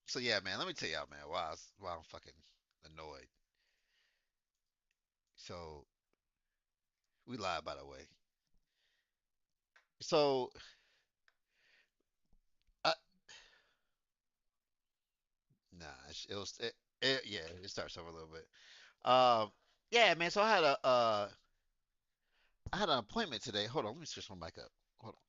So yeah, man. Let me tell y'all, man. Why I'm fucking annoyed. So we lied, by the way. So I, nah, it was yeah. It starts over a little bit. Um, yeah, man. So I had an appointment today. Hold on, let me switch my mic up. Hold on.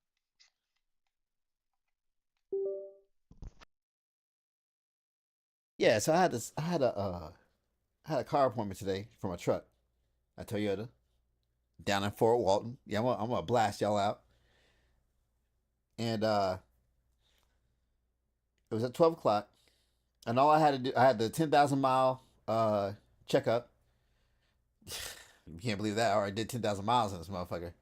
Yeah, so I had a car appointment today from a truck, a Toyota, down in Fort Walton. Yeah, I'm gonna blast y'all out. And it was at 12 o'clock, and all I had to do, I had the 10,000 mile checkup. You can't believe that. I already did 10,000 miles in this motherfucker.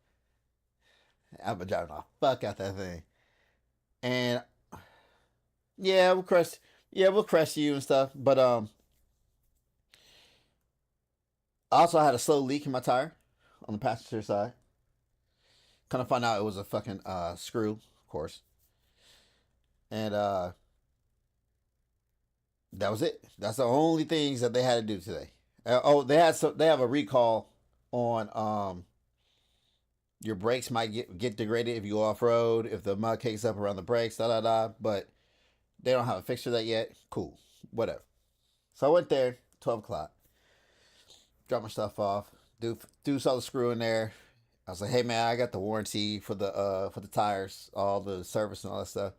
I've been driving the fuck out that thing. And yeah, we'll crush. Yeah, we'll crush you and stuff. But I also had a slow leak in my tire on the passenger side. Kind of find out it was a fucking screw, of course. And that was it. That's the only things that they had to do today. They have a recall on your brakes might get degraded if you go off road, if the mud cakes up around the brakes, da da da. But they don't have a fix for that yet. Cool, whatever. So I went there, 12 o'clock, dropped my stuff off. Dude saw the screw in there. I was like, hey man, I got the warranty for the tires, all the service and all that stuff.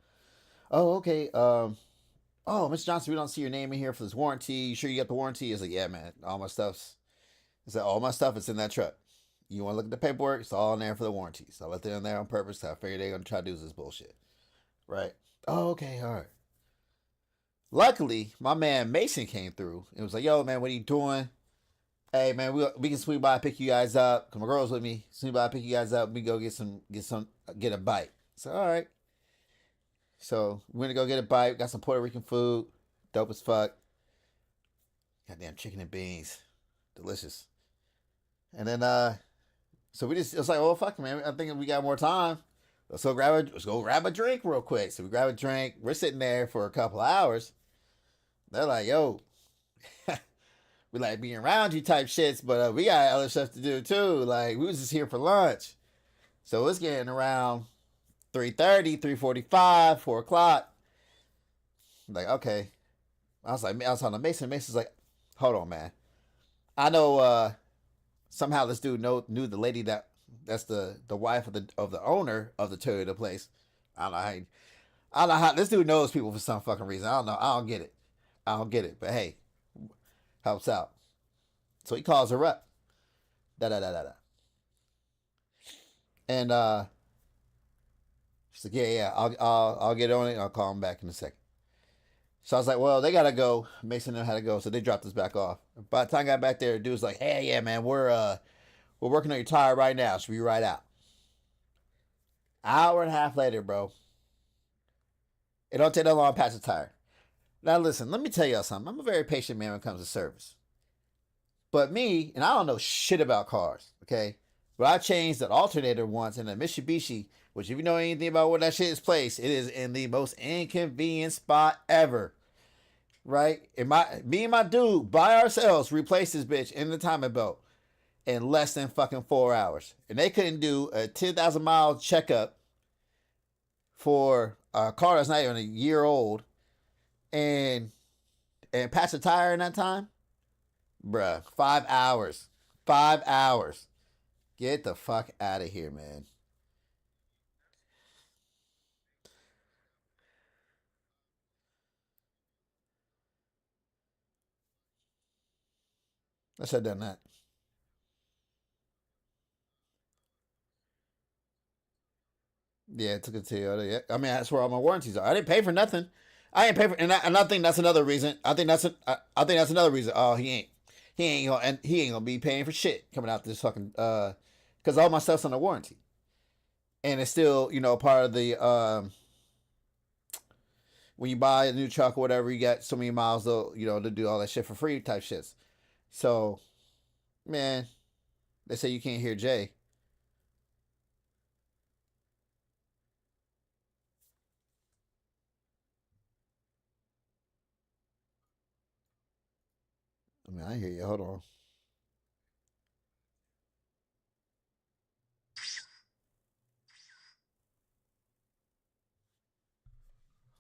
Oh, okay. Oh, Mr. Johnson, we don't see your name in here for this warranty. You sure you got the warranty? He's like, yeah, man. All my stuff's. He said, all my stuff is in that truck. You want to look at the paperwork? It's all in there for the warranty. So I left it in there on purpose. I figured they're gonna try to do this bullshit, right? Oh, okay, all right. Luckily, my man Mason came through and was like, yo, man, what are you doing? Hey, man, we can swing by, pick you guys up. Cause my girl's with me. Swing by, pick you guys up. We go get a bite. So all right. So we're gonna go get a bite. Got some Puerto Rican food, dope as fuck. Goddamn chicken and beans, delicious. And then so we just it was like, oh fuck, man, I think we got more time. Let's go grab a drink real quick. So we grab a drink. We're sitting there for a couple of hours. They're like, yo, we like being around you type shits, but we got other stuff to do too. Like we was just here for lunch. So it's getting around 3:30, 3:45, 4 o'clock. Like, okay. I was talking to Mason. Mason's like, hold on, man. I know somehow this dude knew the lady that's the wife of the owner of the Toyota place. I don't know how I don't know how this dude knows people for some fucking reason. I don't know. I don't get it. I don't get it. But hey, helps out. So he calls her up. Da da da da da. And she's like, yeah, yeah, I'll get on it. I'll call him back in a second. So I was like, well, they gotta go. Mason had to go, so they dropped us back off. By the time I got back there, the dude was like, hey, yeah, man, we're working on your tire right now. Should be right out. Hour and a half later, bro. It don't take that long to patch the tire. Now listen, let me tell y'all something. I'm a very patient man when it comes to service. But me, and I don't know shit about cars, okay? But I changed the alternator once in a Mitsubishi, which if you know anything about where that shit is placed, it is in the most inconvenient spot ever. Right? And me and my dude by ourselves replaced this bitch in the timing belt in less than fucking 4 hours. And they couldn't do a 10,000 mile checkup for a car that's not even a year old and patch a tire in that time. Bruh, 5 hours. 5 hours. Get the fuck out of here, man. I should have done that. Yeah, it took it to the other. Yeah. I mean, that's where all my warranties are. I didn't pay for nothing. I ain't pay for, and I think that's another reason. I think that's another reason. Oh, he ain't gonna be paying for shit coming out this fucking because all my stuff's under warranty, and it's still part of the when you buy a new truck or whatever, you got so many miles to do all that shit for free type shits. So man, they say you can't hear Jay. I mean, I hear you. Hold on.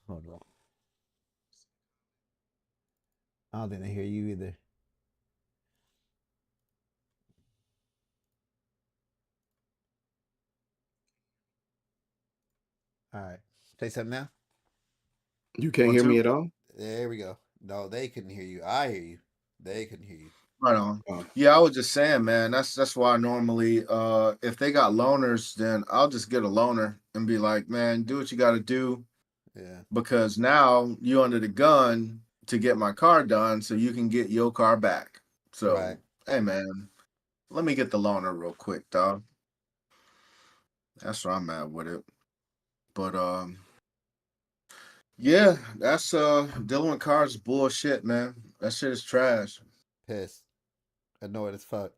Hold on. I don't think they hear you either. All right. Say something now. You can't One, hear me two. at all? There we go. No, they couldn't hear you. I hear you. They couldn't hear you. Right on. Oh, Yeah, I was just saying, man. That's why I normally, if they got loaners, then I'll just get a loaner and be like, man, do what you got to do Yeah. because now you under the gun to get my car done, so you can get your car back. Right. So, hey, man, let me get the loaner real quick, dog. That's where I'm at with it. But yeah, that's dealing with cars is bullshit, man. That shit is trash. Pissed. Annoyed as fuck.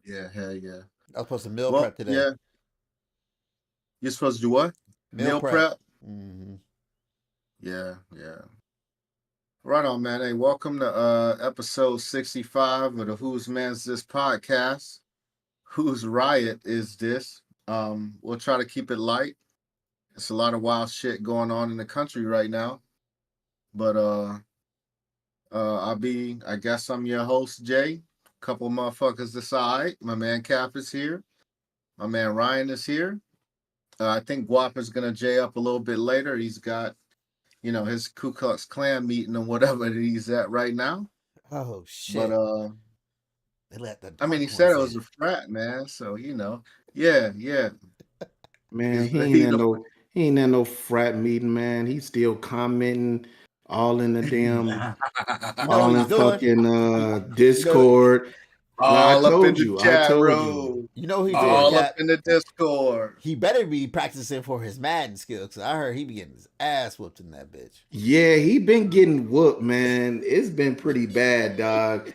Yeah, hell yeah. I was supposed to meal Well, prep today. yeah, you're supposed to do what? Meal Meal prep. prep? Mm-hmm. Yeah, yeah. Right on, man. Hey, welcome to episode 65 of the Whose Man's This podcast. Whose Riot is this? We'll try to keep it light. It's a lot of wild shit going on in the country right now. But I guess I'm your host, Jay. Couple motherfuckers aside. My man Cap is here. My man Ryan is here. I think Guap is gonna J up a little bit later. He's got, his Ku Klux Klan meeting or whatever that he's at right now. Oh But shit! They let the I mean, he dark said ones it in. was a frat, man. So yeah, yeah. man, He's he the he ain't at no frat meeting, man. He's still commenting all in the damn You know what all he's in doing? fucking You, you know. Discord. And all up in the I chat told you. room, You know what he's doing, all up Cap. in the Discord. He better be practicing for his Madden skills. Cause I heard he be getting his ass whooped in that bitch. Yeah, he been getting whooped, man. It's been pretty bad, dog.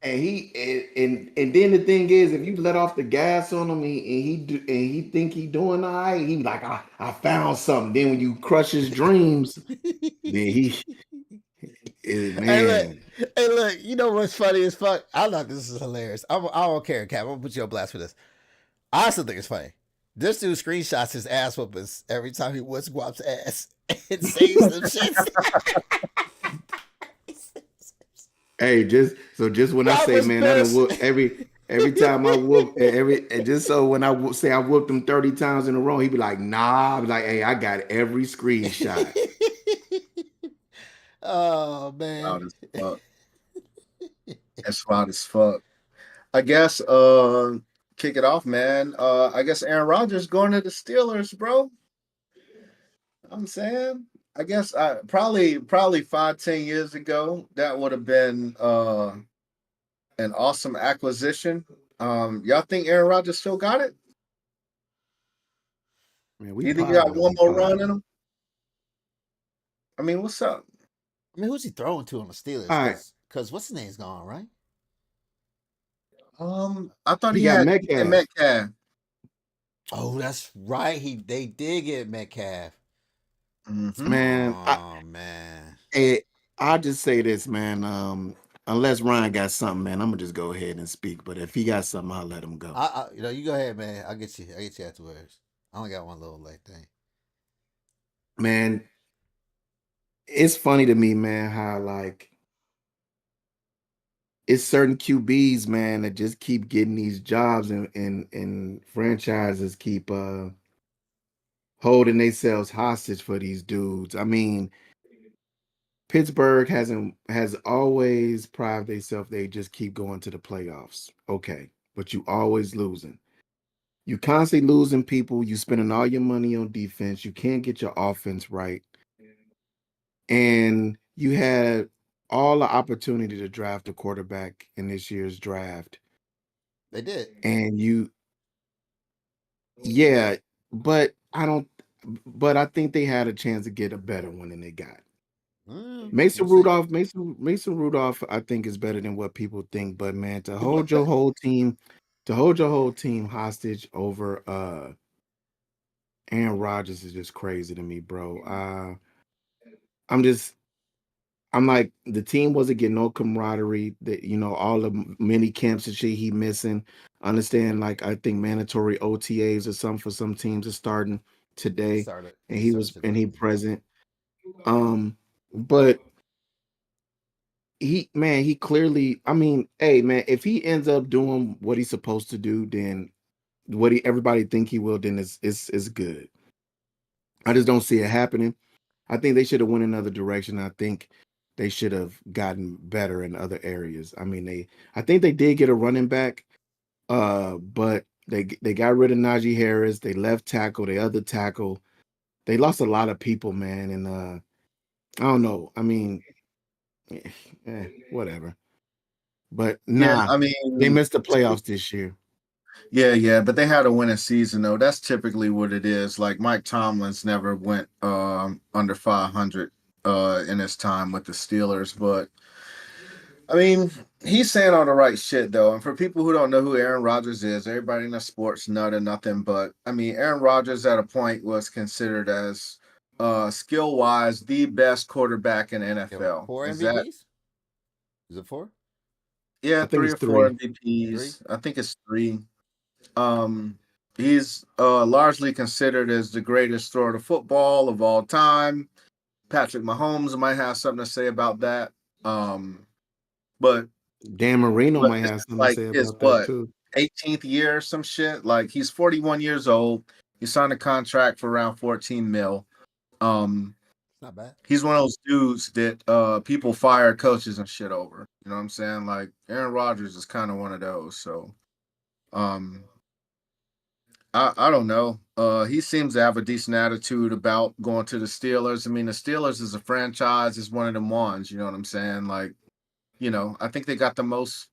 And then the thing is, if you let off the gas on him, he think he doing all right, he be like, I found something. Then when you crush his dreams, then Hey look, man, hey look. You know what's funny as fuck? I thought this is hilarious. I don't care, Cap. I'm gonna put you on blast for this. I also think it's funny. This dude screenshots his ass whoopings every time he whoops Guap's ass and saves them shits. just when I Guap say, was man, I done pissed. whoop every time I whoop and just so when say I whooped him 30 times in a row, he be like, nah, I be like, hey, I got every screenshot. Oh man. Loud as fuck. That's loud as fuck. I guess kick it off, man. I guess Aaron Rodgers going to the Steelers, bro. I'm saying. I guess probably 5, 10 years ago, that would have been an awesome acquisition. Y'all think Aaron Rodgers still got it? Man, we You think he got positive. one We more run in positive. him? I mean, what's up? I mean, who's he throwing to on the All Steelers? right. Cause what's his name's gone, right? I thought He he got had DK Metcalf. Metcalf. Oh, that's right. They did get Metcalf. Mm-hmm. Man, Oh man. I'll just say this, man. Unless Ryan got something, man, I'm gonna just go ahead and speak. But if he got something, I'll let him go. You go ahead, man. I'll get you. I get you afterwards. I only got one little late thing. Man, it's funny to me, man, how like it's certain QBs, man, that just keep getting these jobs and franchises keep holding themselves hostage for these dudes. I mean, Pittsburgh has always prided themselves they just keep going to the playoffs. Okay, but you always losing. You constantly losing people. You spending all your money on defense. You can't get your offense right. And you had all the opportunity to draft a quarterback in this year's draft. They did. And yeah, but I think they had a chance to get a better one than they got. We'll see. Mason Rudolph, I think is better than what people think. But man, to hold your whole team hostage over Aaron Rodgers is just crazy to me, bro. I'm just I'm like, the team wasn't getting no camaraderie. That all the mini camps and shit he missing. Understand, like I think mandatory OTAs or something for some teams are starting He today, started. and He he started was and today. he present. But he clearly. I mean, hey man, if he ends up doing what he's supposed to do, then what everybody think he will, then it's good. I just don't see it happening. I think they should have went another direction. I think they should have gotten better in other areas. I mean, I think they did get a running back, but they got rid of Najee Harris. They left tackle, the other tackle. They lost a lot of people, man, and I don't know. I mean, whatever. But Yeah, nah, I they mean, missed the playoffs this year. yeah, but they had a winning season though. That's typically what it is. Like Mike Tomlin's never went under 500 in his time with the Steelers, but I mean, he's saying all the right shit though. And for people who don't know who Aaron Rodgers is, everybody in the sports nut or nothing, but I mean, Aaron Rodgers at a point was considered as skill wise the best quarterback in the Yo, NFL. four Is that MVPs? Is it four? yeah, I think three it's or four 3. Three? MVPs? I think it's three. Um, he's largely considered as the greatest thrower of football of all time. Patrick Mahomes might have something to say about that. Um, but Dan Marino but might this have is something to like say his about that what too. 18th year or some shit. Like he's 41 years old. He signed a contract for around 14 mil. Um, It's not bad. he's one of those dudes that people fire coaches and shit over. You know what I'm saying? Like Aaron Rodgers is kind of one of those. So um I don't know. He seems to have a decent attitude about going to the Steelers. I mean, the Steelers as a franchise is one of them ones, you know what I'm saying? Like, I think they got the most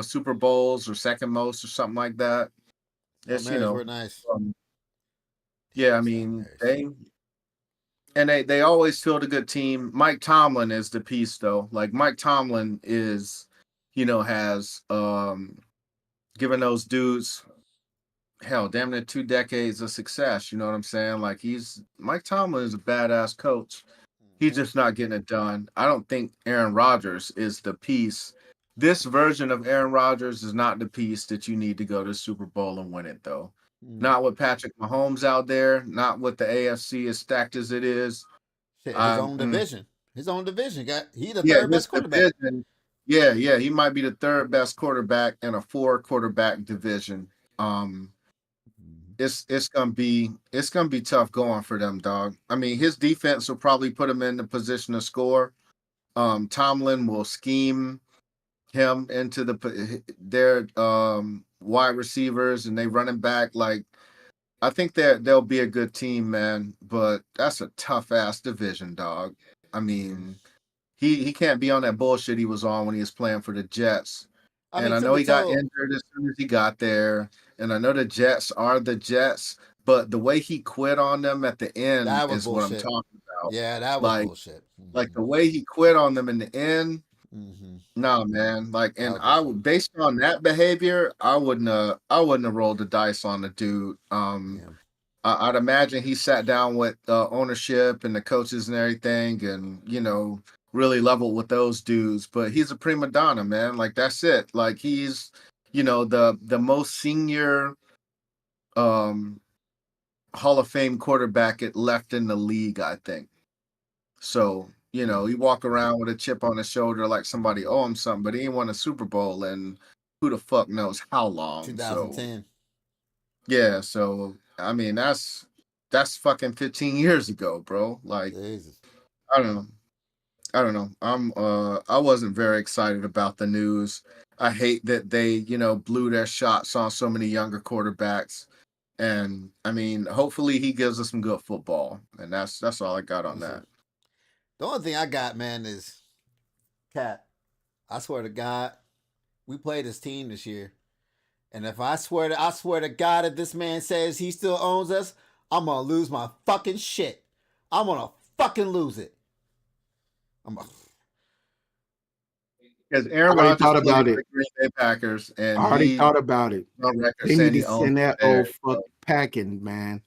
Super Bowls or second most or something like that. Hail It's, Marys were nice. yeah, I These Hail mean, Marys. they always field a good team. Mike Tomlin is the piece though. Like Mike Tomlin is, has given those dudes hell, damn near 2 decades of success. You know what I'm saying? Like Mike Tomlin is a badass coach. He's Mm-hmm. just not getting it done. I don't think Aaron Rodgers is the piece. This version of Aaron Rodgers is not the piece that you need to go to the Super Bowl and win it, though. Mm. Not with Patrick Mahomes out there, not with the AFC as stacked as it is. Shit, his own division. His own division. He the Yeah, third his best quarterback. division. Yeah, he might be the third best quarterback in a 4 quarterback division. Um, Mm-hmm. it's gonna be tough going for them, dog. I mean, his defense will probably put him in the position to score. Tomlin will scheme him into their wide receivers and they running back. Like I think they'll be a good team, man. But that's a tough ass division, dog. I Mm-hmm. mean, he can't be on that bullshit he was on when he was playing for the Jets. I And mean, I truth know be he got told, injured as soon as he got there. And I know the Jets are the Jets, but the way he quit on them at the end that was is what I'm bullshit. talking about. Yeah, that was Like, bullshit. like Mm-hmm. the way he quit on them in the end, Mm-hmm. nah, man. Like, That and was I bullshit. would, based on that behavior, I wouldn't have rolled the dice on the dude. Yeah. I'd imagine he sat down with ownership and the coaches and everything, and really leveled with those dudes. But he's a prima donna, man. Like that's it. Like he's, the most senior um, Hall of Fame quarterback left in the league, I think. So he walk around with a chip on his shoulder like somebody owe him something, but he ain't won a Super Bowl and who the fuck knows how long. So 2010. yeah, so I mean that's fucking 15 years ago, bro. Like Jesus. I don't know. I don't know. I wasn't very excited about the news. I hate that they, blew their shots on so many younger quarterbacks. And I mean, hopefully he gives us some good football. And that's all I got on That's that. it. The only thing I got, man, is Cat. I swear to God, we played this team this year. And if I swear to God, if this man says he still owns us, I'm gonna lose my fucking shit. I'm gonna fucking lose it. I'm gonna, Because I Aaron already Rodgers thought played about for it. the Green Bay Packers I and already he thought about it. on record They need saying to he owns send that the Bears. old fuck packing, man.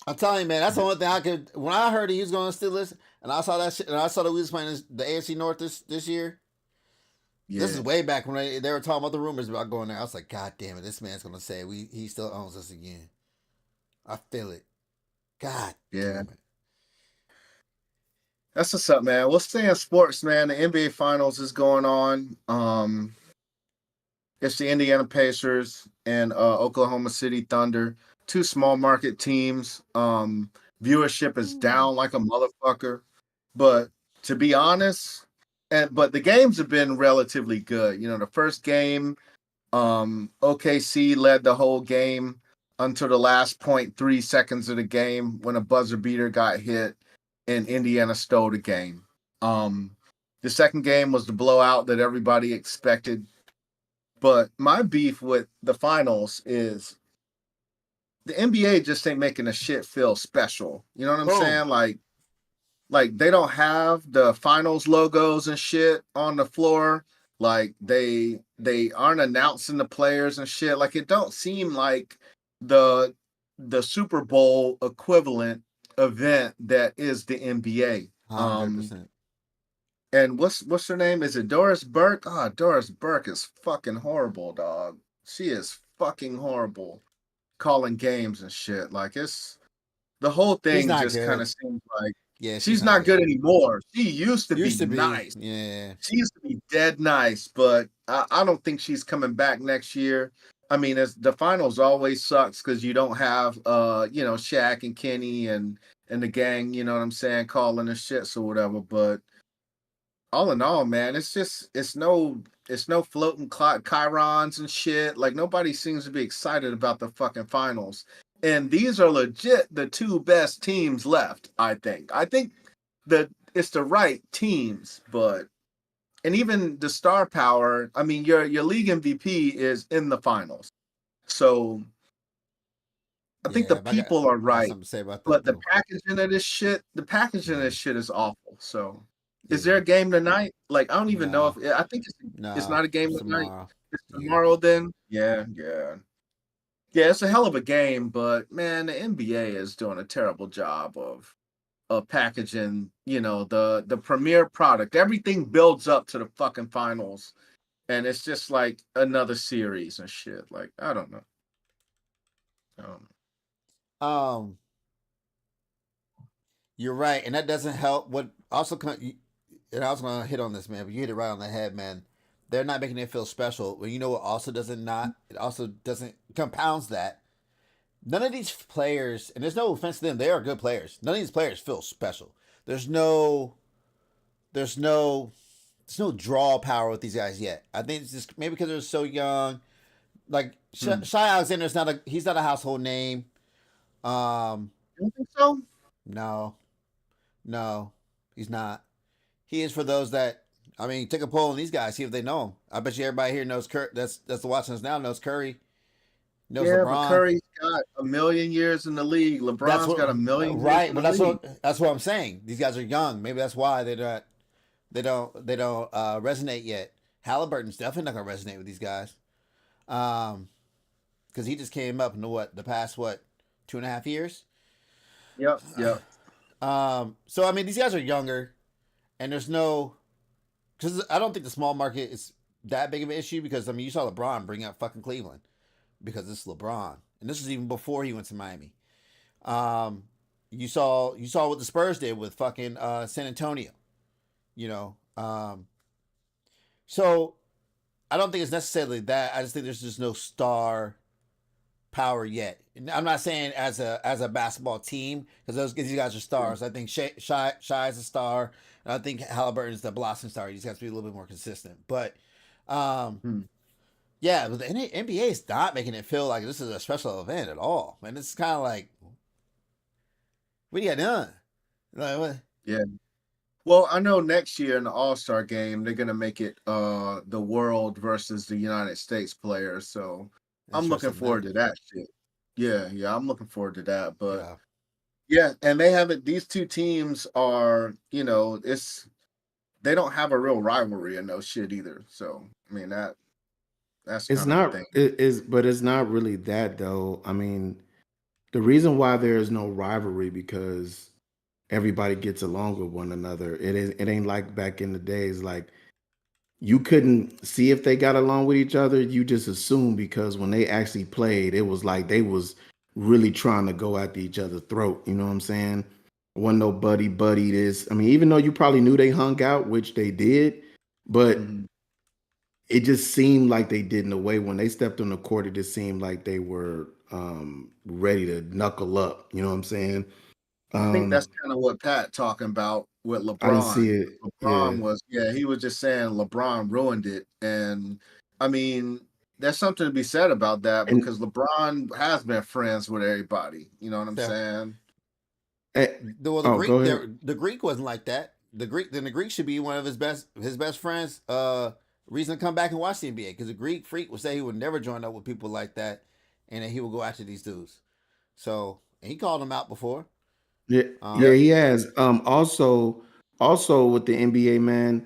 I'm telling you, man, that's the only thing I could. When I heard he was gonna steal this, And I saw that shit, and I saw that we was playing the AFC North this year. This is Yeah, way back when they were talking about the rumors about going there. I was like, God damn it, this man's gonna say he still owns us again. I feel it. God yeah. damn it. That's what's up, man. We'll stay in sports, man. The NBA Finals is going on. It's the Indiana Pacers and Oklahoma City Thunder, two small market teams. Viewership is down like a motherfucker, but to be honest, but the games have been relatively good. You know, the first game, OKC led the whole game until the last 0.3 seconds of the game when a buzzer beater got hit and Indiana stole the game. Um, the second game was the blowout that everybody expected. But my beef with the finals is the NBA just ain't making the shit feel special. You know what I'm Boom. saying? Like they don't have the finals logos and shit on the floor. Like they aren't announcing the players and shit. Like it don't seem like the the Super Bowl equivalent event that is the NBA. 100%. And what's her name? Is it Doris Burke? Ah, Doris Burke is fucking horrible, dog. She is fucking horrible calling games and shit. Like it's the whole She's thing not just kind good. of seems like Yeah, she's she's not not good good. anymore. She used to be Used to be. nice. Yeah. She used to be dead nice, but I don't think she's coming back next year. I mean, as the finals always sucks because you don't have Shaq and Kenny and the gang, you know what I'm saying, calling the shits or whatever. But all in all, man, it's no floating chyrons and shit. Like nobody seems to be excited about the fucking finals. And these are legit the two best teams left, I think. I think that it's the right teams, but and even the star power, I mean your league MVP is in the finals. So I think the Yeah, but people are I got right. something to say about that But the though. packaging of Yeah. this shit is awful. So is there Yeah. a game tonight? Like I don't even know No. if I think it's No. not a game It's tonight. tomorrow. It's Yeah. tomorrow then. Yeah, yeah. Yeah, it's a hell of a game, but man, the NBA is doing a terrible job of packaging, the premier product. Everything builds up to the fucking finals, and it's just like another series and shit. Like, I don't know. Um, Um, you're right, and that doesn't help. What also, and I was gonna hit on this, man, but you hit it right on the head, man. They're not making it feel special. Well, you know what also doesn't not. It also doesn't compounds that. None of these players, and there's no offense to them, they are good players. None of these players feel special. There's no, there's no, there's no draw power with these guys yet. I think it's just maybe because they're so young. Like hmm. Shy Alexander's he's not a household name. Um, You don't think so? no, no, he's not. He is for those that I mean, take a poll on these guys, see if they know him. I bet you everybody here knows Curry. That's watching us now knows Curry, knows Yeah, but LeBron. Curry's got a million years in the league. That's LeBron's got what a million years right, in but the league. that's what I'm saying. These guys are young. Maybe that's why they don't resonate yet. Halliburton's definitely not gonna resonate with these guys. Because he just came up in the past 2.5 years. Yep, yep. So I mean these guys are younger, and there's no because I don't think the small market is that big of an issue because I mean you saw LeBron bring up fucking Cleveland because it's LeBron, and this was even before he went to Miami. Um, you saw what the Spurs did with fucking San Antonio. You know, so I don't think it's necessarily that. I just think there's just no star power yet. And I'm not saying as a basketball team because these guys are stars. I think Shy is a star, and I think Halliburton's the blossom star. He just has to be a little bit more consistent. But um, Hmm. yeah, but the NBA is not making it feel like this is a special event at all. And it's kind of like, what do you got done? Like, what? Yeah. Well, I know next year in the All-Star game, they're gonna make it the world versus the United States players. So I'm looking Interesting. forward to that shit. Yeah, yeah, I'm looking forward to that. But Yeah. yeah, and they haven't these two teams are, they don't have a real rivalry in no shit either. So I mean that's It's kind of the not thing. it is, but it's not really that though. I mean, the reason why there is no rivalry because everybody gets along with one another. It ain't like back in the days. Like you couldn't see if they got along with each other. You just assumed because when they actually played, it was like they was really trying to go after each other's throat. You know what I'm saying? Wasn't no buddy this. I mean, even though you probably knew they hung out, which they did, but Mhm. it just seemed like they did in a way when they stepped on the court. It just seemed like they were ready to knuckle up. You know what I'm saying? I think that's Um, kind of what Pat talking about with I didn't LeBron. see it. Yeah. LeBron was, yeah, he was just saying LeBron ruined it, and I mean, there's something to be said about that And because LeBron has been friends with everybody. You know what I'm Fair. saying? eh, Well, oh, go ahead. The Greek wasn't like that. The Greek should be one of his best friends. Reason to come back and watch the NBA because the Greek freak would say he would never join up with people like that, and that he would go after these dudes. So and he called them out before. Yeah, yeah, Yeah. he has. Also with the NBA, man,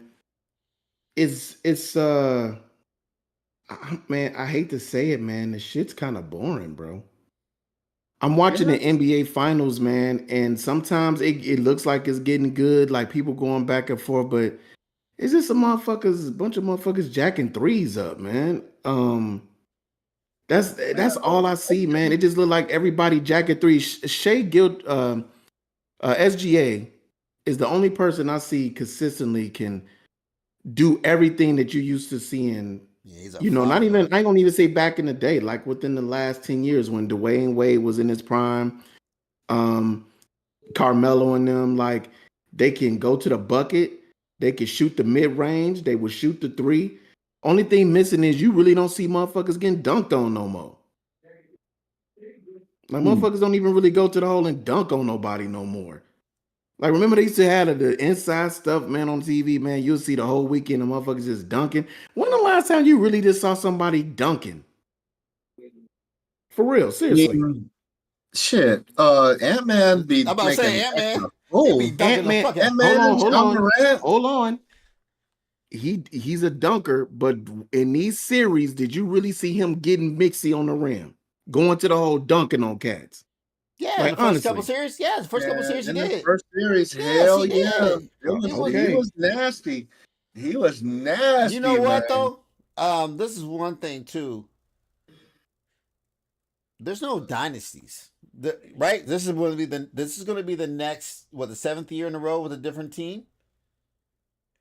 man, I hate to say it, man, the shit's kind of boring, bro. I'm watching Yeah. the NBA finals, man, and sometimes it looks like it's getting good, like people going back and forth, but it's just a bunch of motherfuckers jacking threes up, man. Yeah. That's all I see, man. It just look like everybody jacking threes. Shea Gilt, SGA is the only person I see consistently can do everything that you used to seeing. Yeah, he's a You know, not flawed even though. I ain't gonna even say back in the day, like within the last 10 years when Dwayne Wade was in his prime, um, Carmelo and them, like they can go to the bucket, they can shoot the mid-range, they will shoot the three. Only thing missing is you really don't see motherfuckers getting dunked on no more. Like Hmm. motherfuckers don't even really go to the hole and dunk on nobody no more. Like, remember they used to have the inside stuff, man, on TV, man. You'll see the whole weekend the motherfuckers just dunking. When the last time you really just saw somebody dunking? For real, I seriously. mean, shit. Ant-Man I'm be about to say making Ant extra Man. He be goals. dunking the Ant-Man, fuck out. hold Ant-Man on, and hold John on, Morant. hold on. He's a dunker, but in these series, did you really see him getting mixy on the rim? Going to the hole dunking on cats? Yeah, in Like the first couple honestly. series. Yeah, the first couple Yeah, series he in the did. first series, Yes, hell he yeah. did. It He was was. he Okay. was nasty. He was You know nasty, what man. though? This is one thing too. There's no dynasties. Right? This is going to be the next the seventh year in a row with a different team.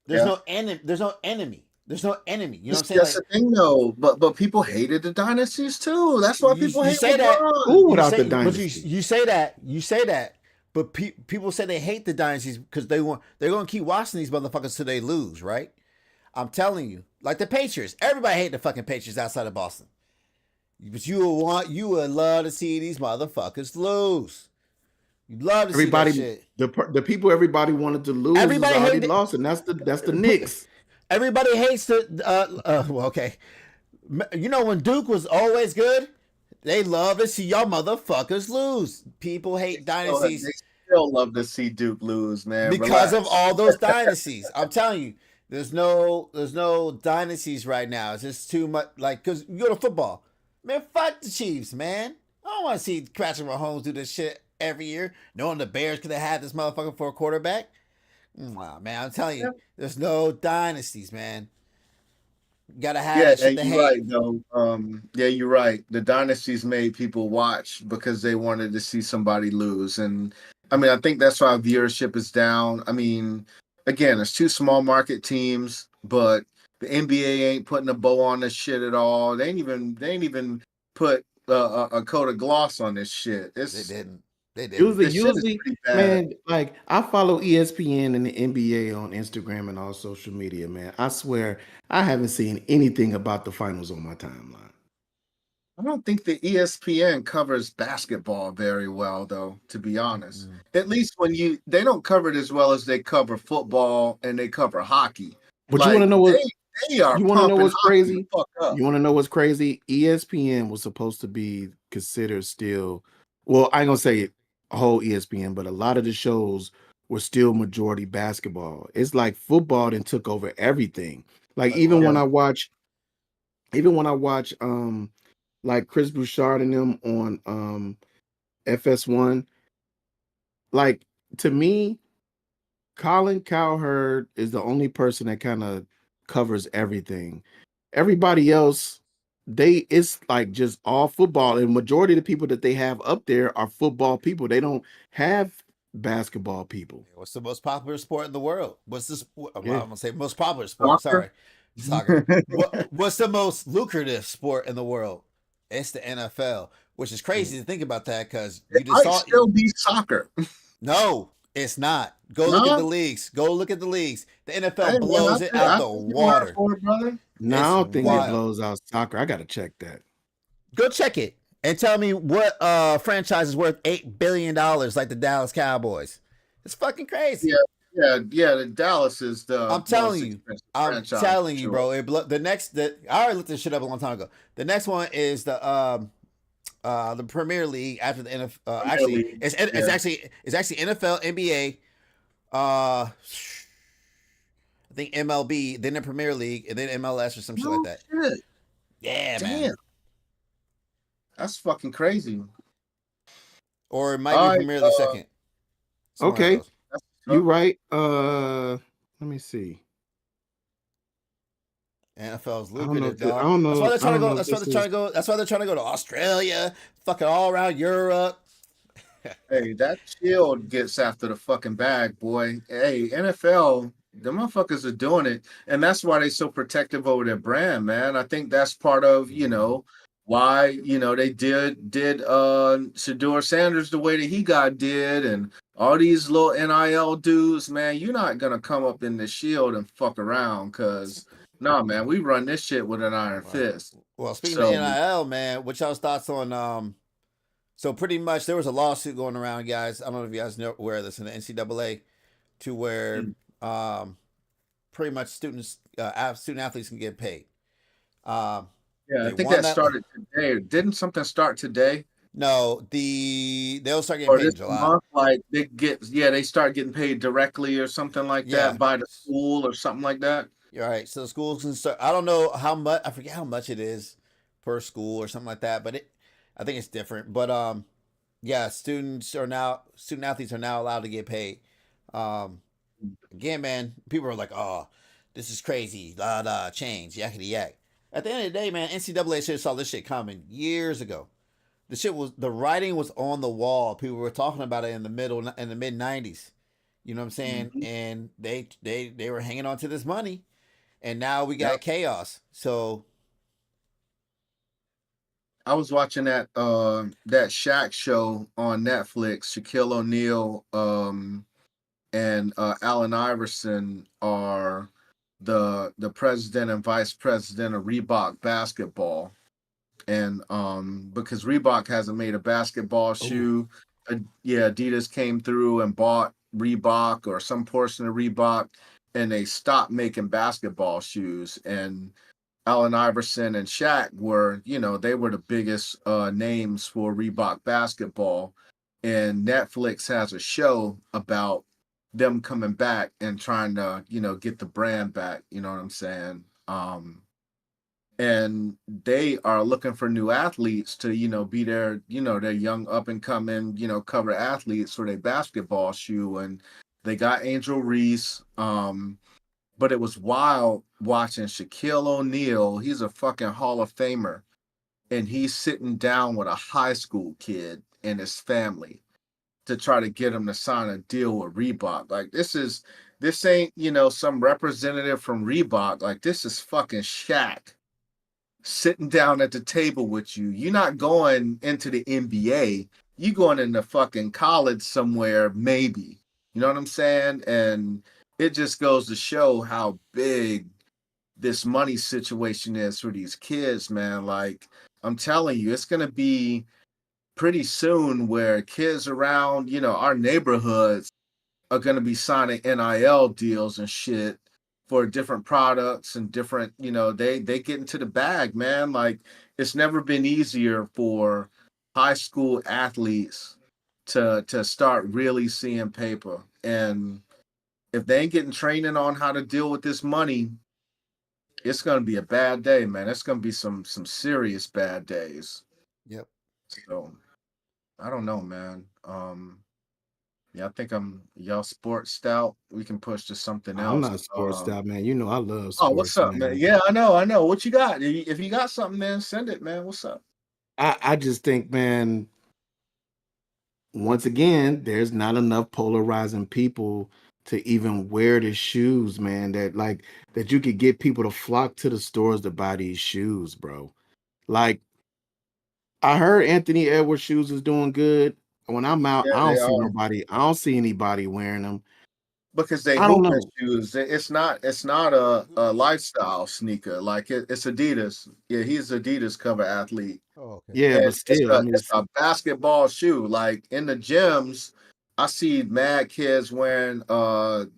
There's Yeah. no enemy. There's no enemy. There's no enemy. You know what I'm saying? That's Like the thing though. But people hated the dynasties too. That's why people you hate say that LeBron. Who you without the say but dynasty? you say that but people say they hate the dynasties because they're going to keep watching these motherfuckers till they lose, right? I'm telling you, like the Patriots, everybody hate the fucking Patriots outside of Boston, but you would love to see these motherfuckers lose. You love to see that Everybody, shit. the people everybody wanted to lose is Everybody already hate lost, and that's the it. Knicks. Everybody hates the well, okay. You know when Duke was always good, they love to see y'all motherfuckers lose. People hate They dynasties still love to see Duke lose, man. because of Relax. all those dynasties. I'm telling you, there's no dynasties right now. It's just too much. Like, cause you go to football, man. Fuck the Chiefs, man. I don't want to see Patrick Mahomes do this shit every year, knowing the Bears could have had this motherfucker for a quarterback. Wow, man, I'm telling you, there's no dynasties, man. You gotta have Yeah, that shit to you're hate. right though. Yeah, you're right. The dynasties made people watch because they wanted to see somebody lose, and I mean, I think that's why viewership is down. I mean, again, it's two small market teams, but the NBA ain't putting a bow on this shit at all. They ain't even put a coat of gloss on this shit. They It's didn't. They didn't. Usually, this shit is usually, pretty bad. man, like I follow ESPN and the NBA on Instagram and all social media, man. I swear I haven't seen anything about the finals on my timeline. I don't think the ESPN covers basketball very well, though, to be honest. Mm-mm. At least they don't cover it as well as they cover football and they cover hockey. But you want to Like know what? they are You want to know pumping what's hockey the crazy? fuck up. You want to know what's crazy? ESPN was supposed to be considered still, well, I ain't gonna say a whole ESPN, but a lot of the shows were still majority basketball. It's like football then took over everything. Like Like what? Yeah. even when I watch like Chris Bouchard and them on FS1, like to me, Colin Cowherd is the only person that kind of covers everything. Everybody else, it's like just all football, and majority of the people that they have up there are football people. They don't have basketball people. What's the most popular sport in the world? What's this? I'm Yeah. gonna say most popular sport. Soccer. Sorry, soccer. What's the most lucrative sport in the world? It's the NFL, which is crazy to think about that because It you just might saw. still be soccer. No, it's not. Go look at the No, leagues. Go look at the leagues. The NFL hey man, blows it out I the take your word water. for it, brother. No, I It's don't think it wild. blows out soccer. I gotta check that. Go check it and tell me what franchise is worth $8 billion like the Dallas Cowboys. It's fucking crazy. Yeah, yeah. The Dallas is the I'm most telling you. expensive I'm franchise for telling you, sure. bro. The next that I already looked this shit up a long time ago. The next one is the Premier League after the NFL. Premier Actually, League. Yeah. it's actually NFL, NBA. I think MLB, then the Premier League, and then MLS or some shit like No that. shit. Yeah, man. Damn, that's fucking crazy. Or it might be All right, Premier League second. It's one of Okay, those. that's you what's up. right. Let me see. NFL is I don't know. lucrative, dog. I don't That's why know. they're I trying to don't go. know if this is. That's why they're trying to go to Australia, fucking all around Europe. Hey, that shield gets after the fucking bag, boy. Hey, NFL, the motherfuckers are doing it, and that's why they so protective over their brand, man. I think that's part of why they did Shador Sanders the way that he got did, and all these little NIL dudes, man. You're not gonna come up in the shield and fuck around, cause no, man, we run this shit with an iron Right. fist. Well, speaking of So NIL, man, what y'all's thoughts on So pretty much there was a lawsuit going around, guys. I don't know if you guys know aware of this in the NCAA, to where mm, pretty much student athletes can get paid. Um, yeah, I they think won that that. started today. Didn't something start today? No, they'll start getting Or paid this in July. month, like they start getting paid directly or something like Yeah, that by the school or something like that. you're right. So the schools can start. I don't know how much. I forget how much it is per school or something like that. But I think it's different. But yeah, student athletes are now allowed to get paid. Um, Again, man, people are like, oh, this is crazy. La la, change, yakety yak. At the end of the day, man, NCAA should have saw this shit coming years ago. The writing was on the wall. People were talking about it in the mid '90s. You know what I'm saying? Mhm. And they were hanging on to this money, and now we Yep. got chaos. So I was watching that Shaq show on Netflix. Shaquille O'Neal and Allen Iverson are the president and vice president of Reebok basketball. And because Reebok hasn't made a basketball ooh, shoe, yeah, Adidas came through and bought Reebok or some portion of Reebok, and they stopped making basketball shoes. And Allen Iverson and Shaq were, they were the biggest names for Reebok basketball. And Netflix has a show about them coming back and trying to, get the brand back. You know what I'm saying? And they are looking for new athletes to be their young up and coming cover athletes for their basketball shoe, and they got Angel Reese. But it was wild watching Shaquille O'Neal. He's a fucking Hall of Famer, and he's sitting down with a high school kid and his family to try to get him to sign a deal with Reebok. Like this ain't some representative from Reebok. Like this is fucking Shaq sitting down at the table with you. You're not going into the NBA. You going into fucking college somewhere, maybe. You know what I'm saying? And it just goes to show how big this money situation is for these kids, man. Like, I'm telling you, it's gonna be pretty soon where kids around, our neighborhoods are going to be signing NIL deals and shit for different products and different, they get into the bag, man. Like it's never been easier for high school athletes to start really seeing paper. And if they ain't getting training on how to deal with this money, it's going to be a bad day, man. It's going to be some serious bad days. yep. So, I don't know, man. Yeah, I think I'm y'all sports stout. We can push to something I'm else. not sports out, man. You know I love Oh, what's sports, up, man? man. Yeah, I know, I know. What you got? If you got something, man, send it, man. What's up? I just think, man, once again, there's not enough polarizing people to even wear the shoes, man. That you could get people to flock to the stores to buy these shoes, bro. Like I heard Anthony Edwards shoes is doing good. When I'm out, Yeah, I they don't see are nobody. I don't see anybody wearing them. because they I don't hooping know. shoes. It's not a lifestyle sneaker. Like it's Adidas. Yeah, he's Adidas cover athlete. Oh, okay. Yeah, And but still, I mean, it's a basketball shoe. Like in the gyms, I see mad kids wearing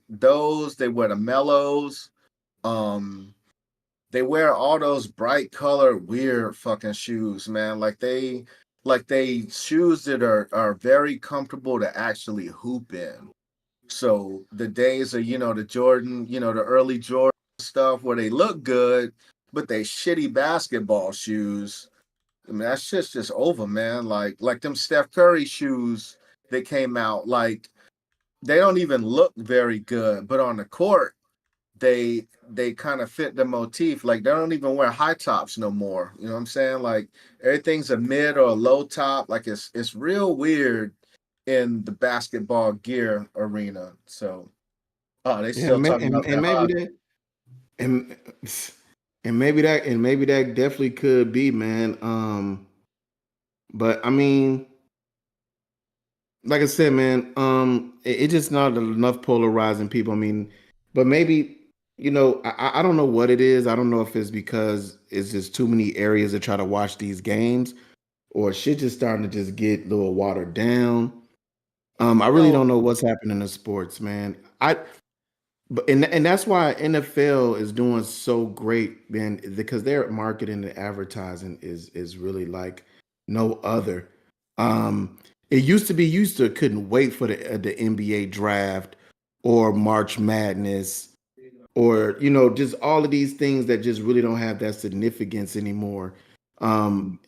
those. They wear the mellows. Um, they wear all those bright colored, weird fucking shoes, man. Like they shoes that are very comfortable to actually hoop in. So the days of, the Jordan, the early Jordan stuff where they look good, but they shitty basketball shoes. I mean, that shit's just over, man. Like them Steph Curry shoes that came out, like they don't even look very good, but on the court, they kind of fit the motif. Like they don't even wear high tops no more. You know what I'm saying? Like everything's a mid or a low top. Like it's real weird in the basketball gear arena. So, oh, they yeah, still talking about and that maybe hockey. that and and maybe that definitely could be, man. But I mean, like I said, man, it just not enough polarizing people. I mean, but maybe I don't know what it is. I don't know if it's because it's just too many areas to try to watch these games, or shit just starting to just get a little watered down. I really don't No, know what's happening in sports, man. And that's why NFL is doing so great, man, because their marketing and advertising is really like no other. It used to be used to couldn't wait for the NBA draft or March Madness or just all of these things that just really don't have that significance anymore. Mm. Um,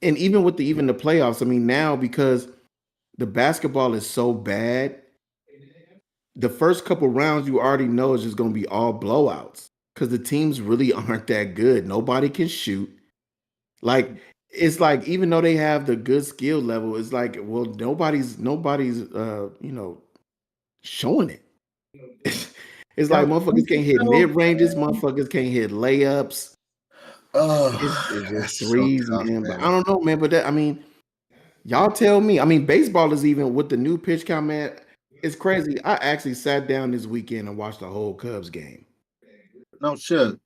and even the playoffs, I mean, now because the basketball is so bad, the first couple rounds you already know is just going to be all blowouts because the teams really aren't that good. Nobody can shoot. Like it's like even though they have the good skill level, it's like well nobody's showing it. It's like Don't motherfuckers you can't hit know, mid ranges, man? motherfuckers can't hit layups. It's Oh, just that's so threes, tough, man. But I man. don't know, man. But that I mean, y'all tell me. I mean, baseball is even with the new pitch count, man. It's crazy. I actually sat down this weekend and watched the whole Cubs game. No shit.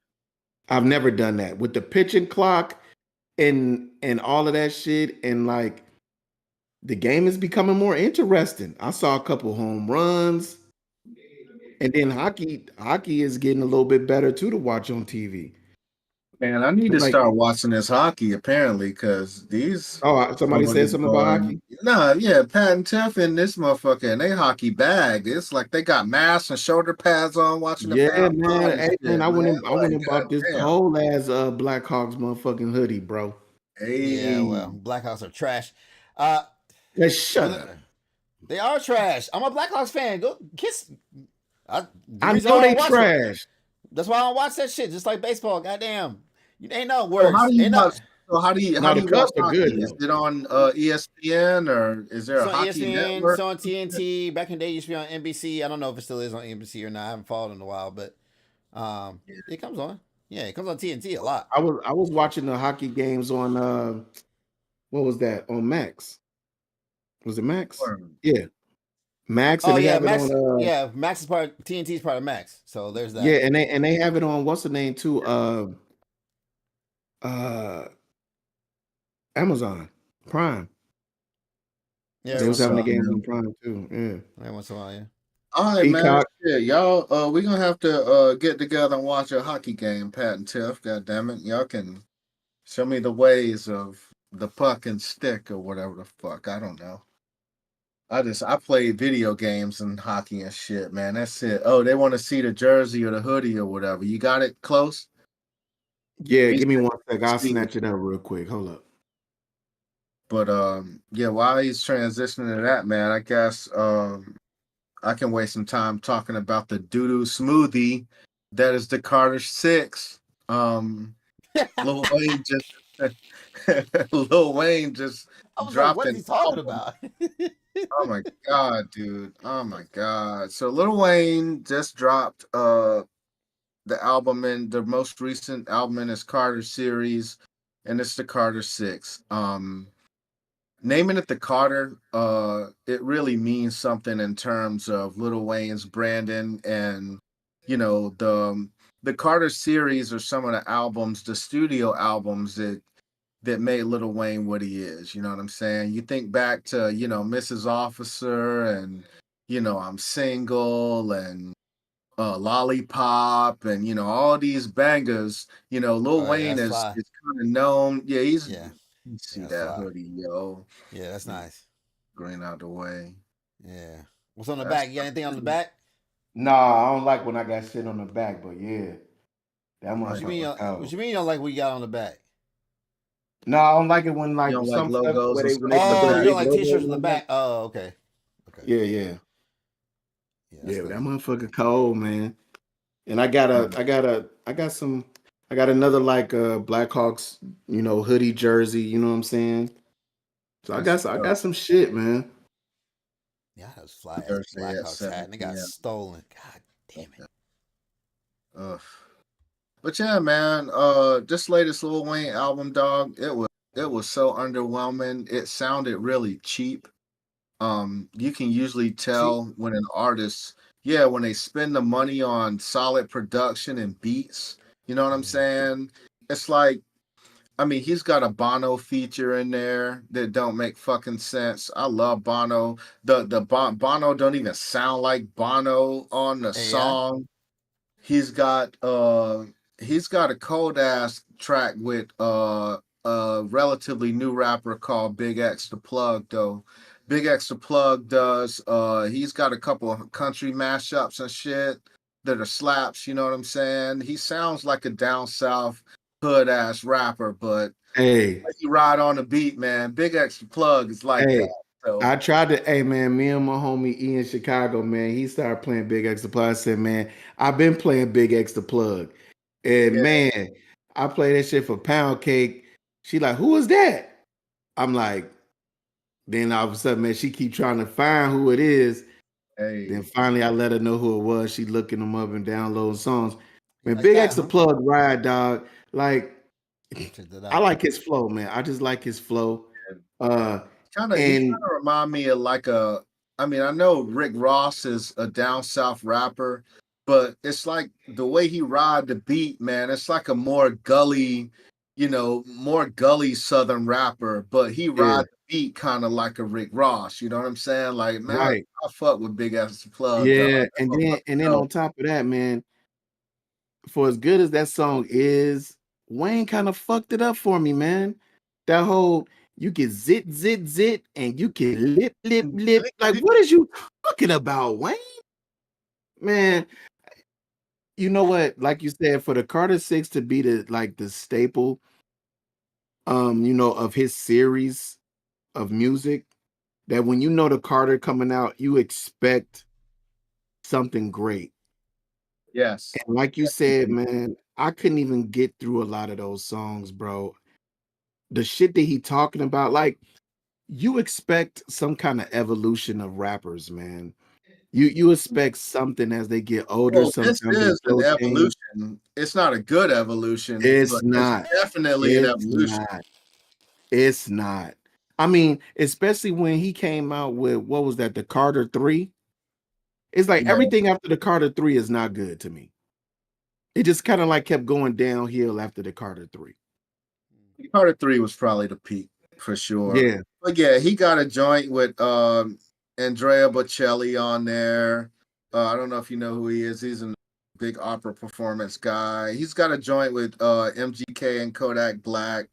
I've never done that with the pitching clock and all of that shit. And like the game is becoming more interesting. I saw a couple home runs, and then hockey is getting a little bit better too to watch on TV. Man, I need to Like, start watching this hockey apparently, because these oh, somebody said motherfuckers something about going, hockey. nah, yeah, Pat and Tiff and this motherfucker and they hockey bag. It's like they got masks and shoulder pads on watching the Yeah, man. Powerball and Hey, man, shit, man. I went Like, and bought this goddamn. cold ass Blackhawks motherfucking hoodie, bro. yeah, Hey, well, Blackhawks are trash. Uh, Hey, shut but up. they are trash. I'm a Blackhawks fan. Go kiss. The I reason know why I they don't watch it. trash. That's why I don't watch that shit. Just like baseball. Goddamn, you ain't no so how worse. do you Ain't no. watch? So how Now do the you watch Cubs are good hockey? Is though. it on ESPN or is there It's a on hockey ESPN. It's network? on TNT. Back in the day, it used to be on NBC. I don't know if it still is on NBC or not. I haven't followed in a while, but it comes on. Yeah, it comes on TNT a lot. I was watching the hockey games on what was that on Max? Was it Max? Or- Yeah, Max, and Oh they yeah, have it Max. on Yeah, Max is part. TNT is part of Max. So there's yeah, that. and they have it on what's the name too? Uh Amazon Prime. Yeah, That's They every was once what's in a having the up, while. games man. on Prime too. Yeah. Every once in a while, yeah. All right, man. Peacock. Shit, y'all. We gonna have to get together and watch a hockey game, Pat and Tiff. God damn it, y'all can show me the ways of the puck and stick or whatever the fuck. I don't know. I play video games and hockey and shit, man. That's it. Oh, they want to see the jersey or the hoodie or whatever. You got it close? Yeah, He give me said, one sec. I'll "See it." snatch it up real quick. Hold up. But yeah, while he's transitioning to that, man, I guess I can waste some time talking about the doo-doo smoothie that is the Carter Six. Lil Wayne just Lil Wayne just I was like, dropped what is an he talking album. about? Oh my god, dude. Oh my god. So Lil Wayne just dropped the album in the most recent album in his Carter series, and it's the Carter Six. Naming it the Carter, it really means something in terms of Lil Wayne's branding, and the Carter series are some of the albums, the studio albums that made Lil Wayne what he is. You know what I'm saying? You think back to Mrs. Officer, and I'm Single, and Lollipop, and all these bangers. Lil Oh yeah, Wayne that's is fly. is kind of known. Yeah, he's. Yeah, You yeah, see that's that fly. hoodie, yo. Yeah, that's nice. Green out the way. Yeah. What's on the That's back? You got anything on the back? Nah, I don't like when I got shit on the back, but yeah, that What you motherfucker mean? What cold. you mean you don't like what you got on the back? No, I don't like it when you like don't like some stuff logos where and they when stuff they on the put Oh, them you back. don't big like t-shirts logos on the on there. back? Oh, okay. Okay. Yeah, yeah, Yeah, that's yeah. But cool. that motherfucker cold, man. And I got another like Blackhawks, hoodie jersey. You know what I'm saying? So That's I dope. got some shit, man. Yeah, that was fly ass Thursday at Blackhawks 7 hat, and it got p.m. stolen. God damn it. Ugh. But yeah, man, this latest Lil Wayne album, dog, it was so underwhelming. It sounded really cheap. You can usually Cheap. tell when an artist, yeah, when they spend the money on solid production and beats, you know what I'm Mm. saying? It's like, I mean, he's got a Bono feature in there that don't make fucking sense. I love Bono. Bono don't even sound like Bono on the Hey, yeah. song. He's got uh he's got a cold ass track with a relatively new rapper called Big X the Plug though. Big X the Plug does he's got a couple of country mashups and shit that are slaps, you know what I'm saying? He sounds like a down south hood ass rapper, but Hey, he ride on the beat, man. Big X the Plug is like that. hey. So I tried to, hey man, me and my homie E in Chicago, man, he started playing Big X the Plug. I said, man, I've been playing Big X the Plug. And yeah, man, I play that shit for Pound Cake. She like, who is that? I'm like, then all of a sudden, man, she keep trying to find who it is. Then hey, finally I let her know who it was. She looking them up and downloading songs. You Man, like Big that, X the huh? Plug ride, dog. Like, Check that I out. like his flow, man. I just like his flow. Uh he kind and of remind me of like a. I mean, I know Rick Ross is a down south rapper, but it's like the way he ride the beat, man. It's like a more gully, more gully Southern rapper, but he yeah, ride the beat kind of like a Rick Ross. You know what I'm saying? Like, man, right. I fuck with Big Ass Plug, dog. Yeah, That and motherfucker then dope. on top of that, man, for as good as that song is, Wayne kind of fucked it up for me, man. That whole you can zit zit zit and you can lip lip lip. Like, what is you talking about, Wayne? Man, you know what? Like you said, for the Carter Six to be the staple, of his series of music, that when you know the Carter coming out, you expect something great. Yes. And like you Yes, said, indeed. man, I couldn't even get through a lot of those songs, bro. The shit that he talking about, like you expect some kind of evolution of rappers, man. You expect something as they get older. Well, this Sometimes their is an flow change. evolution. It's not a good evolution, It's but it's not. definitely an It's evolution. not. It's not. I mean, especially when he came out with what was that, the Carter 3? It's like Yeah. everything after the Carter 3 is not good to me. It just kind of like kept going downhill after the Carter 3. Carter 3 was probably the peak for sure. Yeah. But yeah, he got a joint with Andrea Bocelli on there. I don't know if you know who he is. He's a big opera performance guy. He's got a joint with MGK and Kodak Black.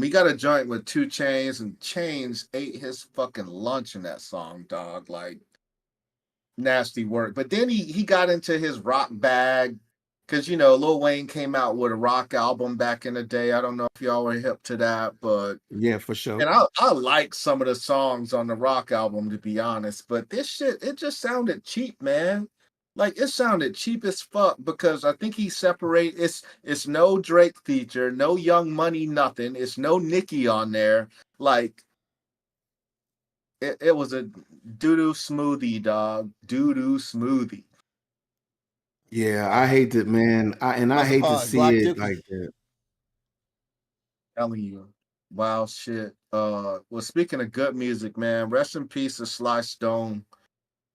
He got a joint with Two Chains, and Chains ate his fucking lunch in that song, dog. Like nasty work. But then he got into his rock bag, Because Lil Wayne came out with a rock album back in the day. I don't know if y'all were hip to that, but Yeah, for sure. and I like some of the songs on the rock album, to be honest. But this shit, it just sounded cheap, man. Like it sounded cheap as fuck because I think he separate. It's no Drake feature, no Young Money, nothing. It's no Nicki on there. Like it was a doo-doo smoothie, dog. Doo-doo smoothie. Yeah, I hate it, man. I What's it hate to called? see Glock it Dookie. like that. Telling you. Wow shit. Well, speaking of good music, man, rest in peace to Sly Stone.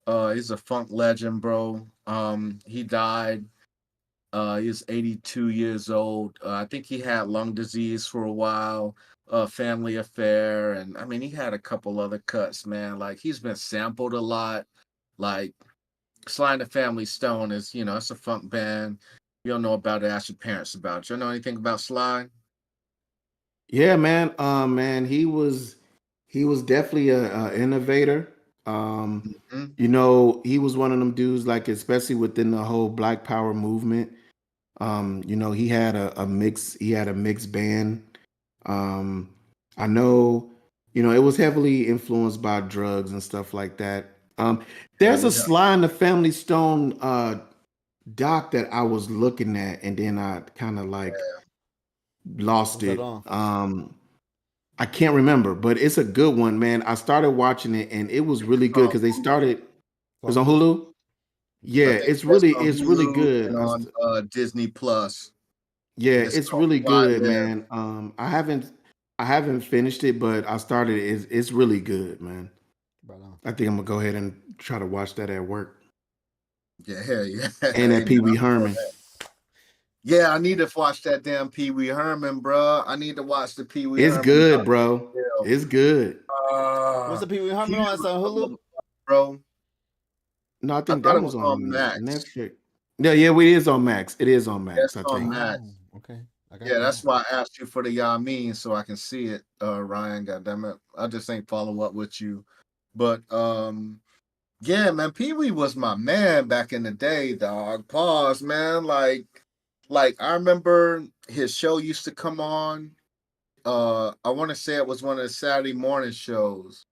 He's a funk legend, bro. He died. He was 82 years old. I think he had lung disease for a while, family affair, and I mean he had a couple other cuts, man. Like he's been sampled a lot. Like Sly and the Family Stone is, it's a funk band. You don't know about it, ask your parents about it. You know anything about Sly? Yeah, man. Man, he was definitely a innovator. Hmm. He was one of them dudes, like especially within the whole Black Power movement. He had a mixed band. Um, I know, it was heavily influenced by drugs and stuff like that. Yeah, There's a yeah. Sly and the Family Stone doc that I was looking at, and then I kind of like lost What's that it. on? I can't remember, but it's a good one, man. I started watching it, and it was really good On because they Hulu. started. It On was on Hulu? Hulu. I Yeah, think it's that's really on it's really Hulu good. and on Disney Plus. Yeah, It's it's called really Fly good, Live. man. I haven't finished it, but I started it. It's really good, man. Right on. I think I'm gonna go ahead and try to watch that at work Yeah, hell yeah. and Hey, at man, Pee Wee I'm on Herman. that. Yeah, I need to watch that damn Pee Wee Herman, bro. I need to watch the Pee Wee It's Herman good, bro. documentary. It's good. What's Uh, the Pee Wee Herman he on? That's on was Hulu? bro. No, I I think thought that it was was on on Max. Netflix. Yeah, it is on Max. It is on That's Max, I on think. Max. Oh, okay. I got Yeah, that's that. why I asked you for the Yamin so I can see it, Ryan. Goddamn it, I just ain't follow up with you, but yeah, man, Pee Wee was my man back in the day, dog. Pause, man. Like I remember his show used to come on. I want to say it was one of the Saturday morning shows,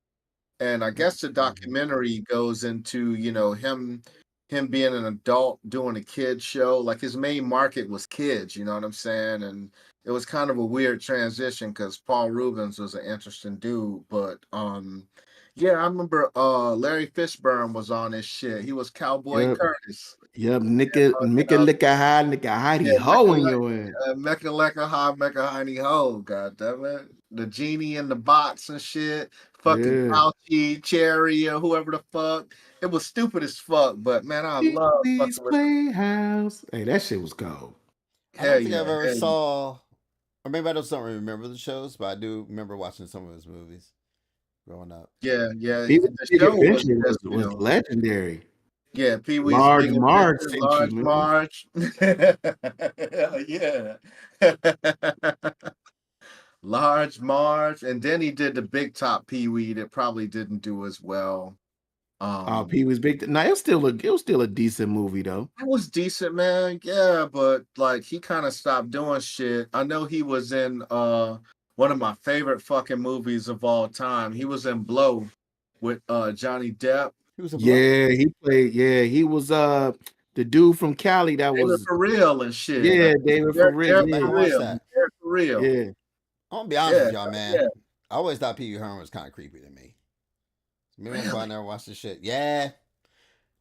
and I guess the Mm-hmm. documentary goes into him being an adult doing a kid show. Like his main market was kids, you know what I'm saying? And it was kind of a weird transition because Paul Rubens was an interesting dude, but yeah, I remember Larry Fishburne was on this shit. He was Cowboy Yep. Curtis. Yep. Yeah, Nicka licka high, nicka yeah, hidey ho in your ass. Mecca Lecca Ha Mecca Honey Ho, god damn it. The genie in the box and shit. Fucking Yeah. Fauci, Cherry, or whoever the fuck. It was stupid as fuck, but man, I love Pee-wee's fucking with the Playhouse. Hey, that shit was cold. I hell don't think I've yeah, ever hell yeah. saw, or maybe I just don't remember the shows, but I do remember watching some of his movies growing up. Yeah, yeah. Pee-wee's The Big show was Adventure just, was legendary. yeah, Pee Wee's Large Big Marge Adventure, sent you, Large man. March. Hell yeah. Large March. And then he did the Big Top Pee Wee that probably didn't do as well. Pee Wee's Big. Now it was still a decent movie though. It was decent, man. Yeah, but like he kind of stopped doing shit. I know he was in one of my favorite fucking movies of all time. He was in Blow with Johnny Depp. He was in Blow? Yeah, he played. Yeah, he was the dude from Cali that David was. for real and shit. Yeah, David for real. Derek I for Yeah, haven't watched real. that. Derek for real. yeah. I'm gonna be honest Yeah, with y'all, man. yeah. I always thought Pee Wee Herman was kind of creepy to me. Maybe that's why I Really? never watched this shit. Yeah,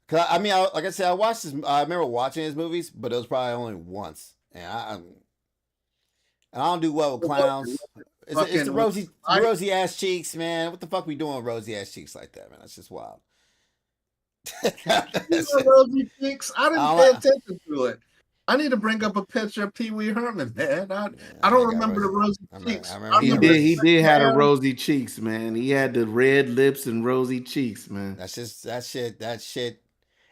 cause I mean, like I said, I watched his. I remember watching his movies, but it was probably only once, and I don't do well with What was it? clowns. It's Fucking was the it rosy ass cheeks, man. What the fuck we doing with rosy ass cheeks like that, man? That's just wild. You That's know just, Rosy Cheeks? I I didn't don't pay like. attention to it. I need to bring up a picture of Pee Wee Herman, man. Yeah, I that don't man got remember the rosy. Rosy I Cheeks. remember I he He got remember did. his He rosy. did have the hair. rosy cheeks, man. He had the red lips and rosy cheeks, man. That's just that shit. That shit.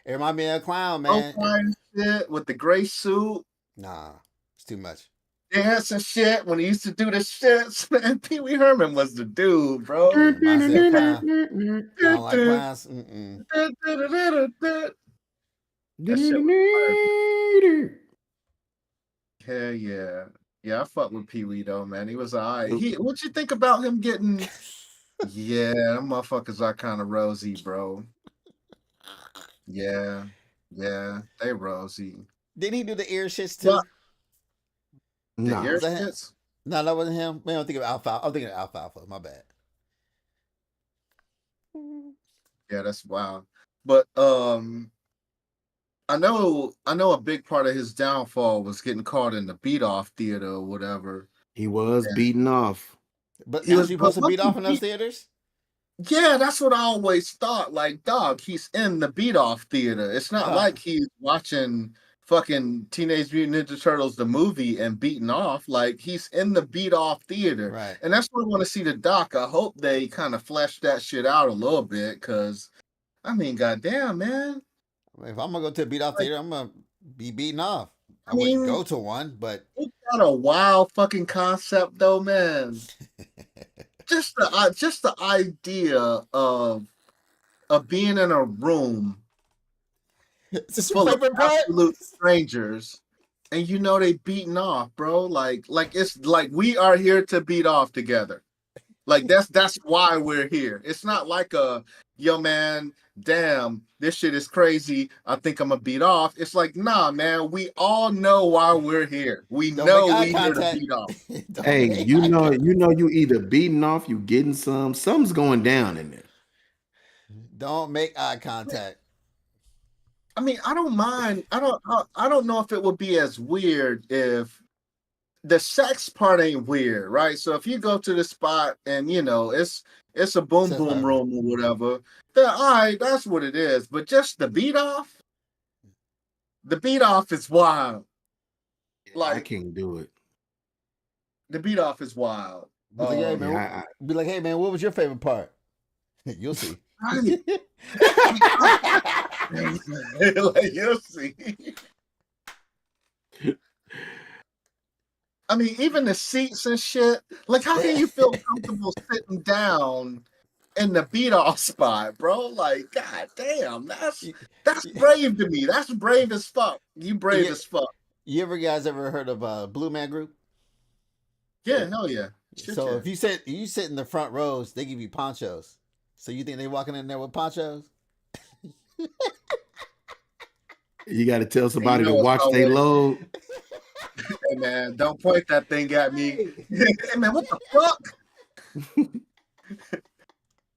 It remind me of a clown, man. Profile shit with the gray suit, Nah, it's too much. dance and shit. When he used to do the shits, man, Pee Wee Herman was the dude, It bro. reminds me of a clown. I don't like clowns. Mm-mm. That shit was fire. Hell yeah. Yeah, I fuck with Pee Wee though, man. He was alright. What you think about him getting? Yeah, them motherfuckers are kind of rosy, bro. Yeah, yeah, they rosy. Didn't he do the ear shits But too? the Nah. ear Was that him? shits, No, that wasn't him. Man, I'm thinking of Alfalfa. I'm thinking of Alfalfa. My bad. yeah, that's wild. But I know a big part of his downfall was getting caught in the beat off theater or whatever. He was Yeah. beaten off. But He now was, she but supposed to beat off wasn't in those theaters? yeah, that's what I always thought. Like, dog, he's in the beat off theater. It's not Huh. like he's watching fucking Teenage Mutant Ninja Turtles the movie and beating off. Like, he's in the beat off theater. Right. And that's what I want to see the doc. I hope they kind of flesh that shit out a little bit, because I mean, goddamn, man. If I'm gonna go to a beat off Like, theater, I'm gonna be beaten off. I I wouldn't mean, go to one, but it's got a wild fucking concept though, man. Just the idea of being in a room is this your full of favorite part? absolute strangers, and you know they beating off, bro. Like it's like we are here to beat off together. Like that's why we're here. It's not like a yo man, damn, this shit is crazy. I think I'm gonna beat off. It's like, nah, man, we all know why we're here. We Don't make know eye we here to contact. beat off. Don't Hey, make you eye know, contact. you either beating off, you getting something's going down in there. Don't make eye contact. I mean, I don't mind. I don't know if it would be as weird if the sex part ain't weird, right? So if you go to the spot and you know it's a boom Says boom her. room or whatever, then all right, that's what it is. But just the beat off is wild. I Like can't do it. the beat off is wild. Be like, hey man, Yeah, be like, hey man, what was your favorite part? You'll see. Right. Like, you'll see. I mean, even the seats and shit. Like, how can you feel comfortable sitting down in the beat off spot, bro? Like, god damn, that's brave to me. That's brave as fuck. You brave Yeah. as fuck. You ever heard of Blue Man Group? Yeah, hell yeah. Shit, So yeah. if you sit in the front rows, they give you ponchos. So you think they walking in there with ponchos? you got to tell somebody know to it's watch they always- load. Hey man, don't point that thing at me. Hey man, what the fuck?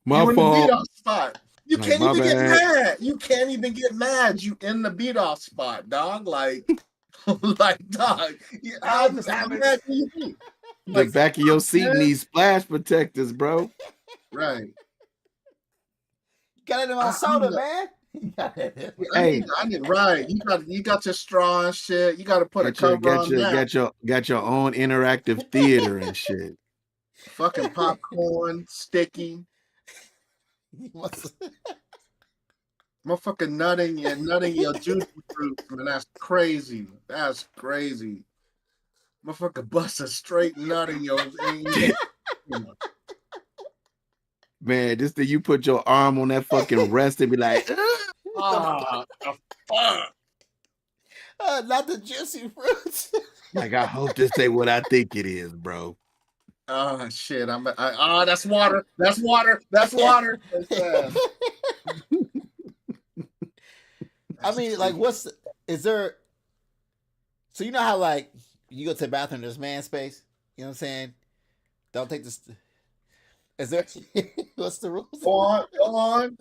My You in the beat fault. off spot. You Like, can't my even get bad. mad. You can't even get mad. You in the beat off spot, dog. Like, like dog. How mad can you be? The Like, back of your seat man. needs splash protectors, bro. Right. Got it in my I- soda, I'm man. Hey. I need right. You got your straw and shit. You got to put a cover on that. Got your own interactive theater and shit. Fucking popcorn, sticky, motherfucking nutting your juicy fruit, man. That's crazy. That's crazy. Motherfucker bust a straight nut in your. Man, this thing you put your arm on that fucking rest and be like, Ah, the fuck. Not the juicy fruits. like, I hope this ain't what I think it is, bro. Oh shit! That's water. That's water. That's water. I mean, like, is there? So you know how like you go to the bathroom, there's man space. You know what I'm saying? Don't take this. Is there? What's the rules? Go on.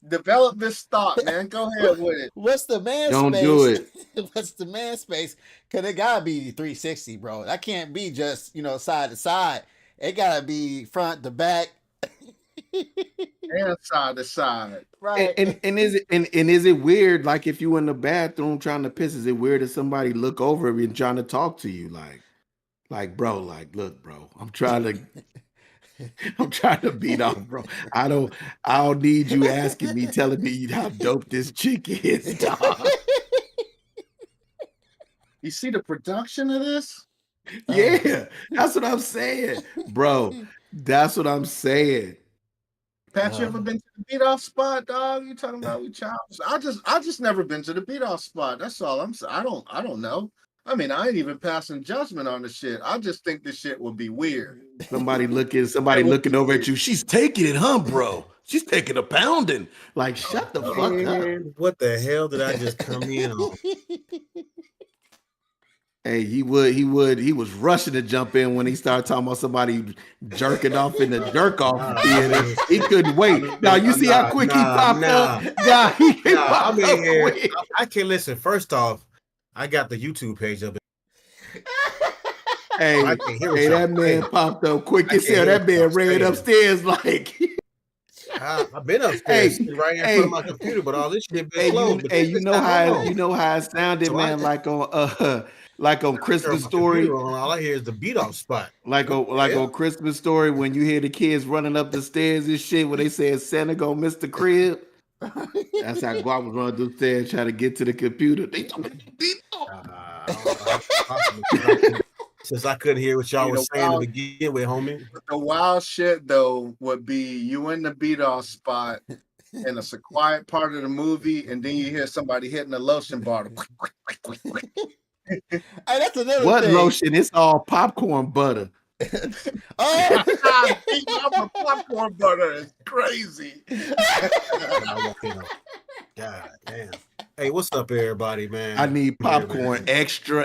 Develop this thought, man. Go ahead with it. What's the man Don't space? do it. What's the man space? Cause it gotta be 360, bro. That can't be just side to side. It gotta be front to back. And side to side. Right. And is it weird? Like if you in the bathroom trying to piss, is it weird if somebody look over and trying to talk to you? Like, bro, like, look, bro, I'm trying to beat off, bro. I don't need you asking me, telling me how dope this chick is, dog. You see the production of this? Yeah, that's what I'm saying, bro. That's what I'm saying. Pat, you ever been to the beat off spot, dog? You talking about we childish? I just never been to the beat off spot. That's all I'm saying. I don't know. I mean, I ain't even passing judgment on the shit. I just think the shit would be weird. Somebody looking over at you. She's taking it, huh, bro? She's taking a pounding. Like, shut the fuck up. Man, what the hell did I just come in on? Hey, he was rushing to jump in when he started talking about somebody jerking off in the jerk off theater. He couldn't wait. Now you see how quick he popped up? Nah, he popped up quick. I can't listen. First off, I got the YouTube page up. Hey, that man popped up quick as hell. That man ran upstairs like. I've been upstairs right in front of my computer, but all this shit been closed. You know how it sounded, so man, like on Christmas Story. All I hear is the beat off spot. Like on Christmas Story when you hear the kids running up the stairs and shit when they said Santa gonna miss the crib. That's how Guap was running through the stairs trying to get to the computer. They beat Since I couldn't hear what y'all were saying to begin with, homie. The wild shit though would be you in the beat off spot and it's a quiet part of the movie, and then you hear somebody hitting the lotion bottle. Hey, that's another what thing. Lotion? It's all popcorn butter. Popcorn butter is crazy. God damn. Hey, what's up, everybody, man? I need popcorn, extra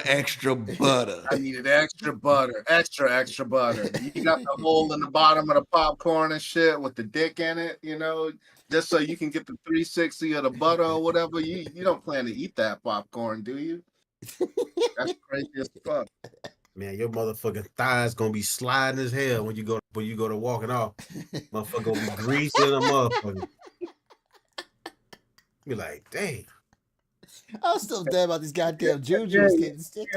butter. I needed extra butter, extra butter. You got the hole in the bottom of the popcorn and shit with the dick in it, you know, just so you can get the 360 of the butter or whatever. You don't plan to eat that popcorn, do you? That's crazy as fuck. Man, your motherfucking thighs gonna be sliding as hell when you go to walking off. Motherfucker gonna be greasy in a motherfucker. Be like, dang. I'm still dead about these goddamn jujus getting sticky.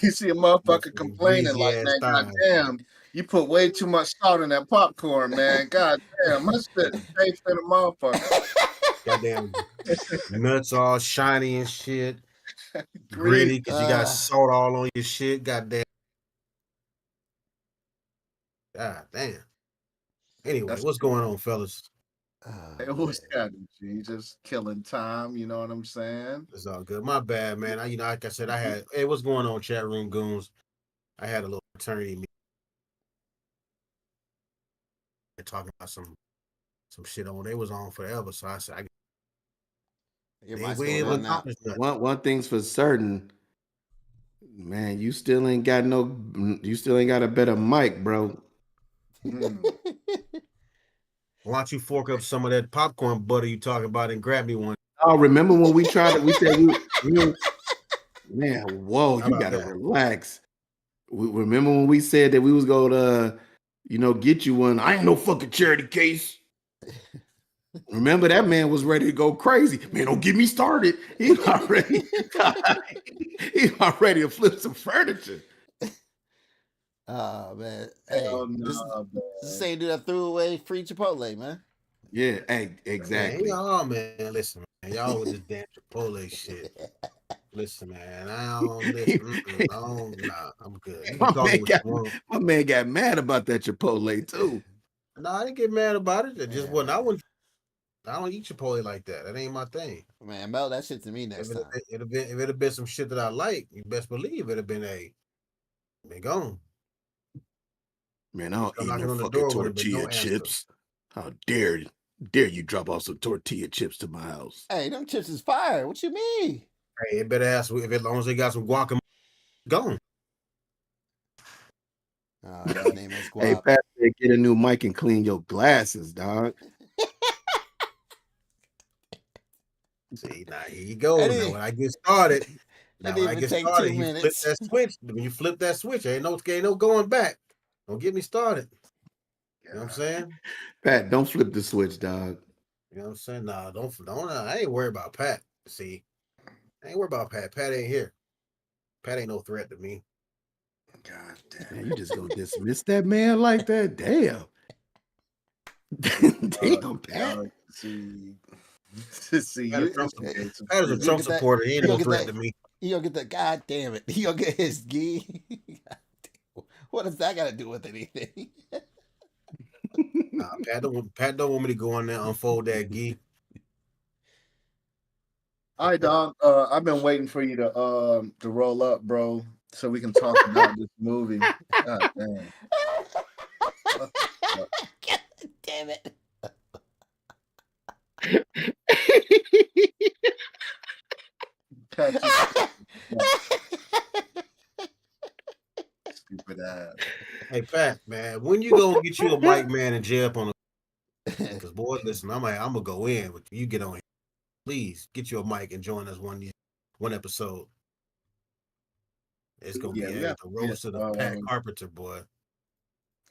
You see a motherfucker complaining like, man, goddamn, you put way too much salt in that popcorn, man. Goddamn, my shit tastes in a motherfucker. Goddamn nuts all shiny and shit. Gritty because you got salt all on your shit. Goddamn. God damn. Anyway, what's going on, fellas? It was just killing time, you know what I'm saying? It's all good. My bad, man. Like I said, I had what's going on, chat room goons? I had a little attorney meeting talking about some shit on. They was on forever, so I said, one thing's for certain, man. You still ain't got a better mic, bro. Why don't you fork up some of that popcorn butter you talking about and grab me one? Oh, remember when we tried it? We said man, whoa, you gotta relax. Remember when we said that we was gonna, get you one? I ain't no fucking charity case. Remember that man was ready to go crazy. Man, don't get me started. He's not ready to flip some furniture. Oh man, hey, this the same dude that threw away free Chipotle, man. Yeah, hey, exactly. Man, y'all, man, listen, man, y'all with this damn Chipotle shit. Listen, man, I don't listen. Nah, I'm good. My man got mad about that Chipotle too. No, I didn't get mad about it. It just wasn't. I don't eat Chipotle like that. That ain't my thing. Man, mail that shit to me next time. If it had been some shit that I like, you best believe it'd have been been gone. Man, I don't eat no fucking tortilla chips. How dare you drop off some tortilla chips to my house? Hey, them chips is fire. What you mean? Hey, it better ask if as long as they got some guacamole, gone. His name is Guap. Hey, Patrick, get a new mic and clean your glasses, dog. See, now here you go. Now when I get started, you flip that switch. When you flip that switch, ain't no going back. Don't get me started. You know what I'm saying? Pat, don't flip the switch, dog. You know what I'm saying? Nah, don't. I ain't worried about Pat. See, I ain't worried about Pat. Pat ain't here. Pat ain't no threat to me. God damn, you just gonna dismiss that man like that? Damn. Damn, Pat. Pat is a Trump supporter. He ain't no threat to me. He gonna get the God damn it. He gonna get his gi. What does that got to do with anything? Nah, Pat don't want me to go on there and unfold that gi. All right, dog. I've been waiting for you to roll up, bro, so we can talk about this movie. God damn. What the fuck? God damn it. Catch you. Stupid ass. Hey, Pat, man, when you gonna get you a mic, man, and jab on because boy, listen, I'm gonna go in with you. You get on here. Please get you a mic and join us one episode. It's gonna be Yeah, we have the to roast of the Pat Carpenter, boy.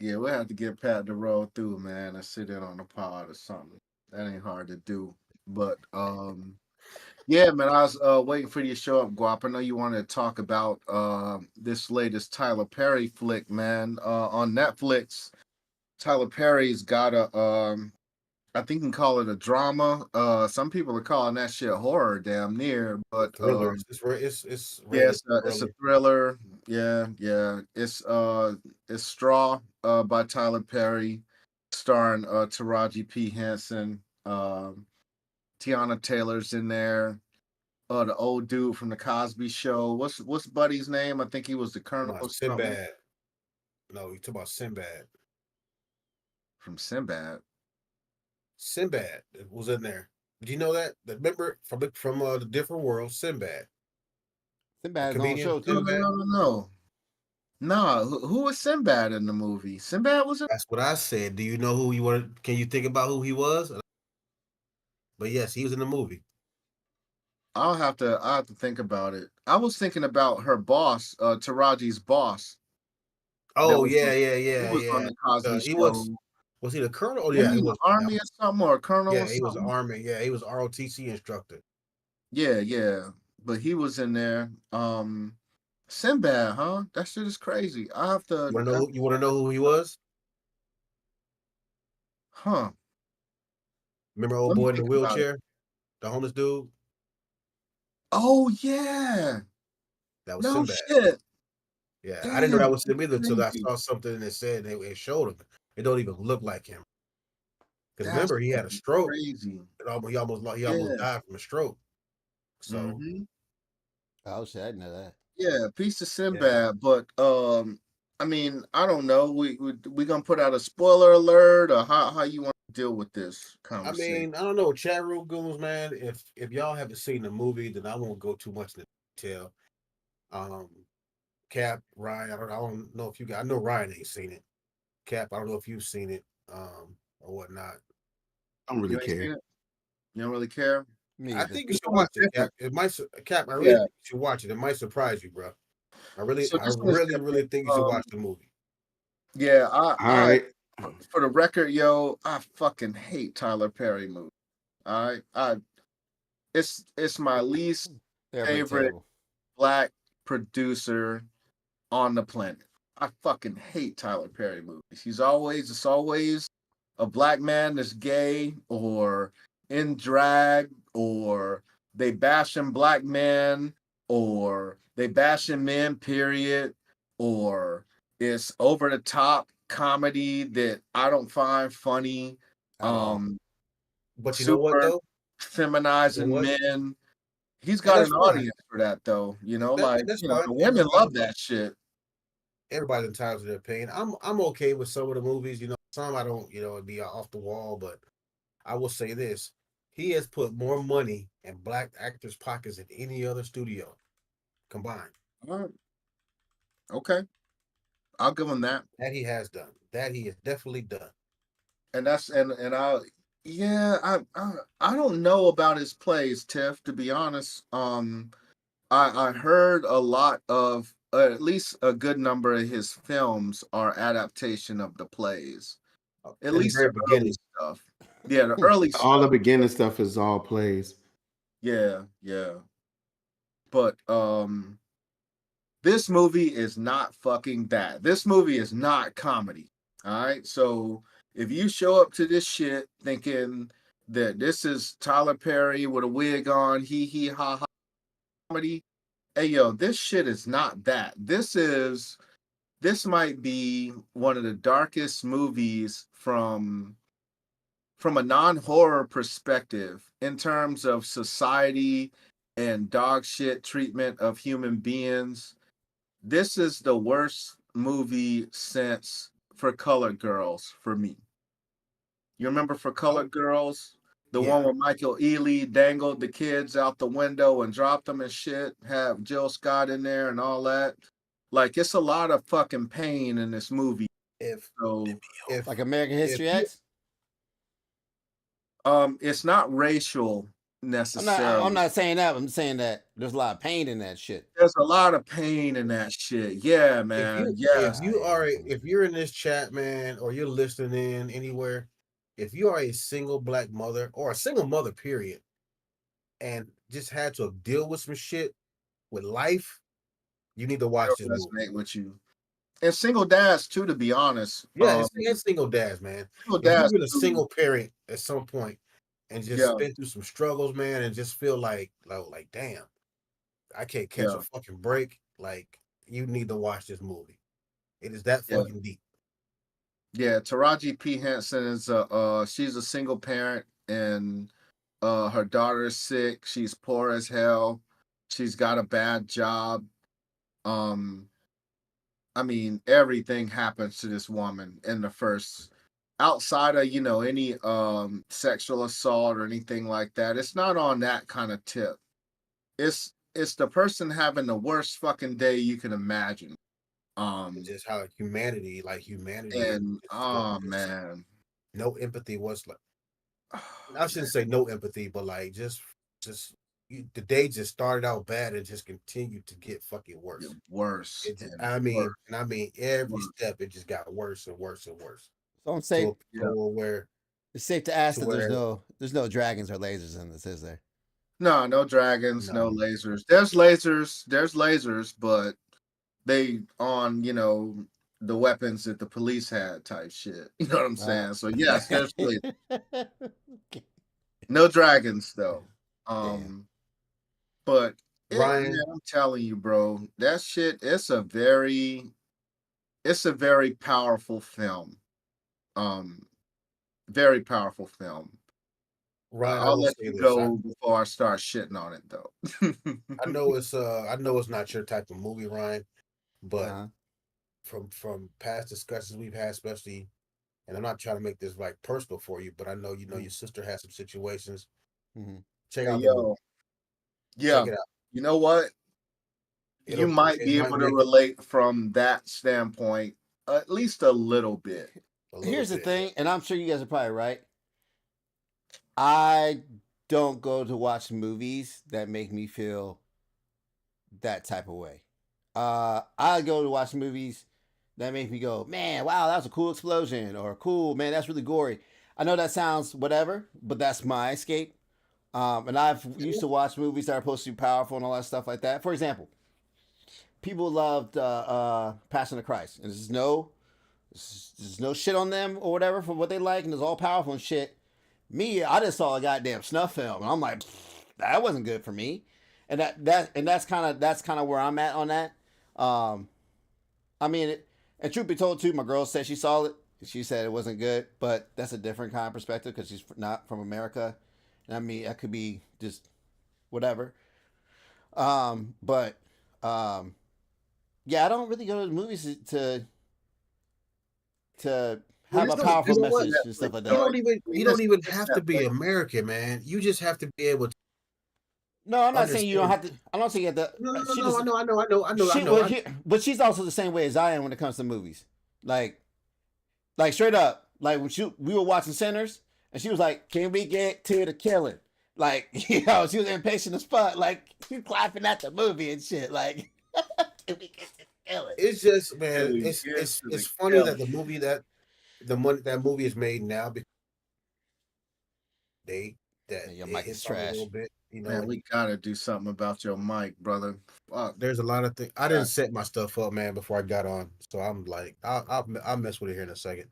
Yeah, we'll have to get Pat to roll through, man, and sit in on the pod or something. That ain't hard to do. But yeah, man, I was waiting for you to show up, Guap. I know you wanted to talk about this latest Tyler Perry flick, man. On Netflix, Tyler Perry's got I think you can call it a drama. Some people are calling that shit horror, damn near. But Thriller. It's yeah, rated it's a thriller. Yeah, yeah. It's Straw by Tyler Perry, starring Taraji P. Henson. Tiana Taylor's in there. The old dude from the Cosby Show. What's Buddy's name? I think he was the Colonel or something. Sinbad. No, you talk about Sinbad. From Sinbad. Sinbad was in there. Do you know that? Remember from the different world, Sinbad. Sinbad's on show too. No. Nah, who was Sinbad in the movie? Sinbad was in. That's what I said. Do you know who he was? Can you think about who he was? But yes, he was in the movie. I'll have to think about it. I was thinking about her boss, Taraji's boss. Oh He was on the Cosby Show. Was he the colonel? Oh, Yeah, yeah, he was Army or something, or a colonel. Yeah, or he was something. Army. Yeah, he was ROTC instructor. Yeah, yeah, but he was in there. Sinbad, huh? That shit is crazy. I have to. You want to know who he was? Huh? Remember old boy in the wheelchair, the homeless dude? Oh yeah, that was no Sinbad. Shit. Yeah, I didn't know that was him either until I saw something that said it showed him. It don't even look like him. Because remember, he had a stroke. Crazy. He almost died from a stroke. So, oh shit, I didn't know that. Yeah, piece of Sinbad, but I mean, I don't know. We gonna put out a spoiler alert, or how you want to deal with this conversation? I mean, I don't know, chat room goons, man. If y'all haven't seen the movie, then I won't go too much into detail. Cap, Ryan, I don't know if you guys. I know Ryan ain't seen it. Cap, I don't know if you've seen it, or whatnot. I don't really care. You don't really care? I think you should watch it, Cap. It might, Cap. I really think you should watch it. It might surprise you, bro. I really think you should watch the movie. Yeah, all right. For the record, yo, I fucking hate Tyler Perry movies. All right, it's my least favorite black producer on the planet. I fucking hate Tyler Perry movies. It's always a black man that's gay or in drag, or they bashing black men, or they bashing men, period, or it's over the top comedy that I don't find funny. But you know what though? Feminizing men. He's got an audience for that though. The women love that shit. Everybody's entitled to their opinion. I'm okay with some of the movies. Some I don't. It'd be off the wall, but I will say this: he has put more money in black actors' pockets than any other studio combined. All right. Okay, I'll give him that. That he has done. That he has definitely done. And that's I don't know about his plays, Tiff. To be honest, I heard a lot of at least a good number of his films are adaptation of the plays. At least the early stuff. Yeah, the early stuff. All the beginning stuff is all plays. Yeah, yeah. But this movie is not fucking that. This movie is not comedy. All right. So if you show up to this shit thinking that this is Tyler Perry with a wig on, hee ha ha comedy, hey yo, this shit is not that. This might be one of the darkest movies from a non-horror perspective in terms of society and dog shit treatment of human beings. This is the worst movie since For Colored Girls for me. You remember For Colored Girls? The Yeah. one where Michael Ealy dangled the kids out the window and dropped them and shit, have Jill Scott in there and all that. Like, it's a lot of fucking pain in this movie. If So, like American History X. it's not racial necessarily. I'm not saying that. I'm saying that there's a lot of pain in that shit. There's a lot of pain in that shit. Yeah, man. if you're in this chat, man, or you're listening in anywhere, if you are a single black mother or a single mother, period, and just had to deal with some shit with life, you need to watch this movie. Resonate with you. And single dads too, to be honest. Yeah, it's single dads, man. Single If dads you've been a too. single parent at some point and just been through some struggles, man, and just feel like damn, I can't catch a fucking break. Like, you need to watch this movie. It is that fucking deep. Yeah, Taraji P. Henson is she's a single parent, and her daughter is sick. She's poor as hell. She's got a bad job. I mean, everything happens to this woman in the first, outside of, any sexual assault or anything like that. It's not on that kind of tip. It's the person having the worst fucking day you can imagine. Just how humanity, and man, no empathy was like. I shouldn't say no empathy, but like just the day just started out bad and just continued to get fucking worse. Worse. Every step it just got worse and worse and worse. So I'm saying where it's safe to ask that there's no dragons or lasers in this, is there? No dragons, no lasers. There's lasers, but they on, the weapons that the police had type shit. You know what I'm saying? So yes, there's lasers. No dragons though. But Ryan, I'm telling you, bro, that shit, it's a very powerful film. Very powerful film. Ryan, I'll let you go before I start shitting on it though. I know it's not your type of movie, Ryan, but from past discussions we've had, especially, and I'm not trying to make this like personal for you, but I know your sister has some situations. Check out the movie. Yeah. Check it out. You know what? You might be able to relate from that standpoint at least a little bit. Here's the thing, and I'm sure you guys are probably right. I don't go to watch movies that make me feel that type of way. I go to watch movies that make me go, man, wow, that was a cool explosion, or cool, man, that's really gory. I know that sounds whatever, but that's my escape. And I've used to watch movies that are supposed to be powerful and all that stuff like that. For example, people loved Passion of Christ, and there's no shit on them or whatever for what they like, and it's all powerful and shit. Me, I just saw a goddamn snuff film, and I'm like, that wasn't good for me. And that's kind of where I'm at on that. I mean, and truth be told, too, my girl said she saw it. She said it wasn't good, but that's a different kind of perspective because she's not from America. And I mean, that could be just whatever. Yeah, I don't really go to the movies to have a powerful message and stuff like that. You don't even have to be American, man. You just have to be able to. No, I'm not saying you don't have to. I'm not saying you have to. No, I know. But she's also the same way as I am when it comes to movies. Like straight up, like when we were watching Sinners, and she was like, "Can we get to the killing?" Like, she was impatient as fuck. Like, she's clapping at the movie and shit. Like, can we get to the killing? It's just, man, it's funny that the movie that movie is made now because your mic is trash. A little bit, man, we gotta do something about your mic, brother. Fuck. There's a lot of things. I didn't set my stuff up, man, before I got on, so I'm like, I'll mess with it here in a second.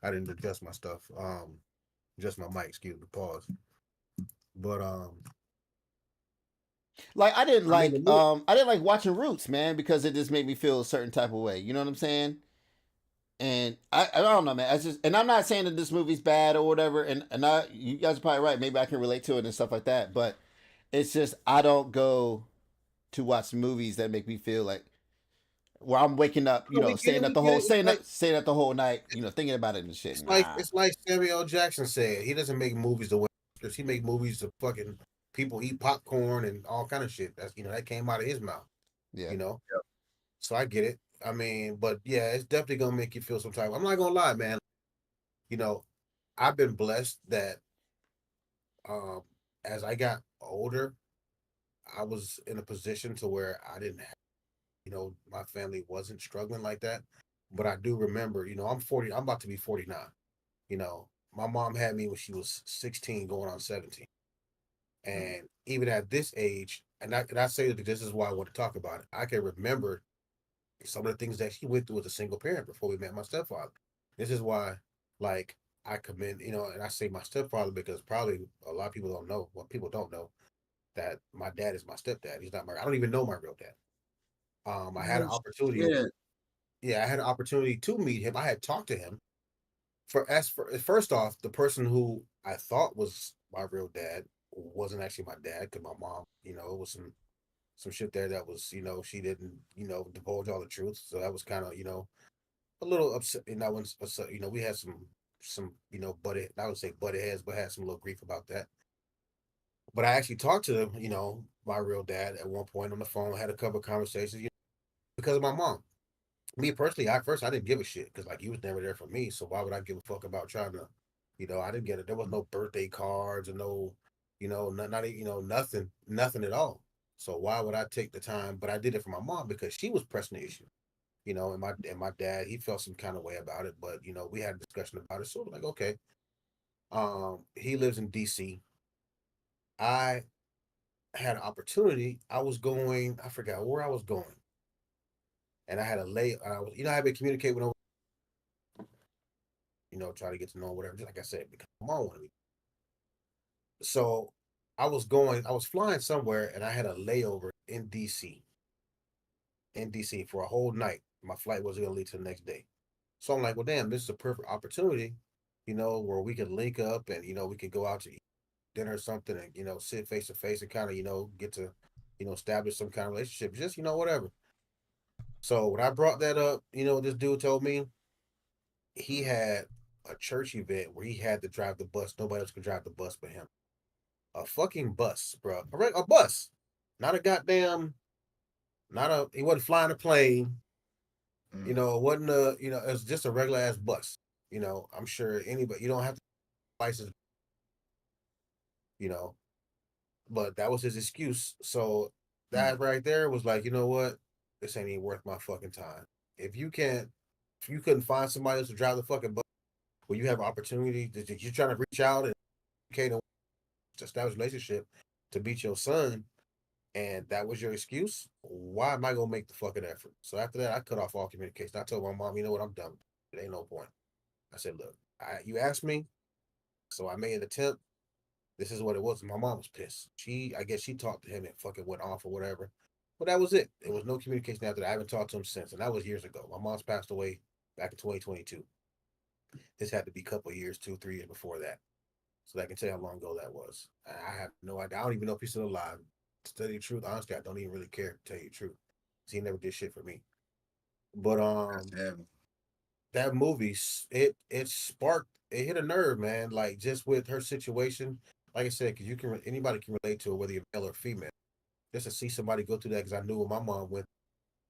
I didn't adjust my stuff, adjust my mic. Excuse me, pause. But like I didn't like watching Roots, man, because it just made me feel a certain type of way. You know what I'm saying? And I don't know, man. And I'm not saying that this movie's bad or whatever. And you guys are probably right. Maybe I can relate to it and stuff like that. But It's just I don't go to watch movies that make me feel like where I'm waking up, No, we get it. We get it. staying up the whole night, thinking about it and shit. Nah. It's like Samuel Jackson said. He doesn't make movies the way he make movies of fucking people eat popcorn and all kind of shit. That's that came out of his mouth. Yeah. You know. Yep. So I get it. I mean, but yeah, it's definitely gonna make you feel some type. I'm not gonna lie, man. You know, I've been blessed that um as I got older, I was in a position to where I didn't have, my family wasn't struggling like that. But I do remember, I'm 40, I'm about to be 49. My mom had me when she was 16 going on 17. And even at this age, and I say that this is why I want to talk about it. I can remember some of the things that she went through as a single parent before we met my stepfather. This is why, like, I commend, and I say my stepfather because probably a lot of people don't know. Well, people don't know that my dad is my stepdad. He's not my. I don't even know my real dad. I had an Oh, opportunity. shit. Yeah, I had an opportunity to meet him. I had talked to him. First off, the person who I thought was my real dad wasn't actually my dad because my mom, it was some shit there that was, she didn't, divulge all the truth. So that was kind of, a little upset. And that was, we had some, I would say butted heads, but had some little grief about that. But I actually talked to them, my real dad at one point on the phone, had a couple of conversations, because of my mom. Me personally, at first I didn't give a shit because like he was never there for me. So why would I give a fuck about trying to, I didn't get it. There was no birthday cards or no, not nothing at all. So why would I take the time? But I did it for my mom because she was pressing the issue, and my dad, he felt some kind of way about it. But we had a discussion about it. So like, okay, he lives in DC. I had an opportunity. I was going, I forgot where I was going. And I had a lay. I was, I've been communicating with, try to get to know whatever. Just like I said, because my mom wanted me. So I was flying somewhere, and I had a layover in DC for a whole night. My flight wasn't gonna leave till the next day. So I'm like, well, damn, this is a perfect opportunity, where we could link up and we could go out to eat dinner or something and sit face to face and kind of get to establish some kind of relationship. Just whatever. So when I brought that up, this dude told me he had a church event where he had to drive the bus. Nobody else could drive the bus but him. A fucking bus, bro. A bus. Not a goddamn, he wasn't flying a plane. It wasn't it was just a regular ass bus. I'm sure anybody, you don't have to license, you know, but that was his excuse. So that right there was like, you know what? This ain't even worth my fucking time. If you couldn't find somebody else to drive the fucking bus, where you have an opportunity that you're trying to reach out and communicate and establish a relationship to beat your son, and that was your excuse, why am I gonna make the fucking effort? So after that, I cut off all communication. I told my mom, you know what, I'm done. It ain't no point. I said, look, you asked me, so I made an attempt. This is what it was. My mom was pissed. I guess she talked to him and fucking went off or whatever. But that was it. There was no communication after that. I haven't talked to him since, and that was years ago. My mom's passed away back in 2022. This had to be a couple of years, 2, 3 years before that. So I can tell you how long ago that was. I have no idea. I don't even know if he's still alive. To tell you the truth, honestly, I don't even really care, to tell you the truth. He never did shit for me. But that movie, it sparked, it hit a nerve, man. Like just with her situation, like I said, because anybody can relate to it, whether you're male or female. Just to see somebody go through that, because I knew when my mom went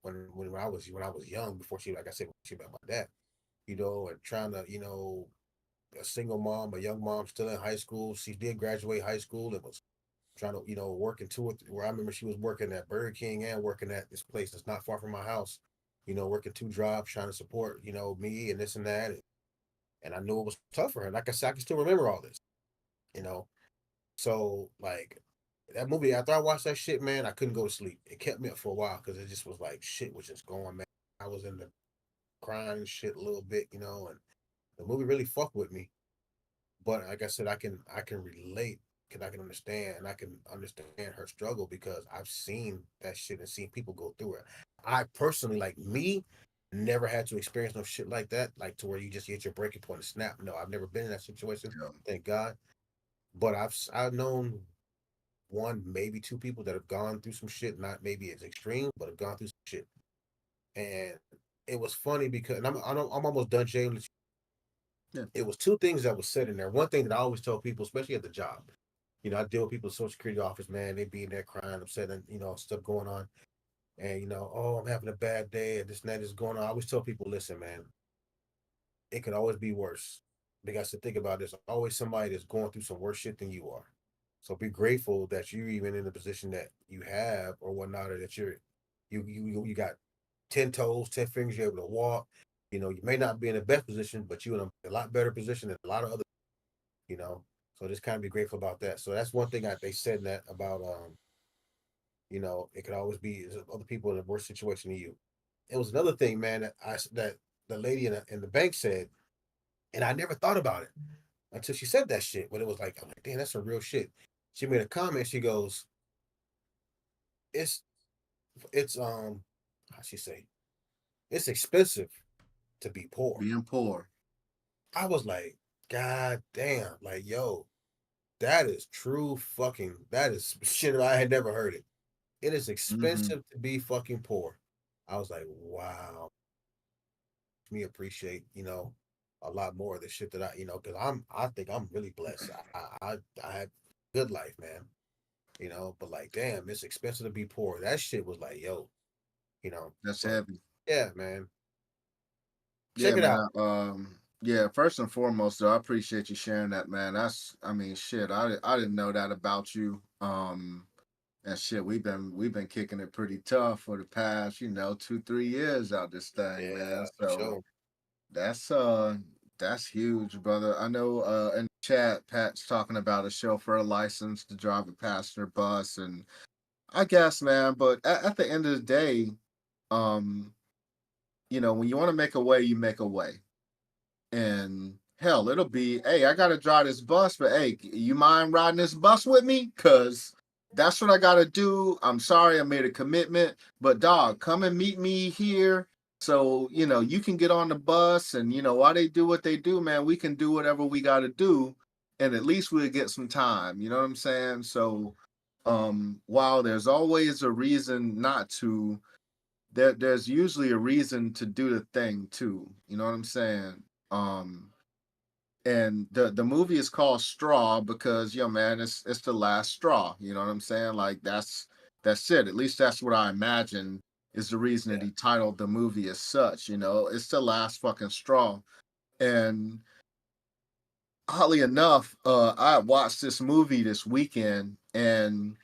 when I was young, before she, like I said, when she met my dad, and trying to, a single mom, a young mom still in high school. She did graduate high school and was trying to, working where I remember she was working at Burger King and working at this place that's not far from my house, working 2 jobs, trying to support, me and this and that. And I knew it was tough for her. Like I said, I can still remember all this, you know. So like that movie, after I watched that shit, man, I couldn't go to sleep. It kept me up for a while because it just was like shit was just going, man. I was in the crying and shit a little bit, and the movie really fucked with me. But like I said, I can relate, because I can understand, and I can understand her struggle because I've seen that shit and seen people go through it. I personally, like me, never had to experience no shit like that, like to where you just hit your breaking point and snap. No, I've never been in that situation, Yeah. thank God. But I've known one, maybe two people that have gone through some shit, not maybe as extreme, but have gone through some shit. And it was funny because, and I'm almost done, James. Yeah. It was two things that was said in there. One thing that I always tell people, especially at the job, I deal with people in Social Security office, man, they be in there crying, upset, and stuff going on. And oh, I'm having a bad day, and this and that is going on. I always tell people, listen, man, it could always be worse. They got to think about this. Always somebody that's going through some worse shit than you are. So be grateful that you're even in the position that you have or whatnot, or that you got 10 toes, 10 fingers, you're able to walk. You may not be in the best position, but you're in a lot better position than a lot of other, you know. So just kind of be grateful about that. So that's one thing they said that about it could always be other people in a worse situation than you. It was another thing, man, that the lady in the bank said, and I never thought about it until she said that shit. But it was like, I'm like, damn, that's some real shit. She made a comment. She goes, "It's how she say, it's expensive to be poor." Being poor. I was like, God damn, like yo, that is true fucking. That is shit. I had never heard it. It is Mm-hmm. expensive to be fucking poor. I was like, wow. Me appreciate a lot more of the shit that because I think I'm really blessed. I have a good life, man. But like, damn, it's expensive to be poor. That shit was like, yo, you know, That's but heavy. yeah, man, check Yeah, it out. man. Yeah, first and foremost, though, I appreciate you sharing that, man. I mean, shit, I didn't know that about you. And shit, we've been kicking it pretty tough for the past, 2-3 years out this thing, man. Yeah, for So sure. that's that's huge, brother. I know in the chat, Pat's talking about a chauffeur license to drive a passenger bus, and I guess, man, but at the end of the day, um, when you want to make a way, you make a way. And hell, it'll be, hey, I gotta drive this bus, but hey, you mind riding this bus with me? Cause that's what I gotta do. I'm sorry I made a commitment, but dog, come and meet me here. So, you can get on the bus and while they do what they do, man, we can do whatever we gotta do. And at least we'll get some time. You know what I'm saying? So while there's always a reason not to, there's usually a reason to do the thing too. You know what I'm saying? Um, and the movie is called Straw because man, it's the last straw. You know what I'm saying? Like that's it. At least that's what I imagine is the reason that Yeah, he titled the movie as such. It's the last fucking straw. And oddly enough, I watched this movie this weekend, and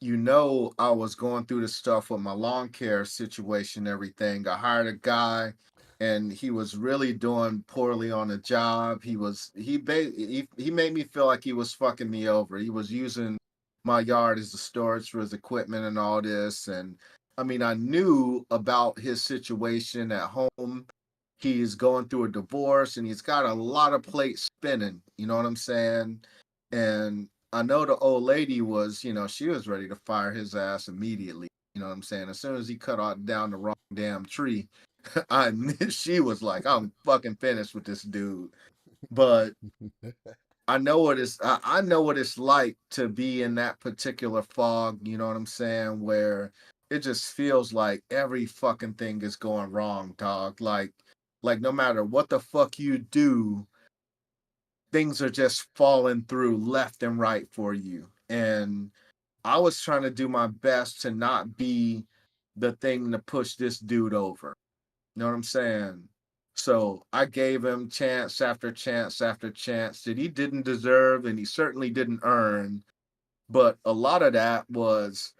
I was going through the stuff with my lawn care situation, everything. I hired a guy, and he was really doing poorly on the job. He made me feel like he was fucking me over. He was using my yard as a storage for his equipment and all this. And I mean, I knew about his situation at home. He's going through a divorce, and he's got a lot of plates spinning. You know what I'm saying? And I know the old lady was, she was ready to fire his ass immediately. You know what I'm saying? As soon as he cut out down the wrong damn tree, I knew she was like, I'm fucking finished with this dude. But I know what it's like to be in that particular fog, you know what I'm saying, where it just feels like every fucking thing is going wrong, dog. Like no matter what the fuck you do, things are just falling through left and right for you. And I was trying to do my best to not be the thing to push this dude over. You know what I'm saying? So I gave him chance after chance after chance that he didn't deserve and he certainly didn't earn. But a lot of that was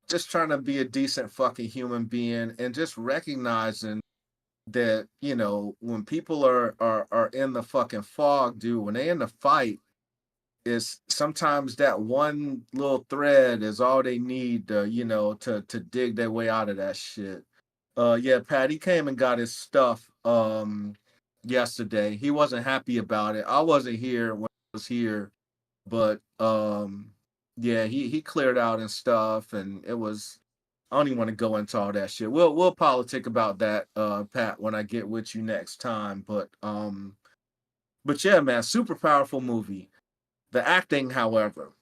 just trying to be a decent fucking human being and just recognizing that, when people are in the fucking fog, dude, when they in the fight, is sometimes that one little thread is all they need to, to dig their way out of that shit. Yeah, Pat, he came and got his stuff yesterday. He wasn't happy about it. I wasn't here when I was here, but yeah, he cleared out and stuff, and it was, I don't even want to go into all that shit. We'll politic about that, Pat, when I get with you next time. But yeah, man, super powerful movie. The acting, however,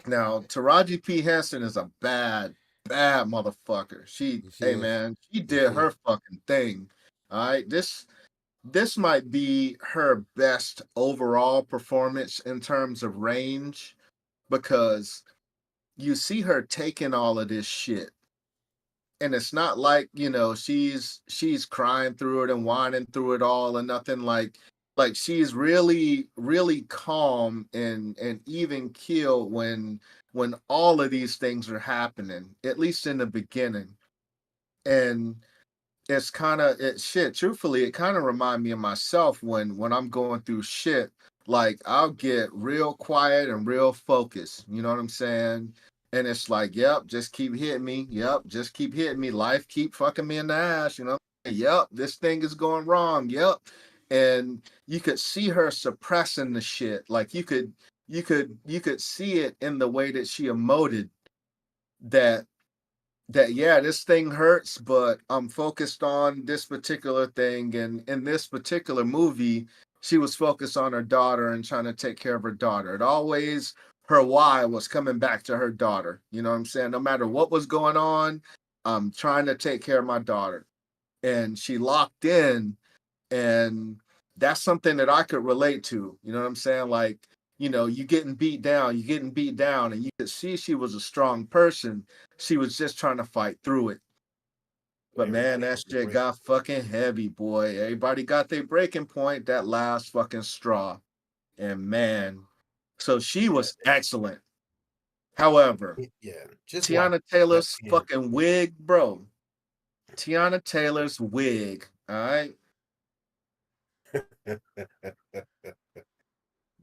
Now, Taraji P. Henson is a bad motherfucker. Hey man, she did her fucking thing. All right, this might be her best overall performance in terms of range because you see her taking all of this shit, and it's not like she's crying through it and whining through it all and nothing. Like she's really calm and even keel when all of these things are happening, at least in the beginning. And it's kind of it shit truthfully, it kind of remind me of myself when I'm going through shit. Like I'll get real quiet and real focused, you know what I'm saying? And it's like, yep, just keep hitting me. Yep, just keep hitting me. Life keep fucking me in the ass, you know. Yep, this thing is going wrong. Yep. And you could see her suppressing the shit. Like you could see it in the way that she emoted that yeah, this thing hurts, but I'm focused on this particular thing. And in this particular movie, she was focused on her daughter and trying to take care of her daughter. It always, her why was coming back to her daughter. You know what I'm saying? No matter what was going on, I'm trying to take care of my daughter. And she locked in, and that's something that I could relate to. You know what I'm saying? Like, you getting beat down, and you could see she was a strong person. She was just trying to fight through it. But man, that shit got fucking heavy, boy. Everybody got their breaking point, that last fucking straw. And man, so she was excellent. However, just Tiana Taylor's fucking wig, bro. Tiana Taylor's wig, all right?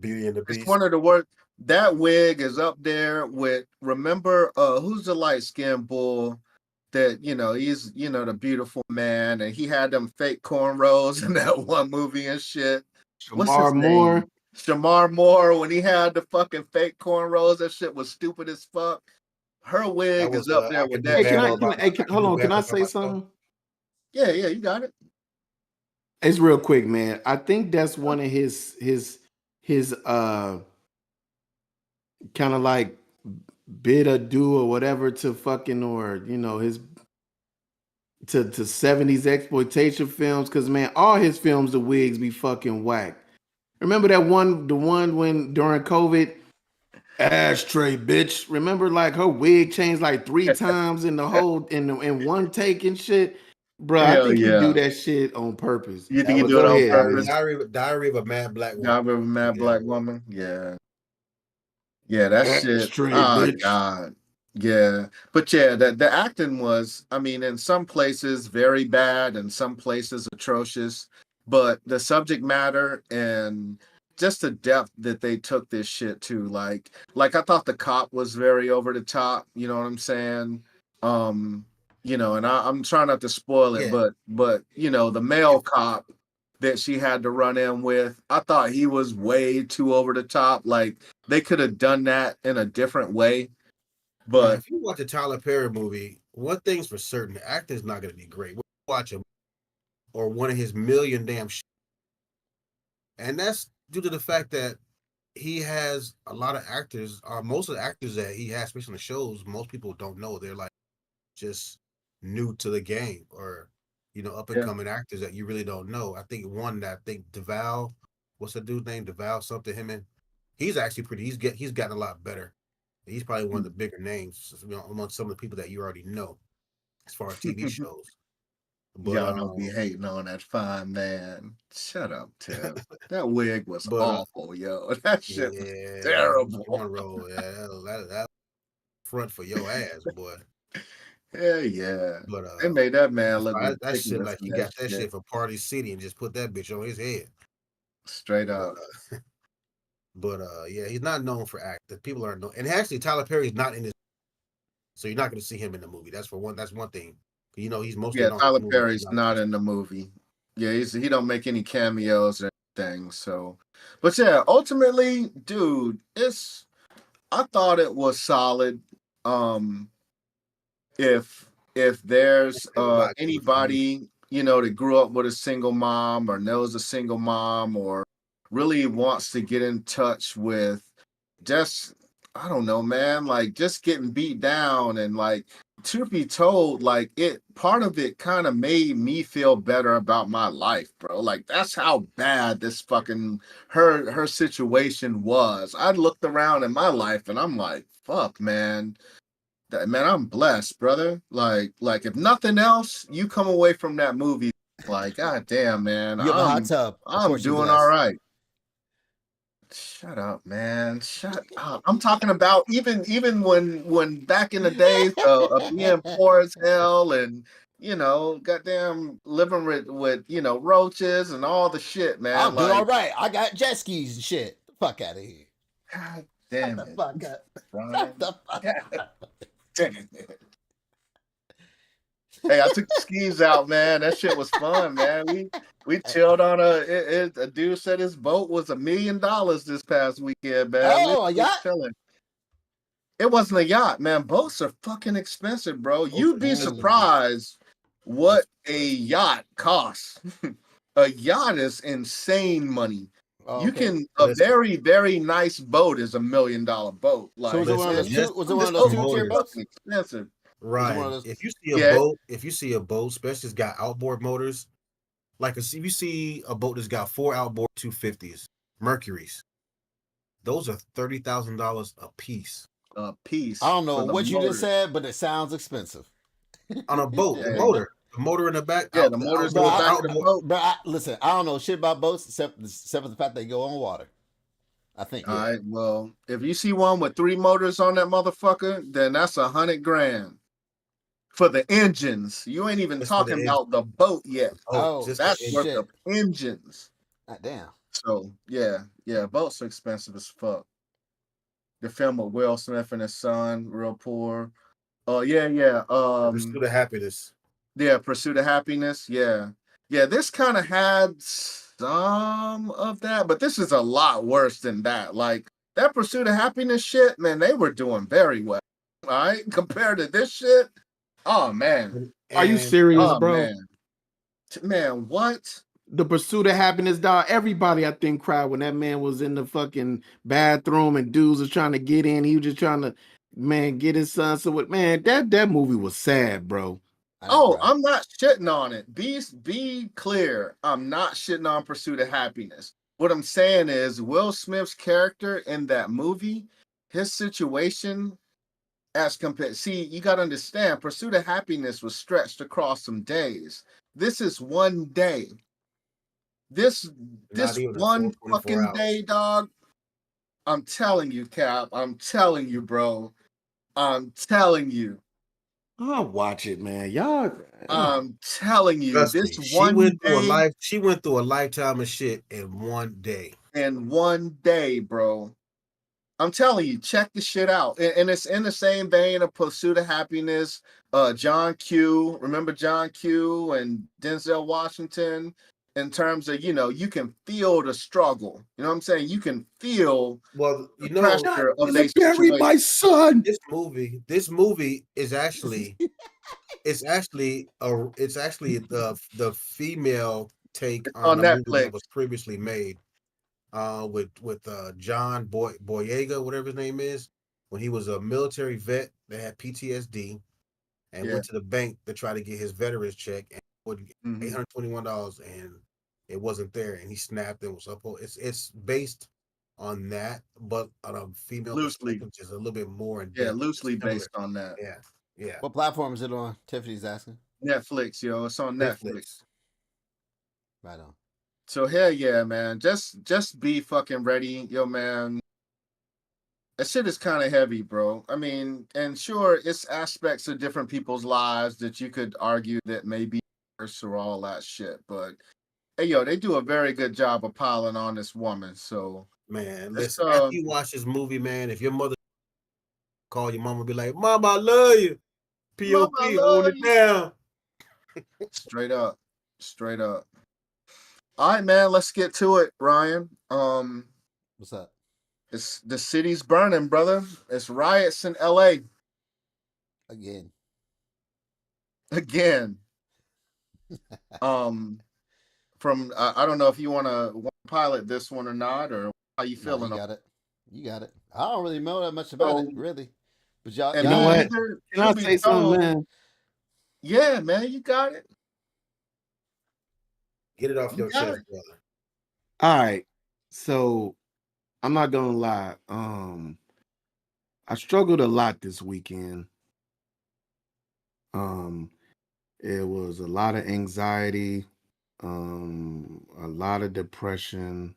Beauty and the Beast. It's one of the worst. That wig is up there with, remember, who's the light-skinned bull that, he's, the beautiful man, and he had them fake cornrows in that one movie and shit. What's his name? Shamar Moore, when he had the fucking fake cornrows, that shit was stupid as fuck. Her wig is up there with that. Hold on, can I say something? Yeah, you got it. It's real quick, man. I think that's one of his kind of like bid adieu or whatever to fucking, or his to 70s exploitation films, because man, all his films, the wigs be fucking whack. Remember the one when during COVID, ashtray bitch, remember like her wig changed like 3 times in the whole in one take and shit. Bro, I think he do that shit on purpose. You think he do it on purpose? Diary of a Mad Black Woman. Diary of a Mad Black Woman. Yeah. Yeah, that shit. Oh God. Yeah. But yeah, the acting was, I mean, in some places very bad, and some places atrocious. But the subject matter and just the depth that they took this shit to, like I thought the cop was very over the top, you know what I'm saying? And I'm trying not to spoil it, but the male cop that she had to run in with, I thought he was way too over the top. Like they could have done that in a different way. But now, if you watch a Tyler Perry movie, one thing's for certain, the acting's not going to be great. We'll watch him or one of his million damn shit. And that's due to the fact that he has a lot of actors, most of the actors that he has, especially on the shows, most people don't know. They're like just new to the game, or up and coming actors that you really don't know. I think DeVal, what's the dude's name? DeVal something, him, and he's actually pretty. He's gotten a lot better. He's probably one of the bigger names among some of the people that you already know as far as TV shows. But y'all don't be hating on that fine man. Shut up, Tim. That wig was awful, yo. That shit was terrible. That front for your ass, boy. Yeah. But they made that man look ridiculous. That shit like he got that shit for Party City and just put that bitch on his head. Straight up. But yeah, he's not known for acting. People aren't known. And actually, Tyler Perry's not in this, so you're not going to see him in the movie. That's one thing. He's mostly known. Tyler Perry's not in the movie. Yeah, he don't make any cameos or anything. So, but yeah, ultimately, dude, I thought it was solid. If there's anybody that grew up with a single mom or knows a single mom or really wants to get in touch with just I don't know, man, like just getting beat down and like truth be told, like it part of it kind of made me feel better about my life, bro. Like that's how bad this fucking her situation was. I looked around in my life and I'm like, fuck, man. Man, I'm blessed, brother. Like if nothing else, you come away from that movie like, God damn, man, You have a hot tub. Of I'm course you're doing all blessed. right. Shut up, man. Shut up. I'm talking about even when back in the days of being poor as hell and goddamn living with roaches and all the shit, man. I'm doing Like, all right. I got jet skis and shit. The fuck out of here. God Shut damn the it, fuck up. Brian. Shut the fuck up. Damn it. Hey, I took the skis out, man. That shit was fun, man. We chilled on a dude said his boat was $1 million this past weekend, man. We Oh, a was yacht? chilling. It wasn't a yacht, man. Boats are fucking expensive, bro. You'd be surprised what a yacht costs. A yacht is insane money. Oh, You okay. can a very, very nice boat is $1 million boat. So Like was it one of those Listen, two? Was it one this of those boat is 2-tier boats? fucking expensive. Was it one of Right. those? If you see Yeah. a boat, especially it's got outboard motors, like if you see a boat that's got 4 outboard 250s, Mercuries, those are $30,000 a piece A piece I don't know for the what you just motor. said, but it sounds expensive. on a boat. Yeah. The motor in the back, Yeah, the motor's in Bro, the outboard, back of the outboard. boat. Bro, listen, I don't know shit about boats except for the fact they go on water. I think. All Yeah. right. Well, if you see one with 3 motors on that motherfucker, then that's $100,000 for the engines. You ain't even Just for the talking engine. about the boat yet. Oh, just That's the engine. worth shit. of engines. God damn. So yeah, boats are expensive as fuck. The film with Will Smith and his son, real poor. Oh yeah. Pursuit of happiness. Yeah, Pursuit of Happiness. Yeah. This kind of had some of that, but this is a lot worse than that. Like that Pursuit of Happiness shit, man, they were doing very well. All right, compared to this shit. Oh man. Are you And serious, Oh bro? man, what? The Pursuit of Happiness, dog. Everybody, I think, cried when that man was in the fucking bathroom and dudes was trying to get in. He was just trying to, man, get his son. So what, man? That movie was sad, bro. I'm not shitting on it. Be clear. I'm not shitting on Pursuit of Happiness. What I'm saying is Will Smith's character in that movie, his situation as compared. See, you got to understand, Pursuit of Happiness was stretched across some days. This is one day. This one fucking day, dog. I'm telling you, Cap. I'm telling you, bro. I'm telling you. I'll watch it, man. Y'all. I'm telling you, trust this me, one day. she went through a lifetime of shit in one day. In one day, bro. I'm telling you, check the shit out. And it's in the same vein of Pursuit of Happiness. John Q. Remember John Q. and Denzel Washington? In terms of, you can feel the struggle. You know what I'm saying? You can feel the pressure of their bury my son. This movie is actually it's actually the female take on on a movie Netflix. that was previously made with John Boyega, whatever his name is, when he was a military vet that had PTSD and went to the bank to try to get his veterans check and would $821 and it wasn't there and he snapped and was up. It's based on that, but on a female perspective, which is a little bit more in depth. Loosely based on that. Yeah. What platform is it on? Tiffany's asking. Netflix, yo. It's on Netflix. Right on. So hell yeah, man. Just be fucking ready, yo, man. That shit is kind of heavy, bro. I mean, and sure, it's aspects of different people's lives that you could argue that may be worse or all that shit. But hey, yo, they do a very good job of piling on this woman. So man, listen, after you watch this movie, man, if your mother call your mama, be like, "Mom, I love you." POP, hold it down. Straight up. All right, man. Let's get to it, Ryan. What's up? It's the city's burning, brother. It's riots in LA. Again. From I don't know if you want to pilot this one or not, or how you feeling? No, you got it. You got it. I don't really know that much about it, So, really. But y'all, and You y'all know me have what? it. either. Can I Truth be say something, told, man? yeah, man, you got it. Get it off You your got chest, it. brother. All right. So I'm not gonna lie. I struggled a lot this weekend. Um, it was a lot of anxiety, a lot of depression,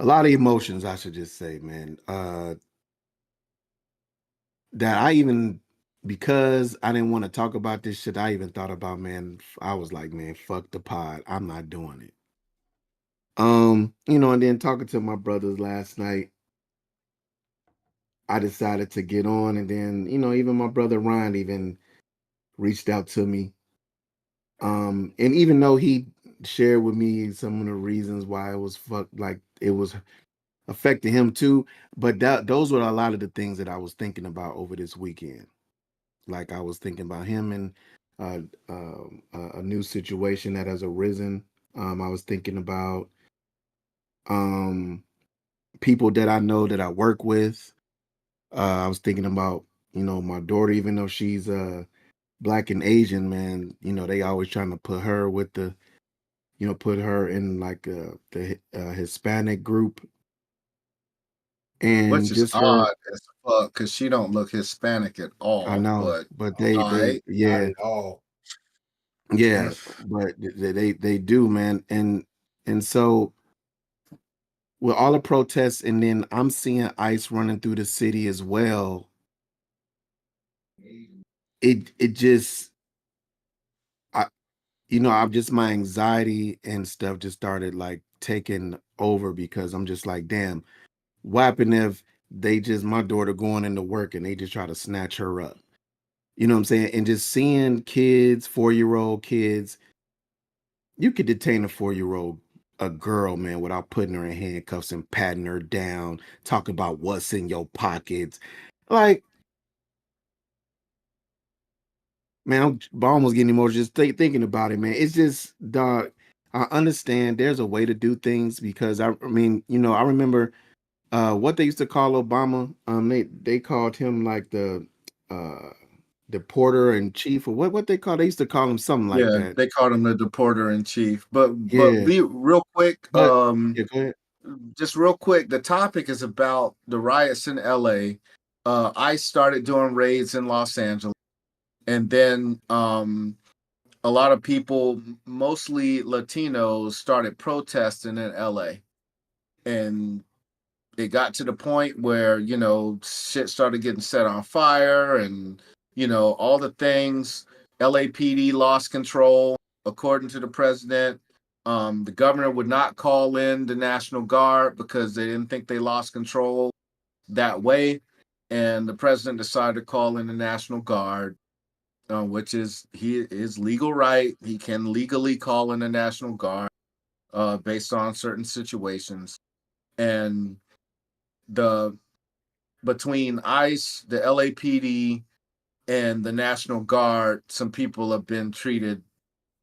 a lot of emotions, I should just say, man. That I even because I didn't want to talk about this shit, I even thought about, man, I was like, man, fuck the pod. I'm not doing it. And then talking to my brothers last night, I decided to get on, and then, even my brother Ryan even reached out to me. And even though he shared with me some of the reasons why it was like it was affecting him too, but those were a lot of the things that I was thinking about over this weekend. Like I was thinking about him and uh, a new situation that has arisen. I was thinking about um, people that I know that I work with. I was thinking about, my daughter, even though she's Black and Asian, man, they always trying to put her with put her in like the Hispanic group, Which and is just her. odd as fuck because she don't look Hispanic at I all. know, But but all right, Not yeah, at all. yeah, but they do, man, and so with all the protests, and then I'm seeing ICE running through the city as well. It just I I'm just my anxiety and stuff just started like taking over because I'm just like, damn, what happened if they just my daughter going into work and they just try to snatch her up? You know what I'm saying? And just seeing kids, 4-year-old kids, you could detain a 4-year-old, a girl, man, without putting her in handcuffs and patting her down, talk about what's in your pockets. Like, man, I'm almost getting emotional just thinking about it, man. It's just, dog, I understand there's a way to do things because I mean, I remember what they used to call Obama. They called him like uh the porter in chief, or what they used to call him something like yeah, that. they called him the deporter in chief. But Yeah, be real quick. but yeah, go ahead. Just real quick. The topic is about the riots in L.A. I started doing raids in Los Angeles, and then a lot of people, mostly Latinos, started protesting in LA. And it got to the point where, shit started getting set on fire and, all the things. LAPD lost control, according to the president. The governor would not call in the National Guard because they didn't think they lost control that way. And the president decided to call in the National Guard, which is his legal right. He can legally call in the National Guard based on certain situations. And the between ICE, the LAPD, and the National Guard, some people have been treated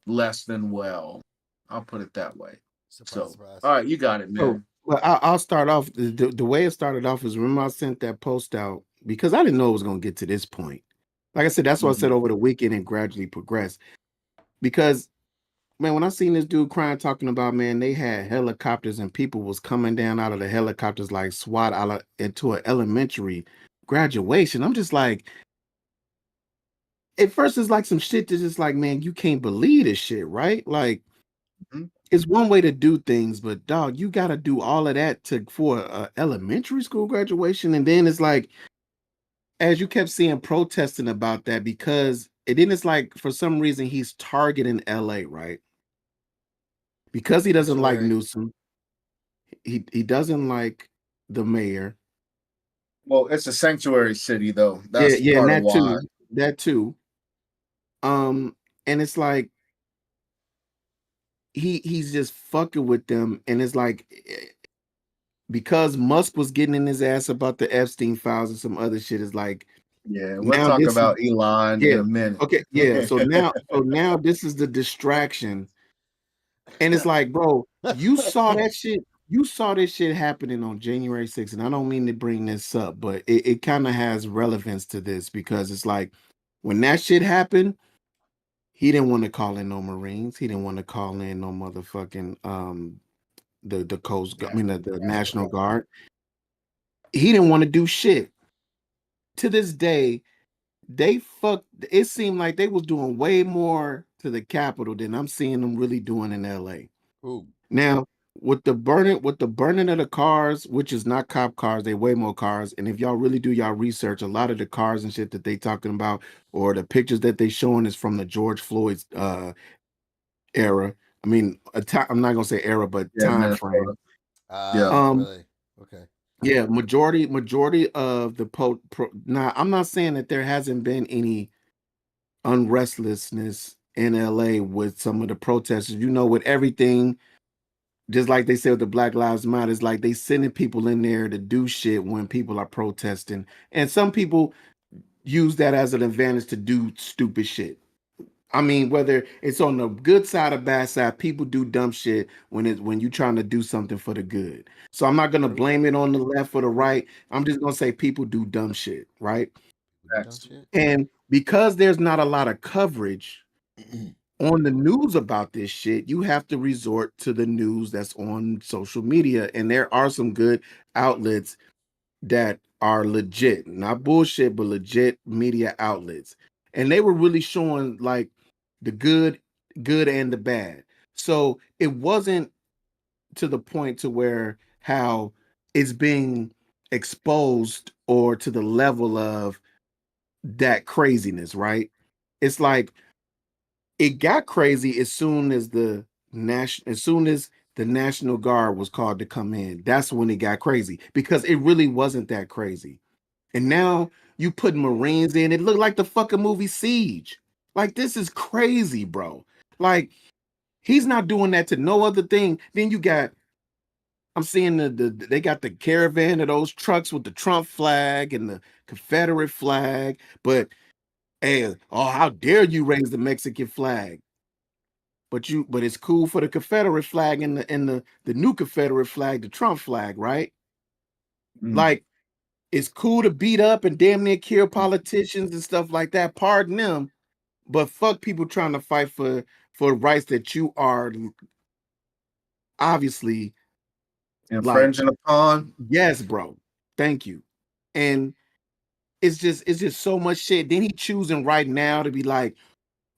less than well. I'll put it that way. Surprise, So, surprise. all right, you got it, So, man. well, I'll start off. The way it started off is, remember I sent that post out because I didn't know it was going to get to this point. Like I said, that's what I said Mhm. over the weekend and gradually progressed. Because, man, when I seen this dude crying, talking about, man, they had helicopters and people was coming down out of the helicopters like SWAT into an elementary graduation. I'm just like, at first it's like some shit that's just like, man, you can't believe this shit, right? Like, Mhm. it's one way to do things, but dog, you got to do all of that for a elementary school graduation, and then it's like, as you kept seeing protesting about that, because and then it's like for some reason he's targeting LA, right? Because he That's doesn't like right. Newsom, he doesn't like the mayor. Well, it's a sanctuary city, though. Yeah, That's yeah, and part of why. that too. And it's like he's just fucking with them, and it's like because Musk was getting in his ass about the Epstein files and some other shit, is like Yeah, we'll now talk this is about Elon in yeah. a minute. Okay, yeah. So now this is the distraction. And it's like, bro, you saw that shit. you saw this shit happening on January 6th, and I don't mean to bring this up, but it kind of has relevance to this because it's like when that shit happened, he didn't want to call in no Marines. He didn't want to call in no motherfucking the Coast Guard, I mean the National Guard. He didn't want to do shit. To this day, it seemed like they was doing way more to the Capitol than I'm seeing them really doing in LA. Ooh. Now, with the burning of the cars, which is not cop cars, they way more cars. And if y'all really do y'all research, a lot of the cars and shit that they talking about or the pictures that they showing is from the George Floyd's era. I mean, I'm not gonna say era, but time frame. Really? Okay. Yeah, majority of the now I'm not saying that there hasn't been any unrestlessness in LA with some of the protesters. You know, with everything, just like they said with the Black Lives Matter, it's like they sending people in there to do shit when people are protesting. And some people use that as an advantage to do stupid shit. I mean, whether it's on the good side or bad side, people do dumb shit when you're trying to do something for the good. So I'm not gonna blame it on the left or the right. I'm just gonna say people do dumb shit, right? Dumb shit. And because there's not a lot of coverage on the news about this shit, you have to resort to the news that's on social media. And there are some good outlets that are legit, not bullshit, but legit media outlets. And they were really showing like the good and the bad. So it wasn't to the point to where how it's being exposed or to the level of that craziness, right? It's like it got crazy as soon as the National Guard was called to come in. That's when it got crazy because it really wasn't that crazy. And now you put Marines in, it looked like the fucking movie Siege. Like, this is crazy, bro. Like, he's not doing that to no other thing. Then you got, I'm seeing they got the caravan of those trucks with the Trump flag and the Confederate flag. But hey, oh, how dare you raise the Mexican flag? But it's cool for the Confederate flag and the new Confederate flag, the Trump flag, right? Like, it's cool to beat up and damn near kill politicians and stuff like that. Pardon them, but fuck people trying to fight for rights that you are obviously infringing upon. Yes, bro. Thank you. And it's just so much shit. Then he choosing right now to be like,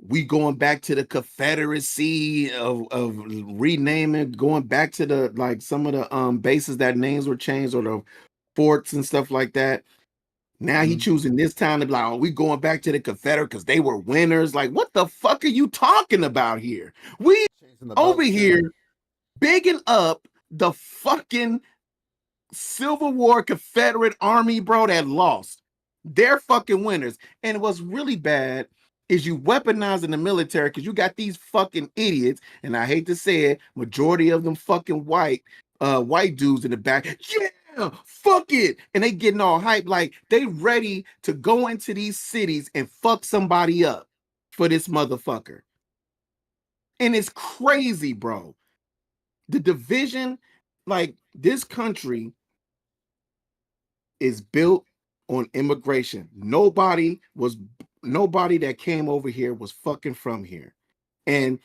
we going back to the Confederacy of renaming, going back to the like some of the bases that names were changed or the forts and stuff like that. Now he choosing this time to be like, oh, we going back to the Confederate because they were winners. Like, what the fuck are you talking about here? We over here bigging up the fucking Civil War Confederate Army, bro, that lost. They're fucking winners. And what's really bad is you weaponizing the military because you got these fucking idiots, and I hate to say it, majority of them fucking white dudes in the back. Yeah, fuck it. And they getting all hype like they ready to go into these cities and fuck somebody up for this motherfucker. And it's crazy, bro. The division, like this country is built on immigration. Nobody that came over here was fucking from here. And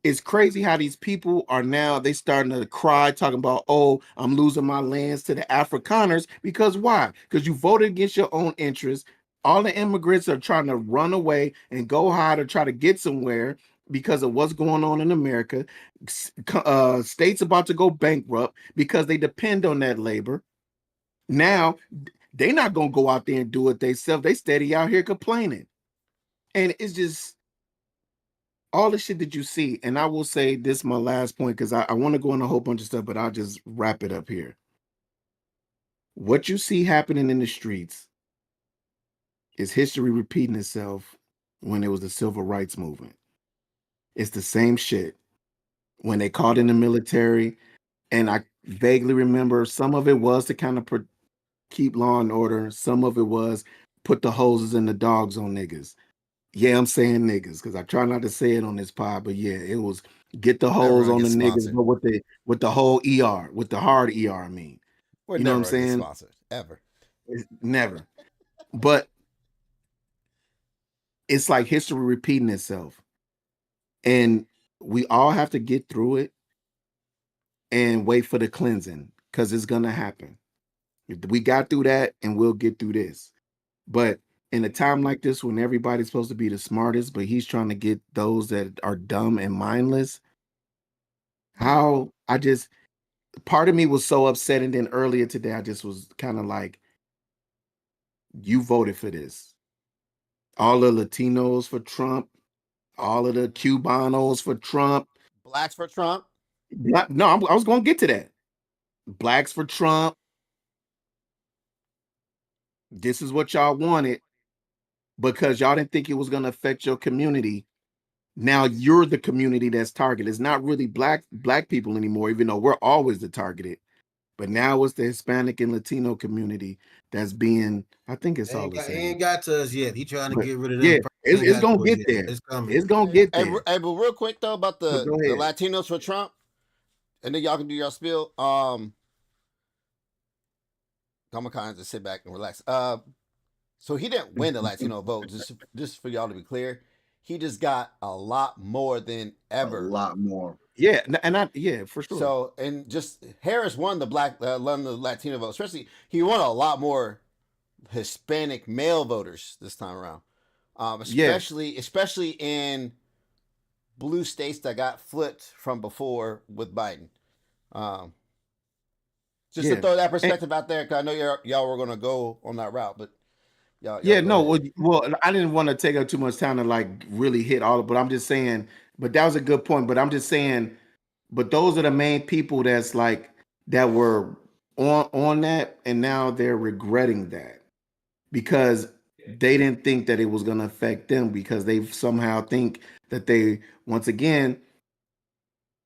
it's crazy how these people are now, they starting to cry, talking about, oh, I'm losing my lands to the Afrikaners. Because why? Because you voted against your own interests. All the immigrants are trying to run away and go hide or try to get somewhere because of what's going on in America. States about to go bankrupt because they depend on that labor. Now, they not gonna go out there and do it themselves. They steady out here complaining. And it's just all the shit that you see. And I will say this is my last point because I want to go on a whole bunch of stuff, but I'll just wrap it up here. What you see happening in the streets is history repeating itself when it was the civil rights movement. It's the same shit. When they called in the military, and I vaguely remember some of it was to kind of keep law and order. Some of it was put the hoses and the dogs on niggas. Yeah, I'm saying niggas because I try not to say it on this pod, but yeah, it was get the We're never holes gonna on get the niggas, sponsored. but with the whole ER, with the hard ER. I mean, We're you know what never I'm gonna get saying? sponsored ever. Never. But it's like history repeating itself, and we all have to get through it and wait for the cleansing because it's gonna happen. We got through that, and we'll get through this. But in a time like this, when everybody's supposed to be the smartest, but he's trying to get those that are dumb and mindless, how I just part of me was so upset. And then earlier today, I just was kind of like, you voted for this. All the Latinos for Trump, all of the Cubanos for Trump. Blacks for Trump. No, I was going to get to that. Blacks for Trump. This is what y'all wanted because y'all didn't think it was going to affect your community. Now you're the community that's targeted. It's not really black people anymore, even though we're always the targeted. But now it's the Hispanic and Latino community that's being. I think it's all the He same. ain't got to us yet. He trying to But get rid of them. yeah, Ain't it's got gonna to us get yet. there. It's coming. It's gonna get there. Hey, but real quick though about But go the ahead. Latinos for Trump, and then y'all can do your spiel. I'm gonna kind of just sit back and relax. So he didn't win the Latino vote. Just for y'all to be clear, he just got a lot more than A ever. lot more. Yeah, yeah, for sure. So and just Harris won won the Latino vote. Especially he won a lot more Hispanic male voters this time around. Yeah, Especially in blue states that got flipped from before with Biden. Um, just to yeah. throw that And perspective out there, because I know y'all were gonna go on that route, but y'all yeah, go no, ahead. well, I didn't want to take up too much time to like really hit all of, but I'm just saying, but that was a good point. But I'm just saying, but those are the main people that's like that were on that, and now they're regretting that because they didn't think that it was going to affect them because they somehow think that they once again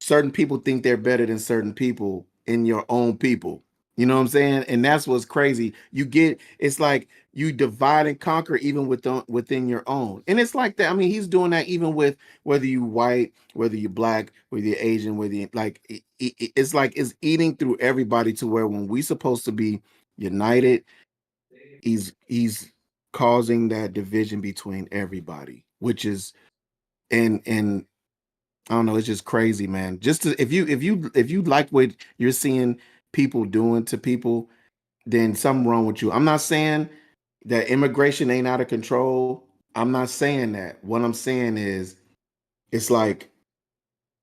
certain people think they're better than certain people in your own people. You know what I'm saying? And that's what's crazy. You get it's like you divide and conquer even within your own. And it's like that. I mean, he's doing that even with whether you white, whether you're black, whether you're Asian, whether you like it's like it's eating through everybody to where when we supposed to be united, he's causing that division between everybody, which is and I don't know. It's just crazy, man. Just to, if you like what you're seeing people doing to people, then something wrong with you. I'm not saying that immigration ain't out of control. I'm not saying that. What I'm saying is, it's like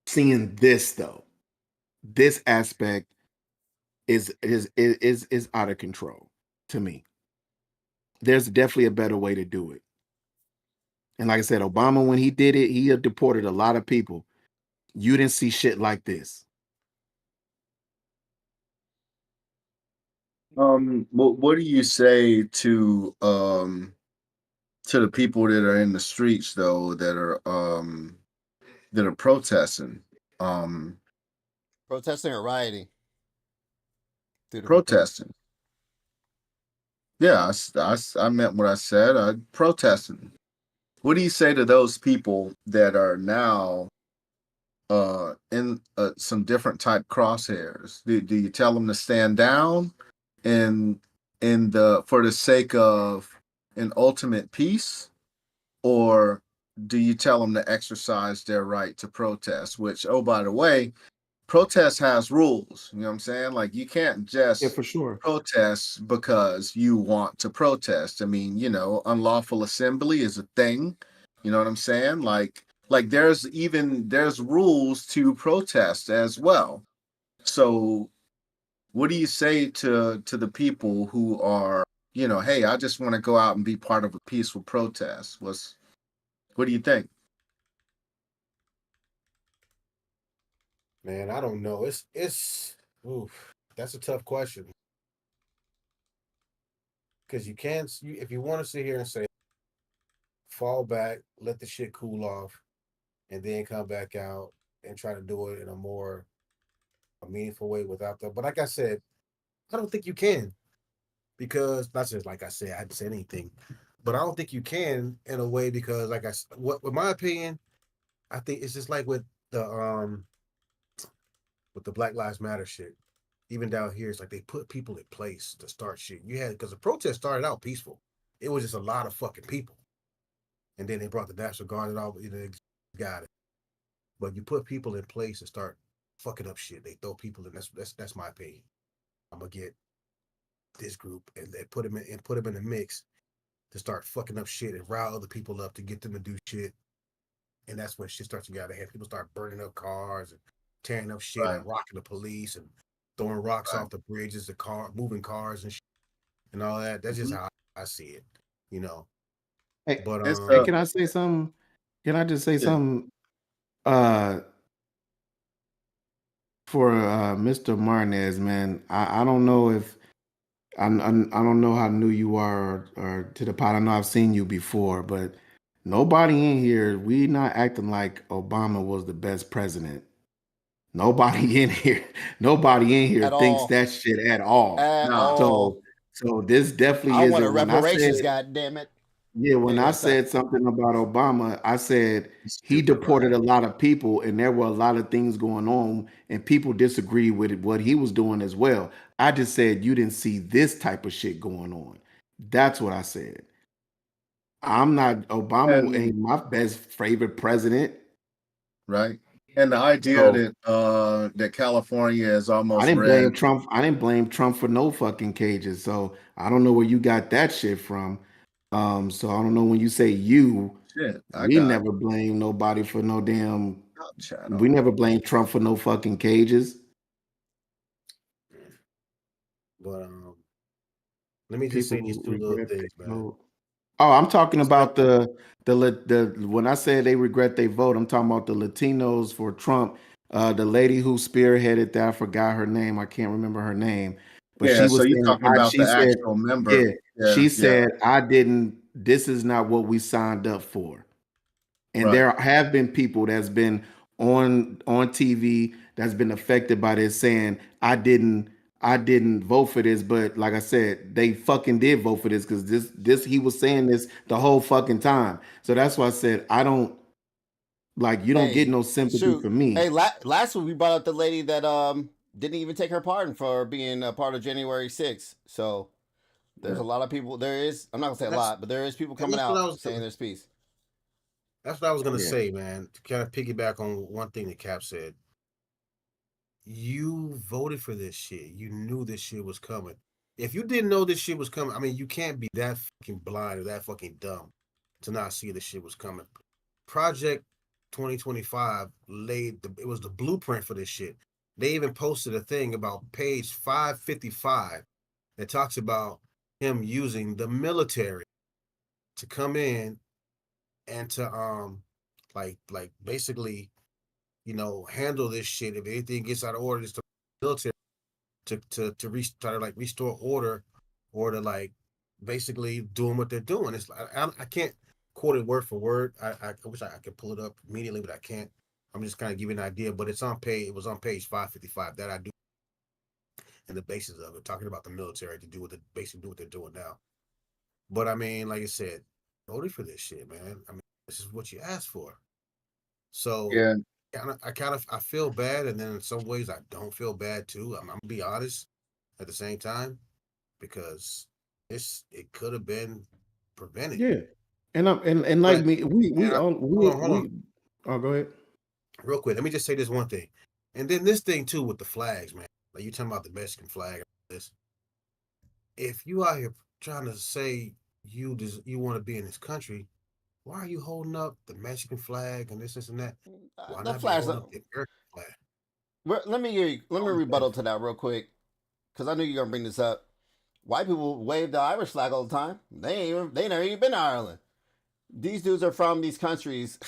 seeing this though. This aspect is out of control to me. There's definitely a better way to do it. And like I said, Obama when he did it, he deported a lot of people. You didn't see shit like this. What do you say to the people that are in the streets though that are protesting? Um, Protesting or rioting? Two different things. Protesting. Yeah, I meant what I said. Protesting. What do you say to those people that are now in some different type crosshairs? Do you tell them to stand down in the for the sake of an ultimate peace, or do you tell them to exercise their right to protest? Which, oh, by the way, protest has rules. You know what I'm saying? Like you can't Yeah, just for sure. protest because you want to protest. I mean, unlawful assembly is a thing. You know what I'm saying? Like there's rules to protest as well. So what do you say to the people who are, hey, I just want to go out and be part of a peaceful protest? What do you think? Man, I don't know. It's oof, that's a tough question because you can't. If you want to sit here and say fall back, let the shit cool off, and then come back out and try to do it in a meaningful way without that. But like I said, I don't think you can because not just like I said, I didn't say anything. but I don't think you can in a way because, like what, in my opinion, I think it's just like with the Black Lives Matter shit. Even down here, it's like they put people in place to start shit. You had because the protest started out peaceful. It was just a lot of fucking people, and then they brought the National Guard and all. They got it, but you put people in place to start fucking up shit. They throw people in. That's my opinion. I'm gonna get this group and put them in the mix to start fucking up shit and rile other people up to get them to do shit. And that's when shit starts to get out of hand. People start burning up cars and tearing up shit and rocking the police and throwing rocks off the bridges, moving cars and shit and all that. That's just how I see it, you know. Hey, but hey, can I say something? Can I just say something? For Mr. Martinez, man, I don't know if I don't know how new you are or to the pot. I know I've seen you before, but nobody in here, we not acting like Obama was the best president. Nobody in here, nobody in here At thinks all. that shit at all. At all. So this definitely I want a isn't when I reparations, said, God damn it. yeah, when I Anyway, sorry. said something about Obama, I said he deported a lot of people and there were a lot of things going on and people disagree with what he was doing as well. I just said you didn't see this type of shit going on. That's what I said. I'm not Obama ain't my best favorite president. Right. And the idea that California is almost I didn't red. blame Trump. I didn't blame Trump for no fucking cages. So I don't know where you got that shit from. So I don't know when you say you, we never blame nobody for no damn. We never blame Trump for no fucking cages. But let me just say these two little things, man. Oh, I'm talking about the when I said they regret they vote, I'm talking about the Latinos for Trump. The lady who spearheaded that, I forgot her name. I can't remember her name. But she was you're saying, talking about the actual member. She said, I didn't, this is not what we signed up for. And there have been people that's been on TV that's been affected by this saying, I didn't vote for this, but like I said, they fucking did vote for this because this he was saying this the whole fucking time. So that's why I said I don't like you don't get no sympathy from me. Hey, last week we brought up the lady that didn't even take her pardon for being a part of January 6th. So there's a lot of people. There is, I'm not gonna say a lot, but there is people coming out saying their piece. That's what I was gonna say, man. To kind of piggyback on one thing that Cap said. You voted for this shit. You knew this shit was coming. If you didn't know this shit was coming, I mean, you can't be that fucking blind or that fucking dumb to not see this shit was coming. Project 2025 it was the blueprint for this shit. They even posted a thing about page 555 that talks about him using the military to come in and to like basically, handle this shit. If anything gets out of order, just the military to restore order, or to like basically doing what they're doing. It's like I can't quote it word for word. I wish I could pull it up immediately, but I can't. I'm just kind of giving an idea. But it was on page 555 that I do, and the basis of it, talking about the military to do what they're doing now. But I mean, like I said, voted for this shit, man. I mean, this is what you asked for. So I feel bad, and then in some ways I don't feel bad too. I'm gonna be honest at the same time, because it could have been prevented. Yeah, and like me, we oh, go ahead. Real quick, let me just say this one thing, and then this thing too with the flags, man. Like you talking about the Mexican flag. This, if you out here trying to say you want to be in this country, why are you holding up the Mexican flag and this and that? Why not be holding up the American flag? Let me rebuttal to that real quick, because I knew you were gonna bring this up. White people wave the Irish flag all the time. They never even been to Ireland. These dudes are from these countries.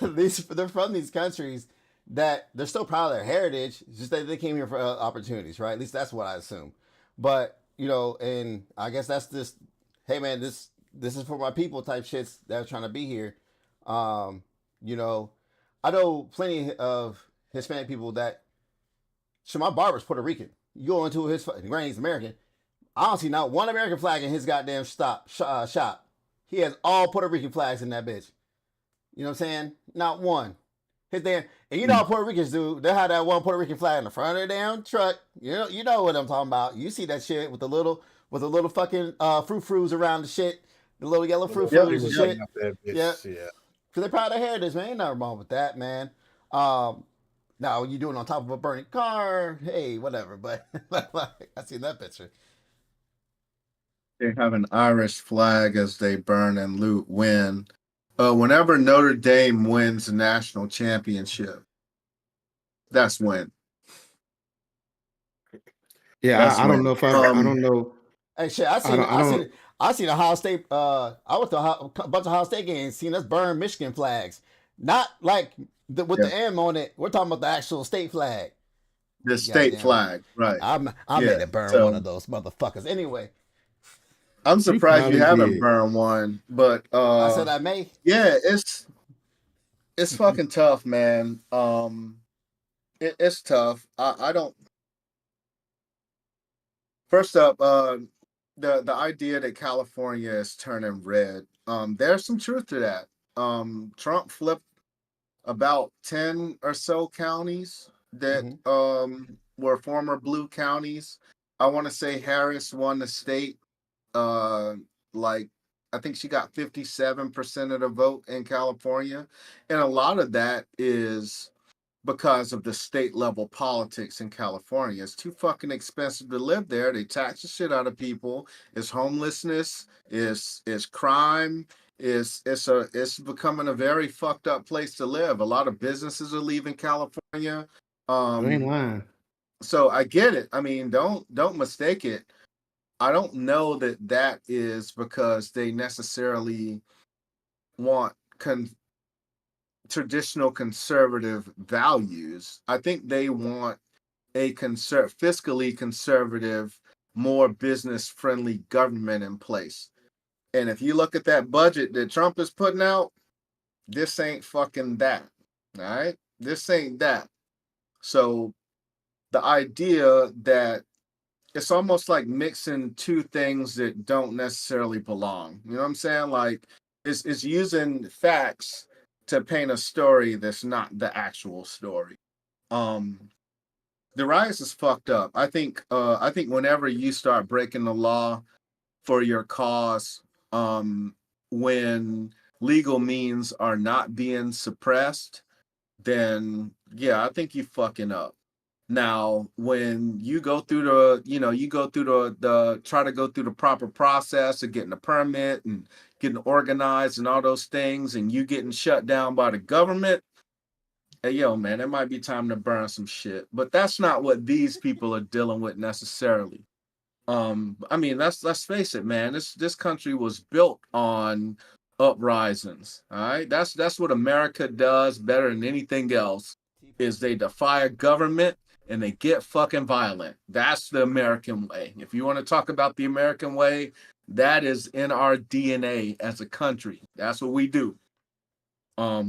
They're from these countries that they're still proud of their heritage. It's just that they came here for opportunities, right? At least that's what I assume. But and I guess that's just, hey man, this is for my people type shits that are trying to be here. I know plenty of Hispanic people that. So my barber's Puerto Rican. You go into his granny's American. I don't see not one American flag in his goddamn shop. He has all Puerto Rican flags in that bitch. You know what I'm saying? Not one. His damn, and you know how Puerto Ricans do. They have that one Puerto Rican flag in the front of their damn truck. You know what I'm talking about. You see that shit with the little fucking frou-frous around the shit, the little yellow frou-frous and shit. Yeah, because they're proud of their heritage, man. Ain't nothing wrong with that, man. Now you doing it on top of a burning car, hey, whatever. But I seen that picture. They have an Irish flag as they burn and loot win. Whenever Notre Dame wins the national championship, that's when. Yeah, I don't know if I don't know. Hey, shit, I seen Ohio State. I went to a bunch of Ohio State games, seen us burn Michigan flags. Not like with the M on it. We're talking about the actual state flag. The state flag, right? I made it burn one of those motherfuckers. Anyway, I'm surprised you haven't burned one, but I said I may. Yeah, it's fucking tough, man. It's tough. I don't. First up, the idea that California is turning red. There's some truth to that. Trump flipped about 10 or so counties that were former blue counties. I want to say Harris won the state. Like I think she got 57% of the vote in California, and a lot of that is because of the state level politics in California. It's too fucking expensive to live there. They tax the shit out of people. It's homelessness. It's crime. It's becoming a very fucked up place to live. A lot of businesses are leaving California. You ain't lying. So I get it. I mean, don't mistake it. I don't know that is because they necessarily want traditional conservative values. I think they want a fiscally conservative, more business-friendly government in place. And if you look at that budget that Trump is putting out, this ain't fucking that. All right? This ain't that. So the idea that it's almost like mixing two things that don't necessarily belong. You know what I'm saying? Like it's using facts to paint a story that's not the actual story. The riots is fucked up. I think whenever you start breaking the law for your cause, when legal means are not being suppressed, then yeah, I think you fucking up. Now, when you go through the try to go through the proper process of getting a permit and getting organized and all those things, and you getting shut down by the government, hey, yo, man, it might be time to burn some shit. But that's not what these people are dealing with necessarily. I mean, let's face it, man. This country was built on uprisings. All right, that's what America does better than anything else. Is they defy a government and they get fucking violent. That's the American way. If you want to talk about the American way, that is in our DNA as a country. That's what we do. I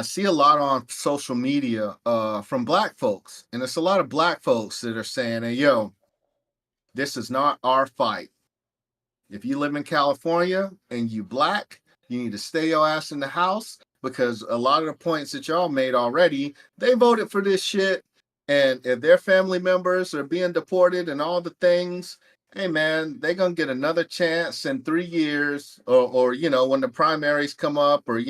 see a lot on social media from black folks, and it's a lot of black folks that are saying, hey, yo, this is not our fight. If you live in California and you black, you need to stay your ass in the house, because a lot of the points that y'all made already, they voted for this shit. And if their family members are being deported and all the things, hey man, they're gonna get another chance in 3 years, or when the primaries come up, or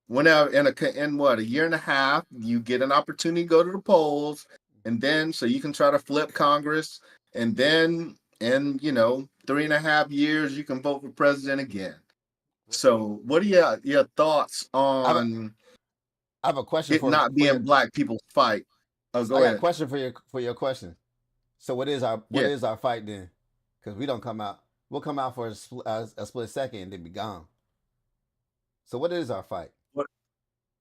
whenever in what, a year and a half, you get an opportunity to go to the polls, and then so you can try to flip Congress, and then in 3.5 years you can vote for president again. So what are your thoughts on I have a question it not being black people's fight? Oh, go ahead. I got a question for your question. So what is our fight then? Because we don't come out. We'll come out for a split second and then be gone. So what is our fight?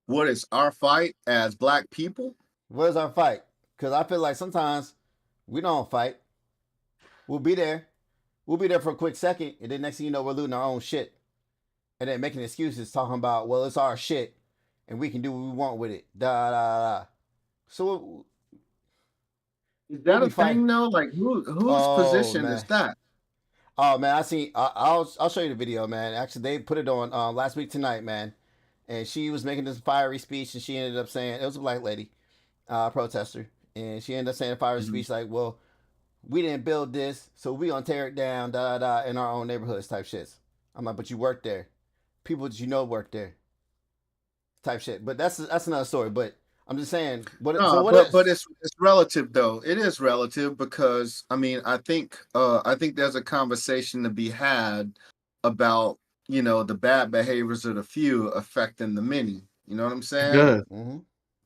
What is our fight as black people? What is our fight? Because I feel like sometimes we don't fight. We'll be there. We'll be there for a quick second, and then next thing you know, we're looting our own shit. And then making excuses talking about, well, it's our shit, and we can do what we want with it. Da da da. So Is We'll that be a fine. thing though? Like whose Oh position is man. that? Oh man, I'll show you the video, man. Actually, they put it on last week tonight, man. And she was making this fiery speech, and she ended up saying it was a black lady, protester, and she ended up saying a fiery Mhm. speech like, "Well, we didn't build this, so we gonna tear it down, da da da, in our own neighborhoods," type shits. I'm like, "But you work there, people that you know work there," type shit. But that's another story. But I'm just saying, so No, what but is? it's relative though. It is relative because I mean I think there's a conversation to be had about the bad behaviors of the few affecting the many. You know what I'm It saying? does. Mm-hmm.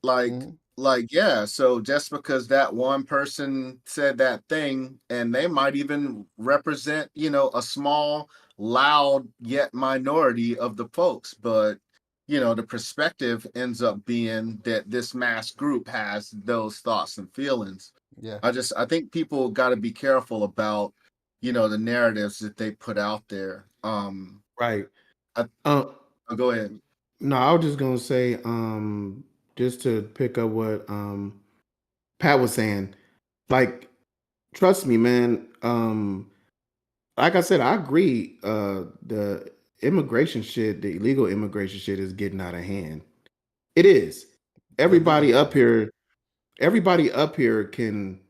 like Mm-hmm. yeah, so just because that one person said that thing, and they might even represent a small, loud yet minority of the folks, but the perspective ends up being that this mass group has those thoughts and feelings. Yeah. I think people got to be careful about the narratives that they put out there. Right. I, Uh, oh, go ahead. no, I was just gonna say, just to pick up what Pat was saying, like, trust me, man. Like I said, I agree. The immigration shit, the illegal immigration shit is getting out of hand. It is. The illegal, Everybody yeah. up here, everybody up here can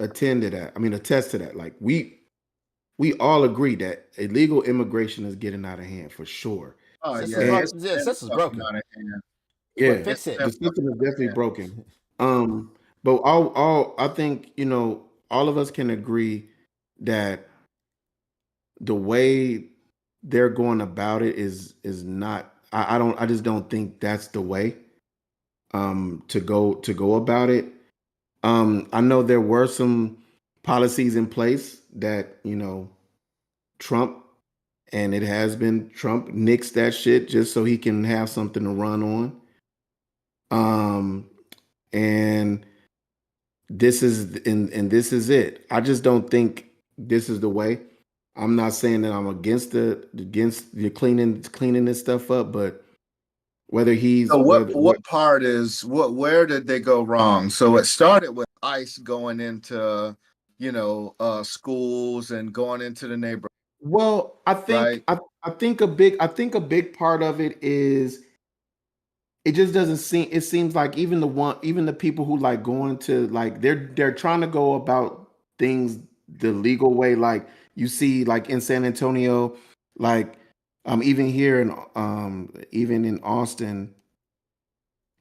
attend to that. I mean, attest to that. Like we all agree that illegal immigration is getting out of hand for sure. Oh System's yeah, And broken. it's Yeah, been system's fucking broken. out of hand. But yeah, It's fix it. been the fucking system is out of definitely hand. broken. But all I think, all of us can agree that the way they're going about it is not I just don't think that's the way to go about it. I know there were some policies in place that, Trump, and it has been Trump nixed that shit just so he can have something to run on. And this is it. I just don't think this is the way. I'm not saying that I'm against the cleaning this stuff up, but whether So he's what part is where did they go wrong? So it started with ICE going into schools and going into the neighborhood, well, right? I think a big part of it is it just doesn't seem it seems like even the people who like going to like they're trying to go about things the legal way, like you see like in San Antonio, like even here in even in Austin,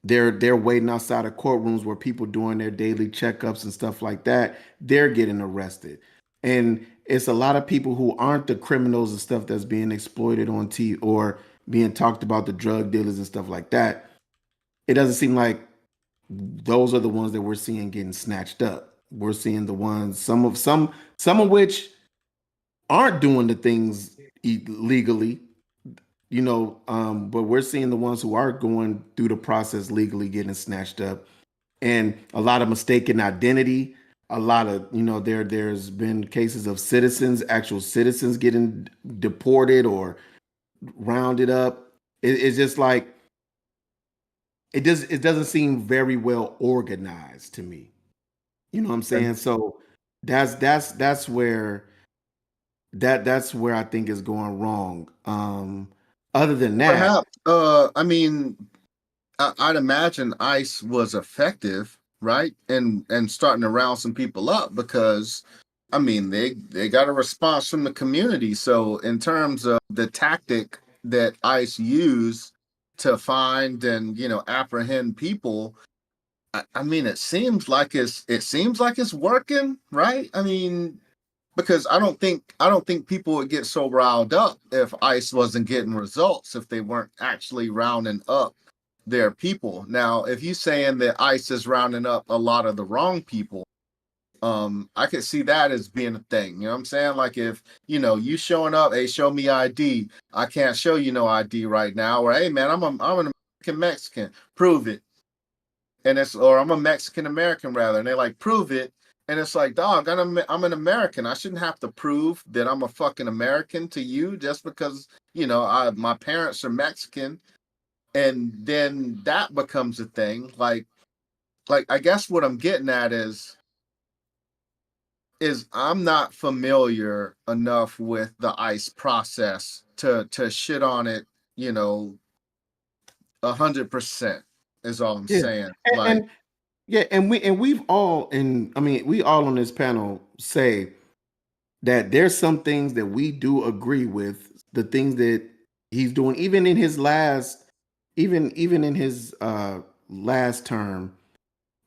they're waiting outside of courtrooms where people doing their daily checkups and stuff like that, they're getting arrested. And it's a lot of people who aren't the criminals and stuff that's being exploited on TV or being talked about, the drug dealers and stuff like that. It doesn't seem like those are the ones that we're seeing getting snatched up. We're seeing the ones, some of which aren't doing the things legally, but we're seeing the ones who are going through the process legally getting snatched up, and a lot of mistaken identity. A lot of there's been cases of actual citizens getting deported or rounded up. It's just like it doesn't seem very well organized to me. You know what I'm saying? So that's where that's where I think is going wrong. Other than that, Perhaps I mean I'd imagine ICE was effective, right? And starting to round some people up because I mean they got a response from the community. So in terms of the tactic that ICE used to find and apprehend people, I mean it seems like it's working, right? I mean, because I don't think people would get so riled up if ICE wasn't getting results, if they weren't actually rounding up their people. Now, if you're saying that ICE is rounding up a lot of the wrong people, I could see that as being a thing. You know what I'm saying? Like if you showing up, hey, show me ID. I can't show you no ID right now. Or hey, man, I'm an American Mexican. Prove it. And it's or I'm a Mexican American rather. And they like prove it. And it's like, dog, I'm an American. I shouldn't have to prove that I'm a fucking American to you just because my parents are Mexican. And then that becomes a thing. Like I guess what I'm getting at is is I'm not familiar enough with the ICE process to shit on it, 100% is all I'm Yeah. saying. And, Like, and yeah, we've all, and I mean, we all on this panel say that there's some things that we do agree with, the things that he's doing, even in his last, even in his last term,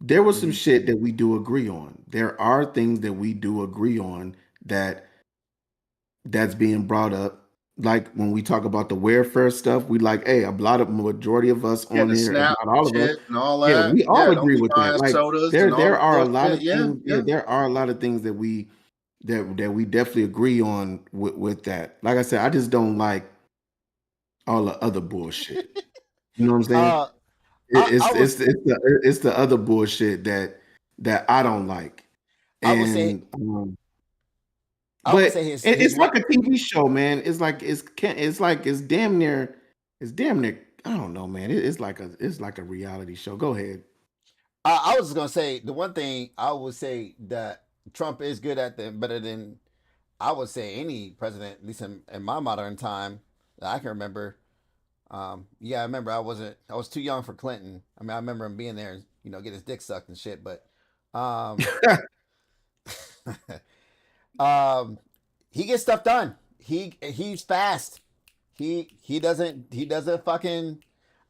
there was some shit that we do agree on. There are things that we do agree on that's being brought up. Like when we talk about the welfare stuff, we like, hey, a lot of majority of us yeah, on the here, if snap not all of us, shit and all yeah, that. we all Yeah, don't agree be with that. buying Like sodas there and all there that are a lot bullshit. of Yeah, things, yeah, yeah. there are a lot of things that we definitely agree on with that. Like I said, I just don't like all the other bullshit. You know what I'm saying? uh, It, I was it's the other bullshit that I don't like. I would say And I would but say his it's like what a TV show, man. It's damn near I don't know, man. It's like a reality show. Go ahead. I was just gonna say the one thing I would say that Trump is good at better than I would say any president, at least in my modern time that I can remember. Yeah, I remember I was too young for Clinton. I mean, I remember him being there, get his dick sucked and shit. But, um, um, he gets stuff done. He's fast. He doesn't fucking.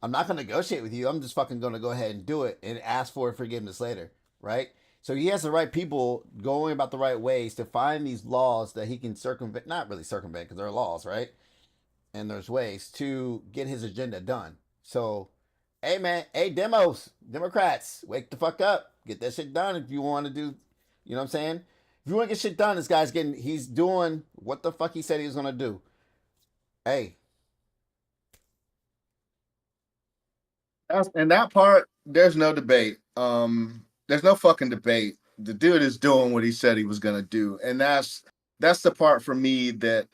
I'm not gonna negotiate with you. I'm just fucking gonna go ahead and do it and ask for forgiveness later, right? So he has the right people going about the right ways to find these laws that he can circumvent. Not really circumvent because they're laws, right? And there's ways to get his agenda done. So, hey man, hey Democrats, wake the fuck up, get that shit done if you want to do. You know what I'm saying? If you want to get shit done, he's doing what the fuck he said he was gonna do. Hey, And that part, there's no debate. There's no fucking debate. The dude is doing what he said he was gonna do, and that's the part for me that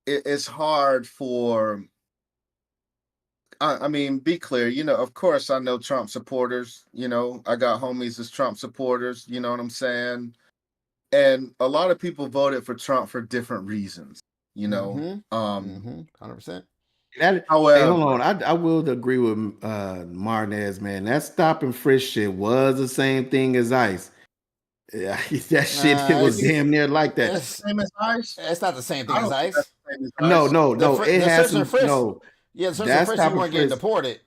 it's hard for. I mean, be clear. Of course, I know Trump supporters. I got homies as Trump supporters. You know what I'm saying? And a lot of people voted for Trump for different reasons. You know. 100%. Hey, However, hold on. I will agree with Martinez, man. That stop and frisk shit was the same thing as ICE. Yeah, that shit, it was It's damn near like that. that's the same as ICE. it's not the same thing I as don't think that's ICE. the same as No, ICE. no, no. It The has search and some frisk. no. Yeah, the search and That frisk. You stop and weren't getting frisk. deported.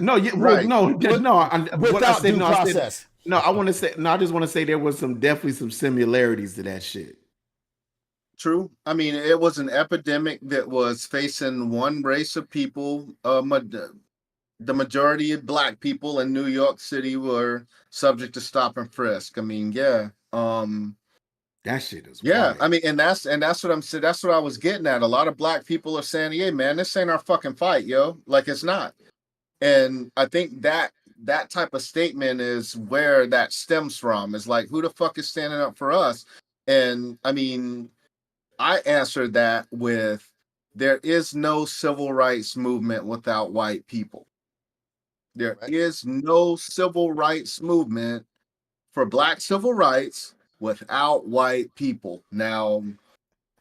No, you well, Right. no, With, no. What I without said, due no, I said process. no. I want to say no. I just want to say there was definitely some similarities to that shit. True. I mean, it was an epidemic that was facing one race of people. The majority of black people in New York City were subject to stop and frisk. I mean, yeah. That shit is Yeah, wild. I mean, and that's what I'm saying. That's what I was getting at. A lot of black people are saying, "Yeah, man, this ain't our fucking fight, yo." Like it's not. And I think that type of statement is where that stems from. Is like, who the fuck is standing up for us? And I mean, I answered that with, there is no civil rights movement without white people. There Right. is no civil rights movement for black civil rights without white people. Now,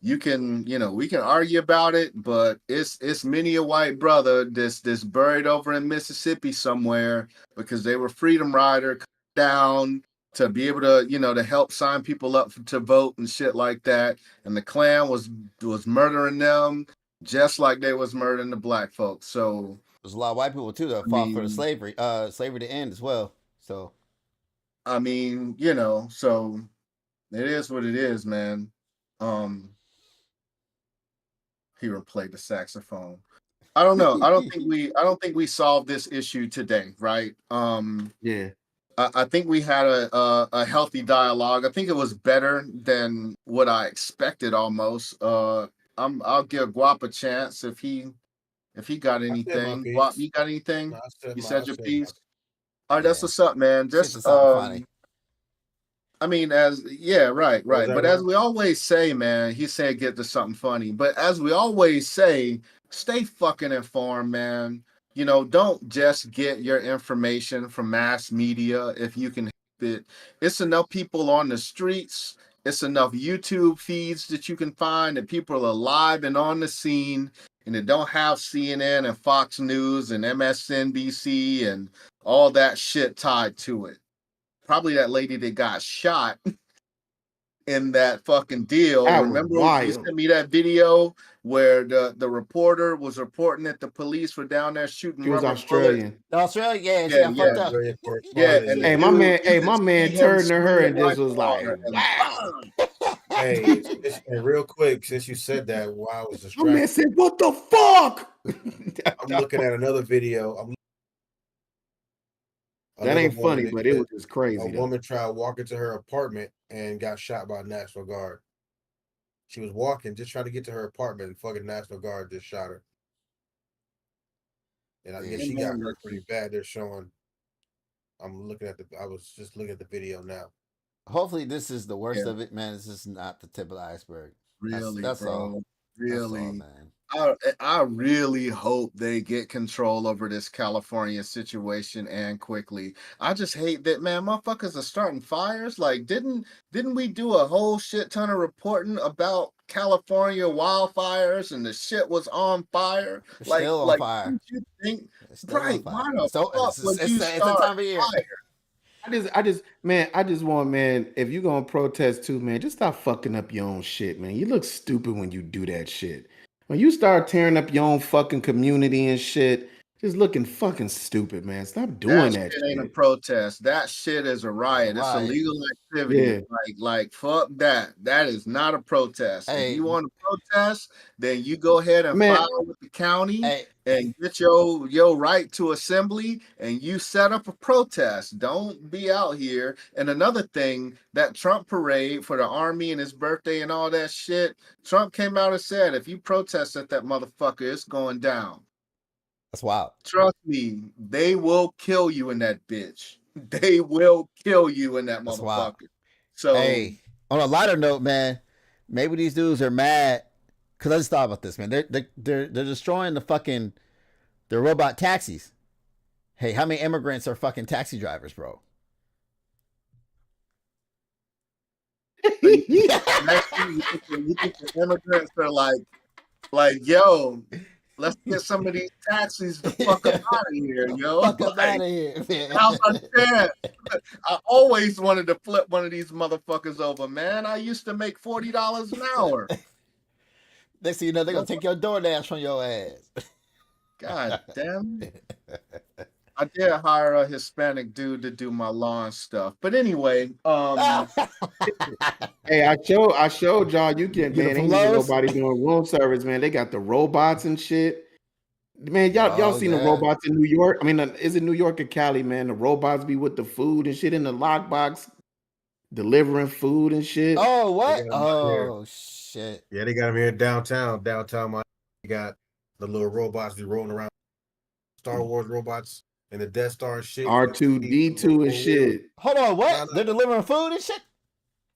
we can argue about it, but it's many a white brother that's buried over in Mississippi somewhere because they were freedom rider down to be able to to help sign people up to vote and shit like that, and the Klan was murdering them just like they was murdering the black folks. So There's a lot of white people too that I fought for the mean, slavery to end as well. So so it is what it is, man. um he played the saxophone. I don't know. I don't think we solved this issue today, right? Yeah. I think we had a healthy dialogue. I think it was better than what I expected almost. I'll give Guap a chance if he got I said my anything. Guap, piece. you got anything? No, You said I your said my piece. All right, that's yeah, what's up, man. shit's Just just something funny. I mean, right, What was right. that, But as Ron? we always say, man, he said get to something funny. But as we always say, stay fucking informed, man. Don't just get your information from mass media if you can It's enough people on the streets. It's enough YouTube feeds that you can find that people are alive and on the scene, and they don't have CNN and Fox News and MSNBC and all that shit tied to it. Probably that lady that got shot in that fucking deal. That was Remember you wild. sent me that video where the reporter was reporting that the police were down there shooting She was rubber bullets. Australian. Australia, yeah, she Yeah, got yeah. fucked up. Yeah, and Hey, the my dude, man, you could my man see him turned to her swinging and just rifle was like, on her and wow. Hey, and real quick, since you said that, while I was My man distracted, said, "What the fuck?" I'm looking at another video. That ain't funny, but it was just crazy. A woman tried to walk into her apartment and got shot by a National Guard. She was walking, just trying to get to her apartment, and fucking National Guard just shot her. And I guess she got hurt pretty bad. They're showing. I was just looking at the video now. Hopefully, this is the worst of it, man. This is not the tip of the iceberg. Really, that's bro. all. Really. That's all, man. I really hope they get control over this California situation and quickly. I just hate that, man. Motherfuckers are starting fires. Like, didn't we do a whole shit ton of reporting about California wildfires and the shit was on fire? It's still on fire. Didn't you think, it's still right? On fire. Why the fuck would you it's start a time of year. fire? I just want, man, if you're gonna protest too, man, just stop fucking up your own shit, man. You look stupid when you do that shit. When you start tearing up your own fucking community and shit, just looking fucking stupid, man. Stop doing that shit. Ain't a protest. That shit is a riot. It's a legal activity. Yeah. Like fuck that. That is not a protest. Hey. If you want to protest, then you go ahead and file with the county and get your right to assembly, and you set up a protest. Don't be out here. And another thing, that Trump parade for the army and his birthday and all that shit, Trump came out and said, if you protest at that motherfucker, it's going down. That's wild. Trust me, they will kill you in that bitch. They will kill you in that motherfucker. Wild. So, hey, on a lighter note, man, maybe these dudes are mad because I just thought about this, man. They're destroying the robot taxis. Hey, how many immigrants are fucking taxi drivers, bro? you think the immigrants are like, yo, let's get some of these taxis the fuck up out of here, yo. Fuck up out of here, man. How's our chance? I always wanted to flip one of these motherfuckers over, man. I used to make $40 an hour. Next thing you know, they're gonna take your DoorDash from your ass. God damn. I did hire a Hispanic dude to do my lawn stuff. But anyway, hey, I showed y'all you can, man, ain't nobody doing room service, man. They got the robots and shit. Man, y'all seen the robots in New York? I mean, is it New York or Cali, man? The robots be with the food and shit in the lockbox, delivering food and shit. Oh, what? Oh, shit. Yeah, they got them here downtown. Miami. You got the little robots be rolling around. Star Wars robots and the Death Star and shit. R2D2 and shit. Hold on, what? They're delivering food and shit?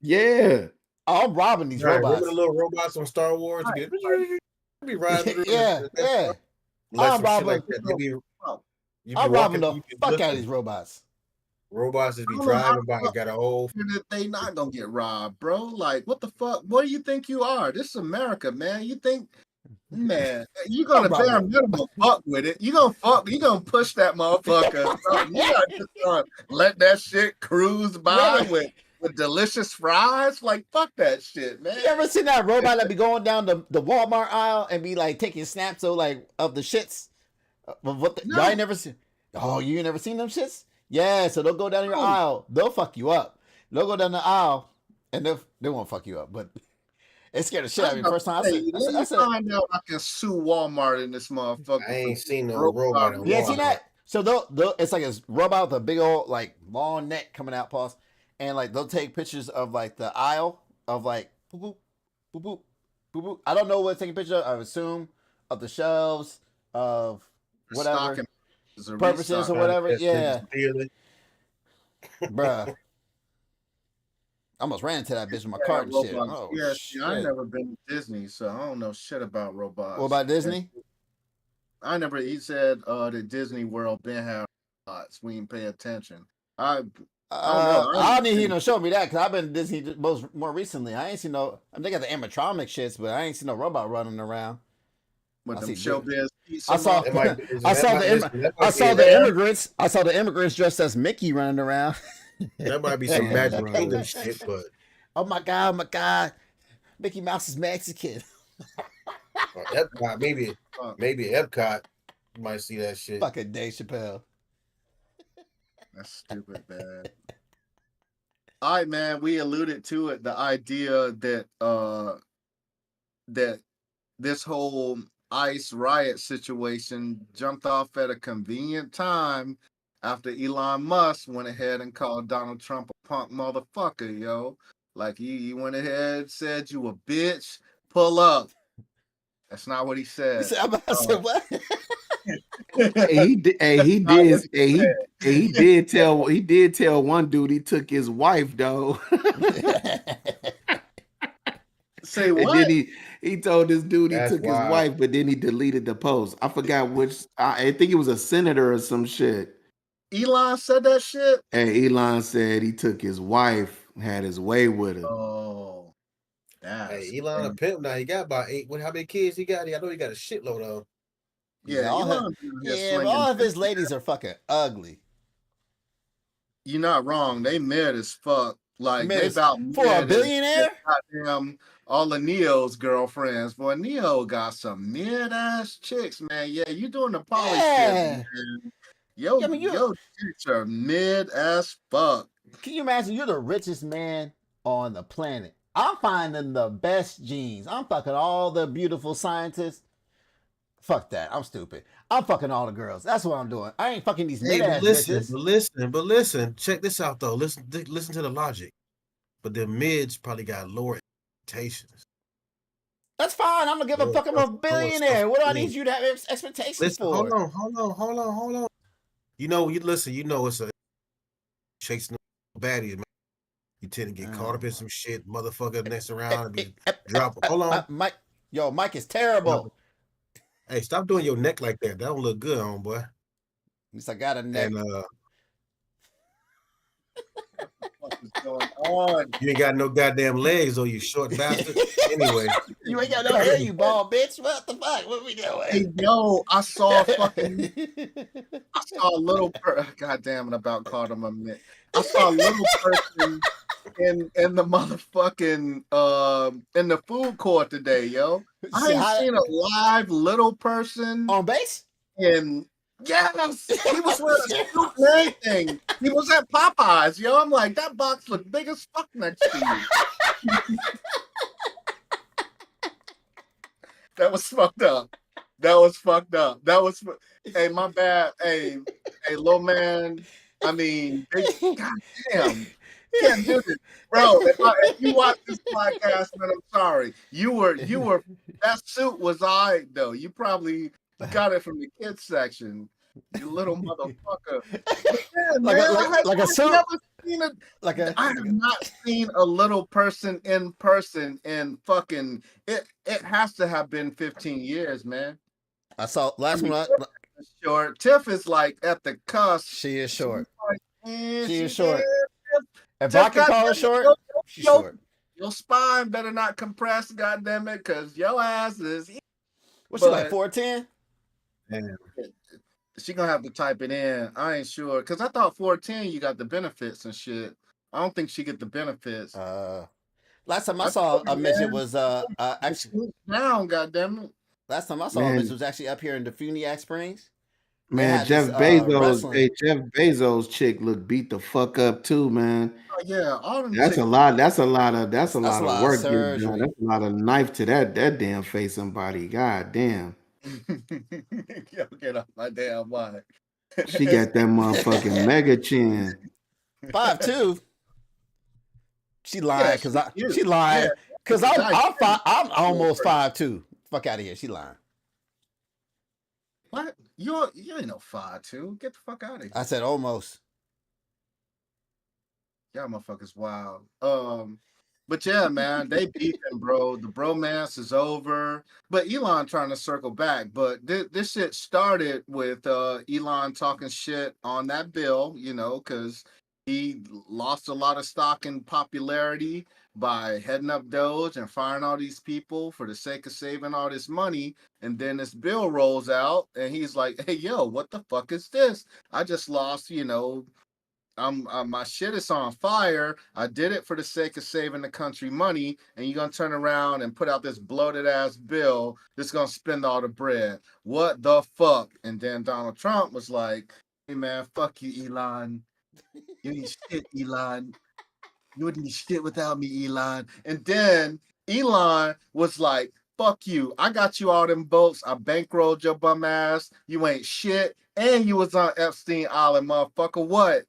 Yeah. Oh, I'm robbing these robots. Remember the little robots on Star Wars? Be riding through. Yeah. I'm robbing. I'm robbing the fuck out of these robots. Robots just be driving by, got a whole. They not gonna get robbed, bro. Like, what the fuck? What do you think you are? This is America, man. You think, man, you gonna bare minimum fuck with it? You gonna push that motherfucker? You not just gonna let that shit cruise by with delicious fries? Like, fuck that shit, man. You ever seen that robot that be going down the Walmart aisle and be like taking snaps of the shits? Y'all ain't never seen? Oh, you ain't never seen them shits? Yeah, so they'll go down your aisle. They'll fuck you up. They'll go down the aisle and they won't fuck you up, but it scared the shit out of me. First time I said, find out I can sue Walmart in this motherfucker. I ain't seen no robot in Walmart. Yeah, see that? So they'll it's like a robot with a big old long neck coming out, pause, and they'll take pictures of the aisle of boop boop boop boop boop boop. I don't know what it's taking pictures of. I assume of the shelves of whatever purposes or whatever. Yeah, bruh. I almost ran into that bitch with my cart and shit. Oh, yeah, I've never been to Disney, so I don't know shit about robots. What about Disney? He said that Disney World been having robots. We didn't pay attention. I don't know. I don't need him to show me that because I've been Disney more recently. I ain't seen no. I mean, they got the animatronic shits, but I ain't seen no robot running around. With them showbiz. I saw. I saw the immigrants. I saw the immigrants dressed as Mickey running around. That might be some Magic Kingdom shit, but oh my god, Mickey Mouse is Mexican. Epcot, maybe Epcot you might see that shit. Fucking Dave Chappelle. That's stupid, man. All right, man. We alluded to it. The idea that that this whole ICE riot situation jumped off at a convenient time after Elon Musk went ahead and called Donald Trump a punk motherfucker, yo. Like he went ahead, said you a bitch, pull up. That's not what he said. I said what? He did tell one dude he took his wife though. Say what? And then he told this dude he took his wife, but then he deleted the post. I forgot which. I think it was a senator or some shit. Elon said that shit. And Elon said he took his wife, had his way with her. Oh, hey, Elon a pimp now. He got about 8. How many kids he got? I know he got a shitload of. Yeah, but all of his ladies are fucking ugly. You're not wrong. They mid as fuck. Like they about for a billionaire. Goddamn, all the Neo's girlfriends. Boy, Neo got some mid ass chicks, man. Yeah, you doing the poly shit, man. Yo, chicks are mid as fuck. Can you imagine? You're the richest man on the planet. I'm finding the best genes. I'm fucking all the beautiful scientists. Fuck that. I'm stupid. I'm fucking all the girls. That's what I'm doing. I ain't fucking these mid-ass bitches. But listen. Check this out, though. Listen to the logic. But the mids probably got lower expectations. That's fine. I'm going to give a fuck. I'm a billionaire. What do I need you to have expectations for? Hold on. You know it's a chasing baddies, man. You tend to get caught up in some shit. Motherfucker next around and be dropping. Hold on. Mike is terrible. Hey, stop doing your neck like that. That don't look good, homeboy. At least I got a neck. And, what is going on? You ain't got no goddamn legs, though, you short bastard. Anyway. You ain't got no hair, you bald bitch. What the fuck? What we doing? Hey, yo, I saw a little God damn it, about called him a minute. I saw a little person in the motherfucking in the food court today, yo. I ain't seen a live little person on base. And yes, he was wearing a suit and everything. He was at Popeyes, yo. I'm like, that box looked big as fuck next to you. That was fucked up. Hey, my bad. Hey, little man. I mean, goddamn. Can't do this, bro. If you watch this podcast, man, I'm sorry. You were. That suit was all right, though. You probably got it from the kids section. You little motherfucker. I have not seen a little person in person in fucking. It has to have been 15 years, man. I saw last one. Short. Tiff is like at the cusp. She is short. She is short. If I can call her short, she's short. Your spine better not compress, goddammit, because your ass is. What's she like, 4'10"? Damn. She gonna have to type it in. I ain't sure, because I thought 4'10" you got the benefits and shit. I don't think she get the benefits. Last time I saw a midget was actually down, goddammit. Last time I saw a midget was actually up here in Defuniak Springs. Man, Jeff Bezos chick look beat the fuck up too, man. Oh, yeah, all them that's a lot of work. That's a lot of knife to that damn face somebody. God damn. Yo, get off my damn mind. She got that motherfucking mega chin. 5'2". She lied she lied because I'm almost 5'2". Fuck out of here. She lying. What? You ain't no 5'2". Get the fuck out of here. I said almost. Y'all motherfuckers wild. But yeah, man, they beefing, bro. The bromance is over. But Elon trying to circle back. But this shit started with Elon talking shit on that bill, because He lost a lot of stock in popularity by heading up Doge and firing all these people for the sake of saving all this money. And then this bill rolls out and he's like, hey, yo, what the fuck is this? I just lost, my shit is on fire. I did it for the sake of saving the country money, and you're gonna turn around and put out this bloated ass bill that's gonna spend all the bread. What the fuck? And then Donald Trump was like, hey man, fuck you, Elon. You ain't shit, Elon. You wouldn't be shit without me, Elon. And then Elon was like, fuck you. I got you all them votes. I bankrolled your bum ass. You ain't shit. And you was on Epstein Island, motherfucker. What?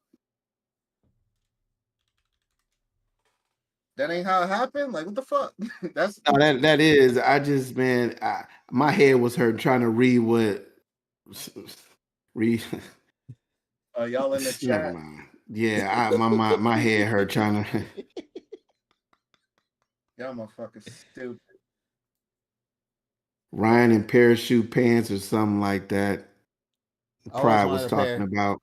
That ain't how it happened? Like, what the fuck? That's no, that is. I just, man, my head was hurt trying to read what read. Y'all in the chat. Never mind. Yeah, my head hurt trying to. Y'all motherfuckers stupid. Ryan in parachute pants or something like that. Pride was talking about.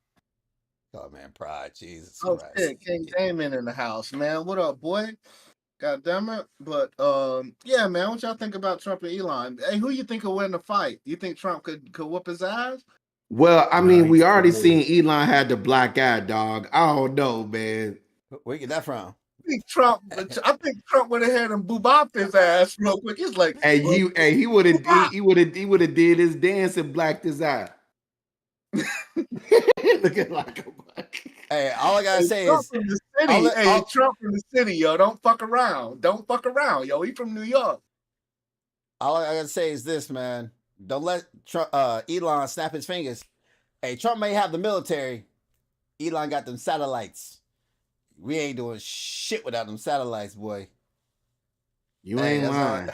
Oh man, Pride, Jesus Christ. Shit, King Damon in the house, man. What up, boy? God damn it. But yeah, man, what y'all think about Trump and Elon? Hey, who you think will win the fight? You think Trump could whoop his ass? Well, I mean, we already seen Elon had the black eye, dog. I don't know, man. Where you get that from? I think Trump went ahead and boop his ass real quick. He's like, hey, he would have did his dance and blacked his eye. Looking like a black. Hey, all I gotta say is from the city. Trump from the city, yo. Don't fuck around. Don't fuck around, yo. He from New York. All I gotta say is this, man. Don't let Elon snap his fingers. Hey, Trump may have the military. Elon got them satellites. We ain't doing shit without them satellites, boy. You ain't lying.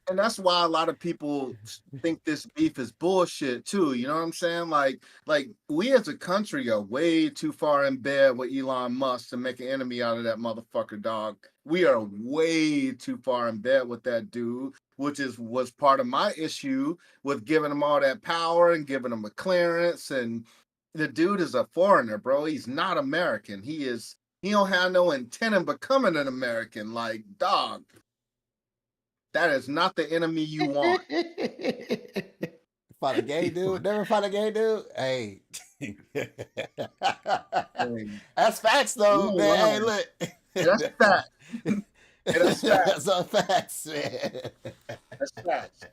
And that's why a lot of people think this beef is bullshit too. You know what I'm saying? Like we as a country are way too far in bed with Elon Musk to make an enemy out of that motherfucker, dog. We are way too far in bed with that dude, which was part of my issue with giving him all that power and giving him a clearance. And the dude is a foreigner, bro. He's not American. He don't have no intent of becoming an American. Like, dog. That is not the enemy you want. Fight a gay dude? Never fight a gay dude? Hey. That's facts, though, man. Hey, look. That's facts. That's facts. That's facts, man. That's facts.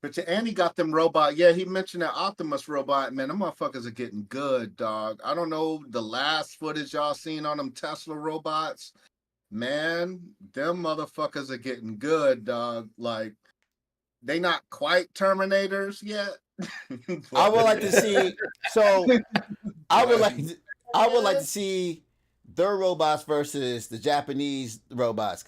But and he got them robot. Yeah, he mentioned that Optimus robot. Man, them motherfuckers are getting good, dog. I don't know the last footage y'all seen on them Tesla robots. Man, them motherfuckers are getting good, dog. Like, they not quite Terminators yet. I would like to see. So, I would like to see their robots versus the Japanese robots,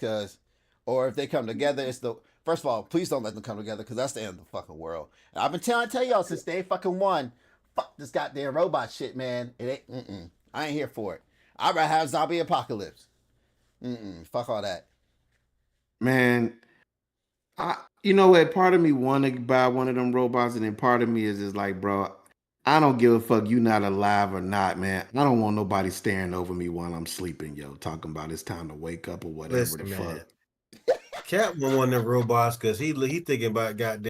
or if they come together, it's the first of all. Please don't let them come together because that's the end of the fucking world. And I've been trying to tell y'all since they fucking won. Fuck this goddamn robot shit, man. It ain't. I ain't here for it. I'd rather have zombie apocalypse. Fuck all that. Man, you know what? Part of me want to buy one of them robots, and then part of me is just like, bro, I don't give a fuck you not alive or not, man. I don't want nobody staring over me while I'm sleeping, yo, talking about it's time to wake up or whatever. Listen, the fuck. Cap want one of them robots because he thinking about goddamn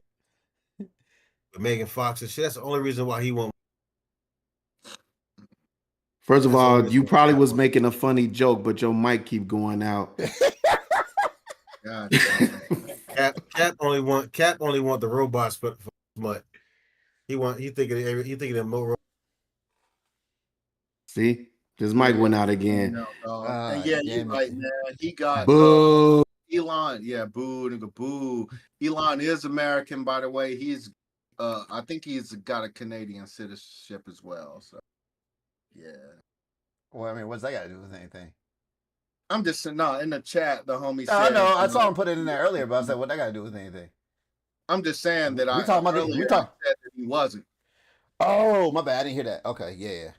Megan Fox and shit. That's the only reason why he won't. First of all, you probably was making a funny joke, but your mic keep going out. God, Cap only want the robots for smut. He thinking of more. See, his mic went out again. And yeah, you're right, man. He got boo. Elon. Yeah, boo, nigga, boo. Elon is American, by the way. He's I think he's got a Canadian citizenship as well. So yeah. Well, I mean, what's that got to do with anything? I'm just in the chat. The homie said. I know. I saw him put it in there earlier, but I said, what that got to do with anything? I'm just saying that I said that he wasn't. Oh, my bad. I didn't hear that. Okay, yeah.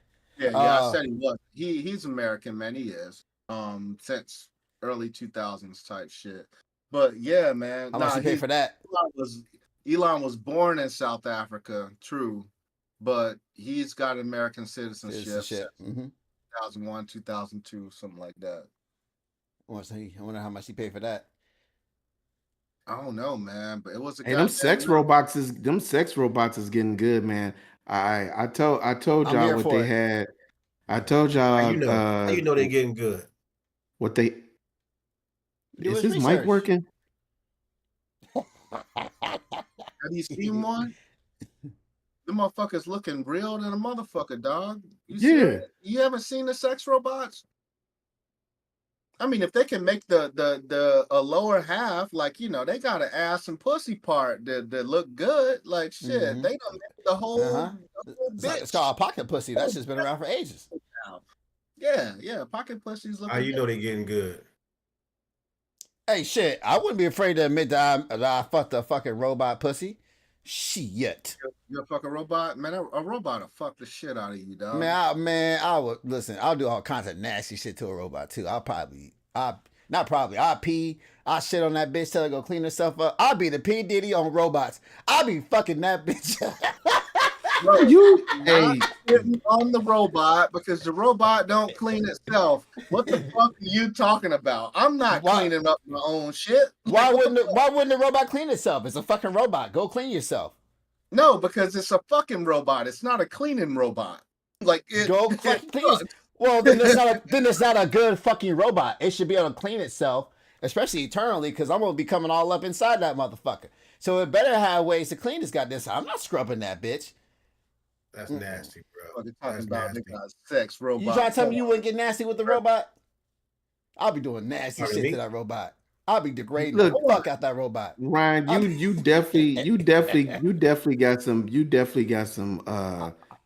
I said he was. He's American, man. He is. Since early 2000s type shit. But yeah, man. How much you pay for that? Elon was born in South Africa. True. but he's got American citizenship since Mm-hmm. 2001, 2002, something like that. I wonder how much he paid for that. I don't know, man, but it was a Hey, them sex robots is getting good, man. I told y'all what they had. I told y'all. How you know they're getting good? What they is his mic working? Have you seen one? The motherfucker's looking real than a motherfucker, dog. You haven't seen the sex robots? I mean, if they can make the lower half, like, you know, they got an ass and pussy part that look good. Like shit, they don't make the whole, the whole bitch. It's called a pocket pussy. That shit's been around for ages. Yeah, pocket pussy's looking. How you know they getting good? Hey, shit, I wouldn't be afraid to admit that I fucked a fucking robot pussy. Shit. You're a fucking robot? Man, a robot will fuck the shit out of you, dog. I would, listen, I'll do all kinds of nasty shit to a robot, too. I'll pee, I'll shit on that bitch till it go clean herself up. I'll be the P. Diddy on robots. I'll be fucking that bitch. Bro, you not sitting on the robot because the robot don't clean itself. What the fuck are you talking about? I'm not cleaning up my own shit. Why wouldn't the robot clean itself? It's a fucking robot. Go clean yourself. No, because it's a fucking robot. It's not a cleaning robot. Like go fucking clean yourself. Well, then it's not a good fucking robot. It should be able to clean itself, especially eternally, because I'm gonna be coming all up inside that motherfucker. So it better have ways to clean this goddamn. I'm not scrubbing that bitch. That's nasty, bro. That's nasty. Sex robot. You trying to tell me you wouldn't get nasty with the robot? I'll be doing nasty shit to that robot. I'll be degrading the fuck out that robot. Ryan, you definitely got some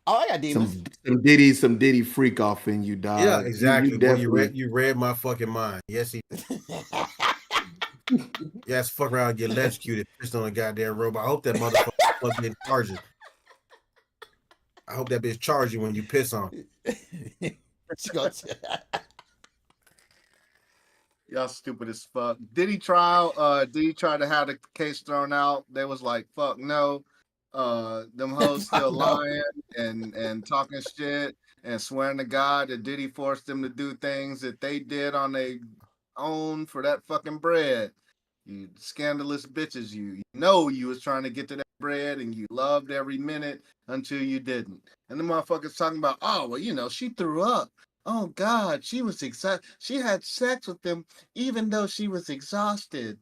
I got demons. Some Diddy freak off in you, dog. Yeah, exactly. You read my fucking mind. Yes, he. Yes, fuck around and get electrocuted, pissed on a goddamn robot. I hope that motherfucker get charges. I hope that bitch charge you when you piss on. Y'all stupid as fuck. Did he try to have the case thrown out? They was like, fuck no. Them hoes still lying and talking shit and swearing to God that Diddy forced them to do things that they did on their own for that fucking bread. You scandalous bitches. You know you was trying to get to that bread and you loved every minute until you didn't. And the motherfuckers talking about, oh, well, you know, she threw up. Oh, God, she was excited. She had sex with them even though she was exhausted.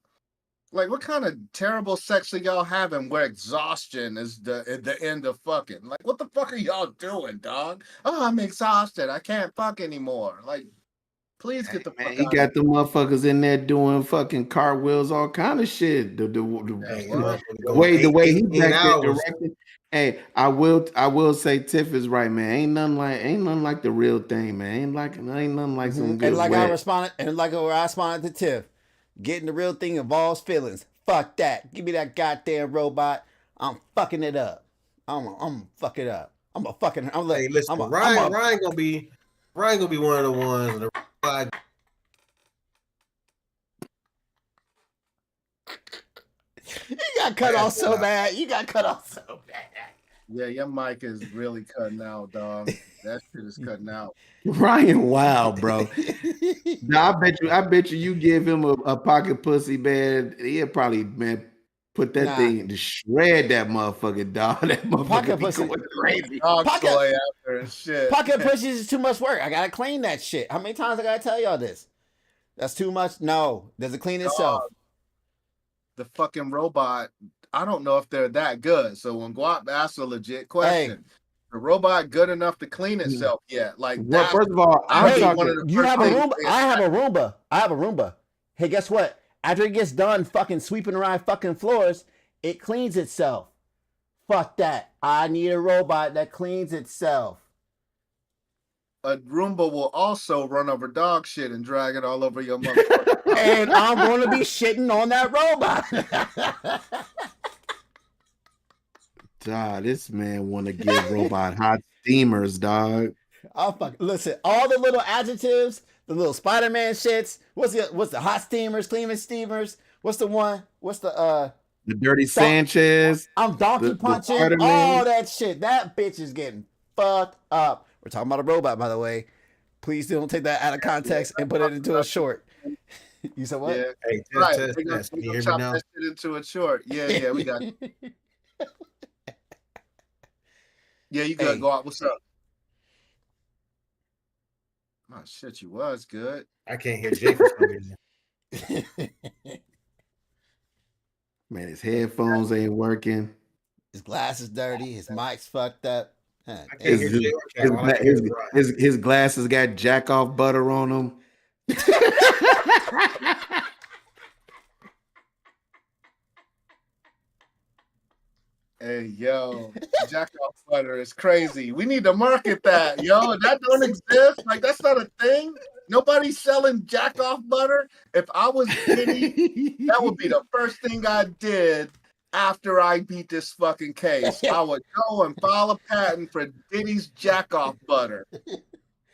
Like, what kind of terrible sex are y'all having where exhaustion is the end of fucking? Like, what the fuck are y'all doing, dog? Oh, I'm exhausted. I can't fuck anymore. Like, please get the fuck out. He got the motherfuckers in there doing fucking cartwheels, all kind of shit. The way he back there directing. Hey, I will say Tiff is right, man. Ain't nothing like the real thing, man. Ain't nothing like some good. And like I responded to Tiff, getting the real thing involves feelings. Fuck that. Give me that goddamn robot. I'm fucking it up. I'm fuck it up. I'm a fucking. I'm like, hey, listen, Ryan gonna be one of the ones. You got cut off so bad. Yeah, your mic is really cutting out, dog. That shit is cutting out. Ryan, wow, bro. Now, I bet you give him a pocket pussy, man. He'll probably, man, put that thing to shred that motherfucker, dog. That motherfucker pocket pussy crazy. Pocket pussy is too much work. I gotta clean that shit. How many times I gotta tell y'all this? That's too much. No, does it clean itself? The fucking robot. I don't know if they're that good. So when Guap asked a legit question, the robot good enough to clean itself yet? Like, well, first of all, I'm talking. You have a Roomba. I have a Roomba. Hey, guess what? After it gets done fucking sweeping around fucking floors, it cleans itself. Fuck that. I need a robot that cleans itself. A Roomba will also run over dog shit and drag it all over your mother. And I'm going to be shitting on that robot. God, this man want to give robot hot steamers, dog. Oh fuck! Listen, all the little adjectives, the little Spider-Man shits. What's the hot steamers, cleaning steamers? What's the one? What's the the Dirty Sanchez. I'm donkey punching all that shit. That bitch is getting fucked up. We're talking about a robot, by the way. Please don't take that out of context and put it into a short. You said what? Yeah. Hey, Right. test. They Can you gonna hear me chop now? that shit into a short. Yeah, we got you. Yeah, you good. Go out. What's up? Oh shit, you was good. I can't hear Jay for some reason. Man, his headphones ain't working. His glass is dirty. His mic's fucked up. His glasses got jack off butter on them. Hey, yo, jack off butter is crazy. We need to market that, yo. That don't exist. Like, that's not a thing. Nobody's selling jack off butter. If I was Diddy, that would be the first thing I did after I beat this fucking case. I would go and file a patent for Diddy's jack off butter.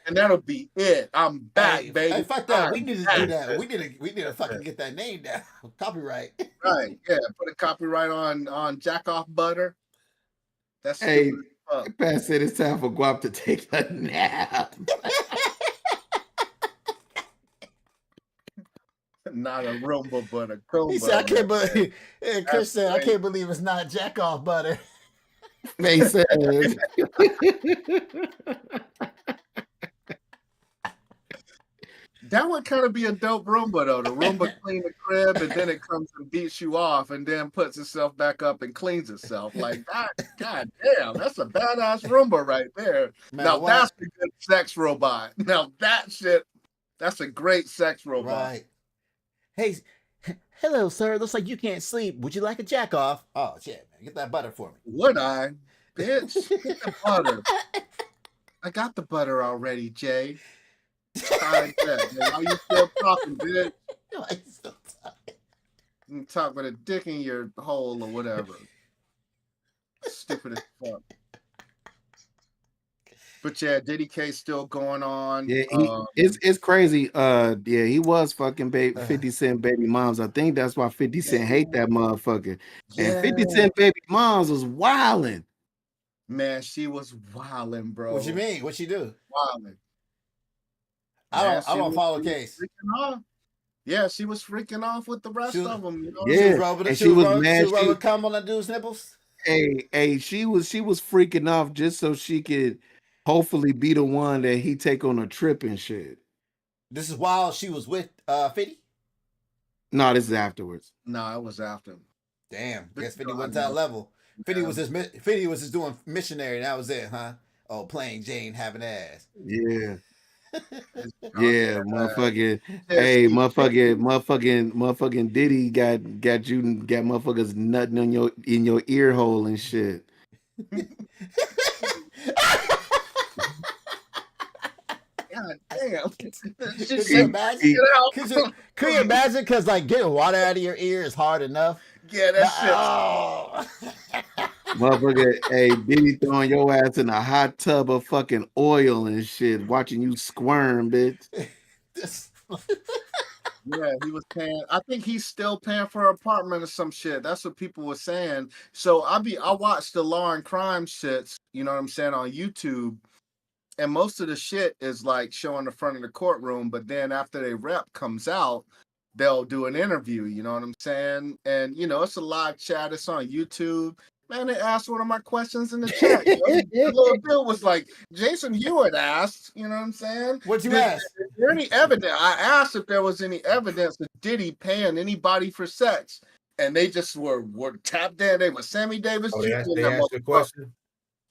And that'll be it. I'm back, baby. Hey, fuck that. We need to do that. We need to fucking get that name down. Copyright. Right. Yeah. Put a copyright on jack off butter. That's hey. Pat said it's time for Guap to take a nap. Not a Roomba, but a Chroma. He said, "I can't believe." Chris said, "I can't believe it's not jack off butter." They said. That would kind of be a dope Roomba, though. The Roomba clean the crib, and then it comes and beats you off, and then puts itself back up and cleans itself. Like that. God damn, that's a badass Roomba right there. Man, now that's a good sex robot. Now that shit, that's a great sex robot. Right. Hey, hello, sir. Looks like you can't sleep. Would you like a jack off? Oh shit, man, get that butter for me. Would I, bitch? Get the butter. I got the butter already, Jay. Why you still talking, bitch? Why you still talking? You talk with a dick in your hole or whatever. Stupid as fuck. But yeah, Diddy case still going on. Yeah, it's crazy. Yeah, he was fucking 50 Cent baby moms. I think that's why 50 Cent hate that motherfucker. Yeah. And 50 Cent baby moms was wilding. Man, she was wilding, bro. What you mean? What she do? Wilding. I don't follow the case. Yeah, she was freaking off with the rest of them. You know? Yeah, she was mad. She was come on that dude's nipples. Hey, she was freaking off just so she could hopefully be the one that he take on a trip and shit. This is while she was with 50? No, this is afterwards. No, it was after. Damn, guess 50 went to that level. 50 was just doing missionary. And that was it, huh? Oh, playing Jane having ass. Yeah. Yeah, motherfucking. Hey, motherfucking Diddy got motherfuckers nutting on in your ear hole and shit. God damn! Could you imagine? Because like getting water out of your ear is hard enough. Yeah, that's shit. Oh. Motherfucker, hey, Diddy throwing your ass in a hot tub of fucking oil and shit, watching you squirm, bitch. Yeah, he was paying. I think he's still paying for an apartment or some shit. That's what people were saying. So I watched the law and crime shits, you know what I'm saying, on YouTube. And most of the shit is like showing the front of the courtroom, but then after their rep comes out, they'll do an interview, you know what I'm saying? And you know, it's a live chat, it's on YouTube. Man, they asked one of my questions in the chat. The little dude was like, Jason Hewitt asked, you know what I'm saying? What'd you ask? Is there any evidence? I asked if there was any evidence of Diddy paying anybody for sex. And they just were tapped in. They were Sammy Davis. Oh, they asked the question?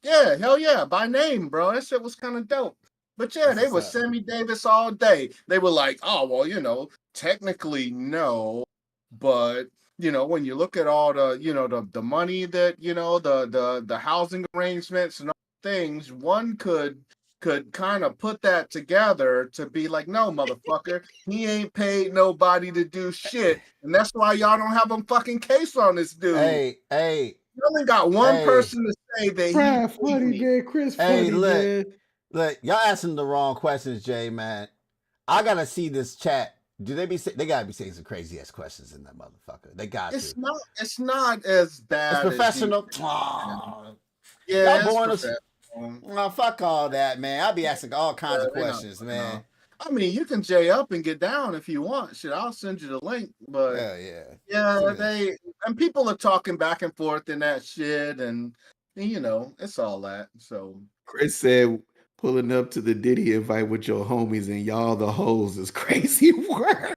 Yeah, hell yeah, by name, bro. That shit was kind of dope. But yeah, they were Sammy Davis all day. They were like, oh, well, you know, technically no, but you know, when you look at all the, you know, the money that, you know, the housing arrangements and all things, one could kind of put that together to be like, no, motherfucker, he ain't paid nobody to do shit. And that's why y'all don't have a fucking case on this dude. Hey. You only got one person to say that he's funny, man. Chris funny, man. Look, y'all asking the wrong questions, Jay, man. I gotta see this chat Do they be? They gotta be saying some crazy ass questions in that motherfucker. They got to. It's not as bad It's as you. professional. Aw. Y'all Yeah, it's boring us. professional. Oh, fuck all that, man. I'll be asking all kinds of They not. questions, man. I mean, you can J up and get down if you want. Shit, I'll send you the link. But Hell yeah. yeah, people are talking back and forth in that shit, and it's all that. So Chris said pulling up to the Diddy invite with your homies and y'all the hoes is crazy work.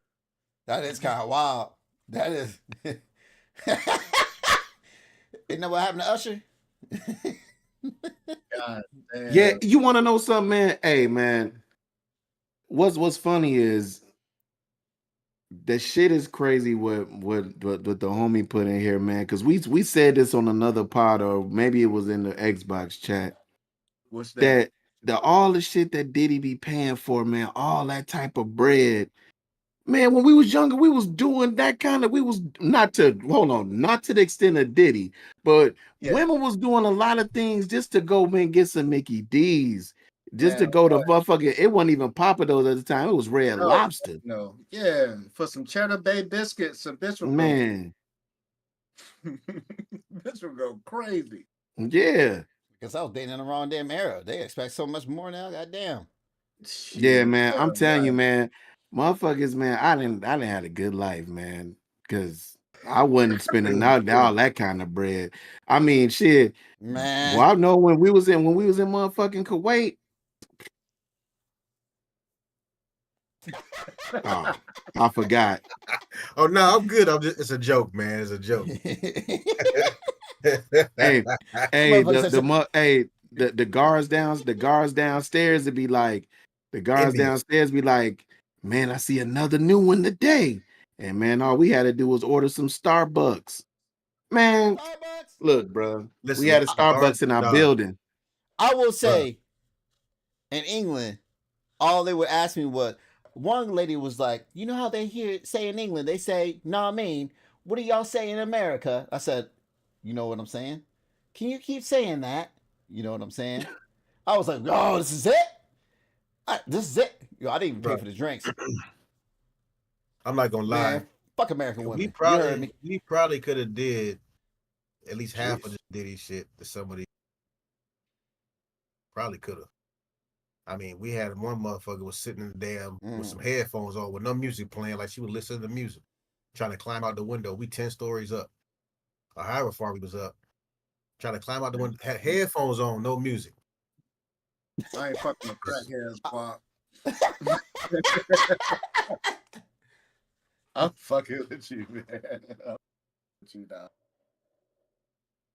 That is kind of wild. That is. Isn't that what happened to Usher? God damn. Yeah, you want to know something, man? Hey, man. What's funny is the shit is crazy what the homie put in here, man. Because we said this on another pod, or maybe it was in the Xbox chat. What's that? All the shit that Diddy be paying for, man, all that type of bread. Man, when we was younger, we was doing that kind of, not to the extent of Diddy, but women was doing a lot of things just to go, man, get some Mickey D's, just to go to motherfucking, it wasn't even Papa Do's at the time, it was Red Lobster. No, yeah, for some Cheddar Bay biscuits, a bitch would man. Bitch would go crazy. Yeah. Because I was dating in the wrong damn era. They expect so much more now, goddamn. Yeah, man, I'm telling you, man, motherfuckers, man, I didn't have a good life, man, because I wasn't spending all that kind of bread. I mean, shit, man. Well, I know when we was in motherfucking Kuwait. Oh, I forgot. Oh no, I'm good. It's a joke, man. It's a joke. hey, the guards downstairs would be like, man, I see another new one today. And man, all we had to do was order some Starbucks. Man, Starbucks? Look, bro, Listen, we had a Starbucks in our building. I will say, in England, all they would ask me was, one lady was like, you know how they say in England, they say, nah, I mean, what do y'all say in America? I said, you know what I'm saying? Can you keep saying that? You know what I'm saying? I was like, oh, this is it? This is it? Yo, I didn't even pay for the drinks. I'm not gonna lie. Man, fuck American women. We probably could have did at least half of the Diddy shit to somebody. Probably could have. I mean, we had one motherfucker was sitting in the damn with some headphones on with no music playing, like she was listening to music, trying to climb out the window. We 10 stories up, or however far we was up, trying to climb out the window. Had headphones on, no music. I ain't fucking with crackheads, Bob. I'm fucking with you, man. I'm with you now.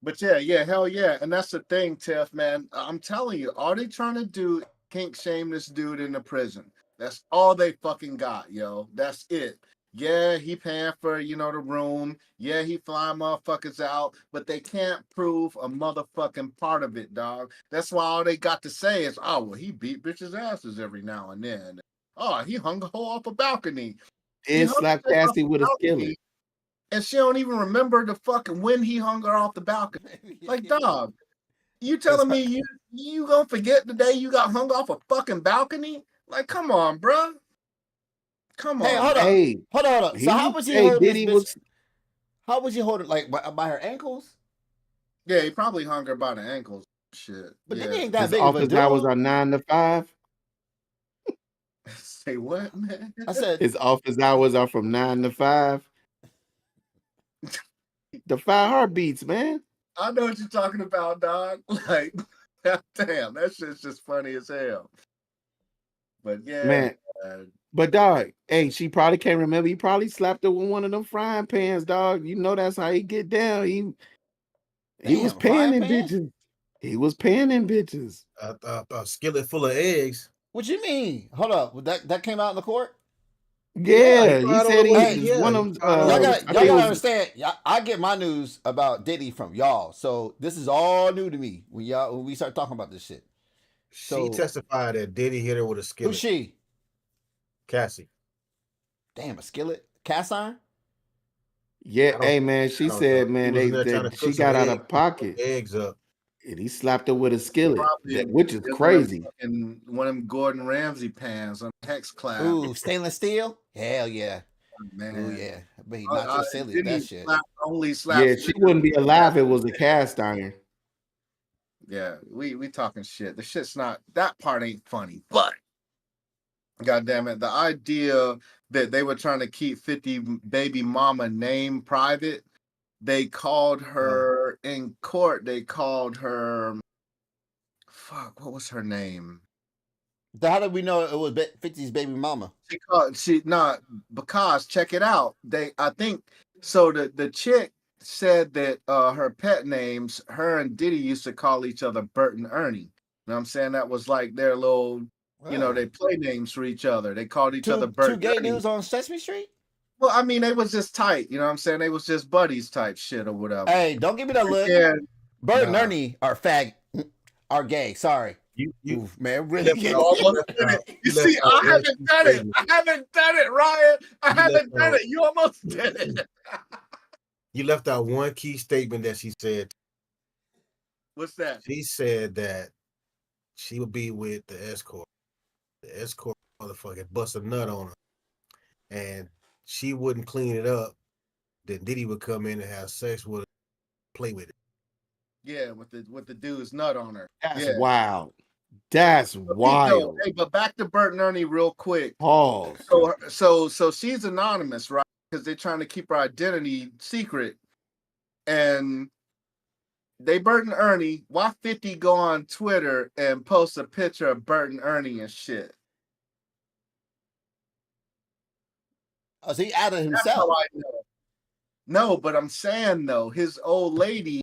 But yeah, hell yeah. And that's the thing, Tiff, man. I'm telling you, all they trying to do kink shame this dude in the prison. That's all they fucking got, yo. That's it. Yeah, he paying for, the room. Yeah, he flying motherfuckers out, but they can't prove a motherfucking part of it, dog. That's why all they got to say is, oh, well, he beat bitches' asses every now and then. Oh, he hung a hoe off a balcony. And slapped Cassie with a skillet. And she don't even remember the fucking when he hung her off the balcony. Like, dog, you telling me you gonna forget the day you got hung off a fucking balcony? Like, come on, bro. Come on. Hey, hold on. So how was he holding this bitch? How was he holding, like, by her ankles? Yeah, he probably hung her by the ankles. Shit. But yeah. then he ain't that big of a dude. His office hours are 9 to 5. Say what, man? I said his office hours are from 9 to 5. The 5 heartbeats, man. I know what you're talking about, dog. Like, damn, that shit's just funny as hell. But yeah, man. But dog, hey, she probably can't remember. He probably slapped her with one of them frying pans, dog. You know that's how he get down. He was paying in bitches. He was paying in bitches. A skillet full of eggs. What you mean? Hold up, that came out in the court? Yeah, he said he was one of them. Y'all gotta understand. I get my news about Diddy from y'all, so this is all new to me when we start talking about this shit. She testified that Diddy hit her with a skillet. Who's she? Cassie. Damn, a skillet? Cast iron? Yeah, hey man, she said, man, she got out of pocket. Eggs up. And he slapped her with a skillet, Probably which is crazy. One of them Gordon Ramsay pans on Hex Clap. Ooh, stainless steel? Hell yeah. Man. Ooh, yeah. But he knocked her silly with that shit. Yeah, she wouldn't be alive if it was a cast iron. Yeah, we talking shit. The shit's not, that part ain't funny, but God damn it, the idea that they were trying to keep 50 baby mama name private, they called her in court, they called her, fuck, what was her name? How did we know it was 50's baby mama? Because check it out. I think so the chick said that her pet names, her and Diddy used to call each other Bert and Ernie. You know what I'm saying? That was like their little, they play names for each other. They called each other Bert. Two gay dudes on Sesame Street? Well, I mean, they was just tight, you know what I'm saying? They was just buddies type shit or whatever. Hey, don't give me that look. Yeah, Bert and Ernie are gay. Sorry. You man, really gay. You see, I haven't done it. I haven't done it, Riot. I haven't done it. You almost did it. You left out one key statement that she said. What's that? She said that she would be with the escort. The escort motherfucker bust a nut on her. And she wouldn't clean it up. Then Diddy would come in and have sex with her, play with it. Yeah, with the dude's nut on her. That's wild. That's wild. Hey, but back to Bert and Ernie real quick. Pause. So she's anonymous, right? Because they're trying to keep her identity secret. And they Bert and Ernie, why 50 go on Twitter and post a picture of Bert and Ernie and shit? Oh, so he added himself. No, but I'm saying though, his old lady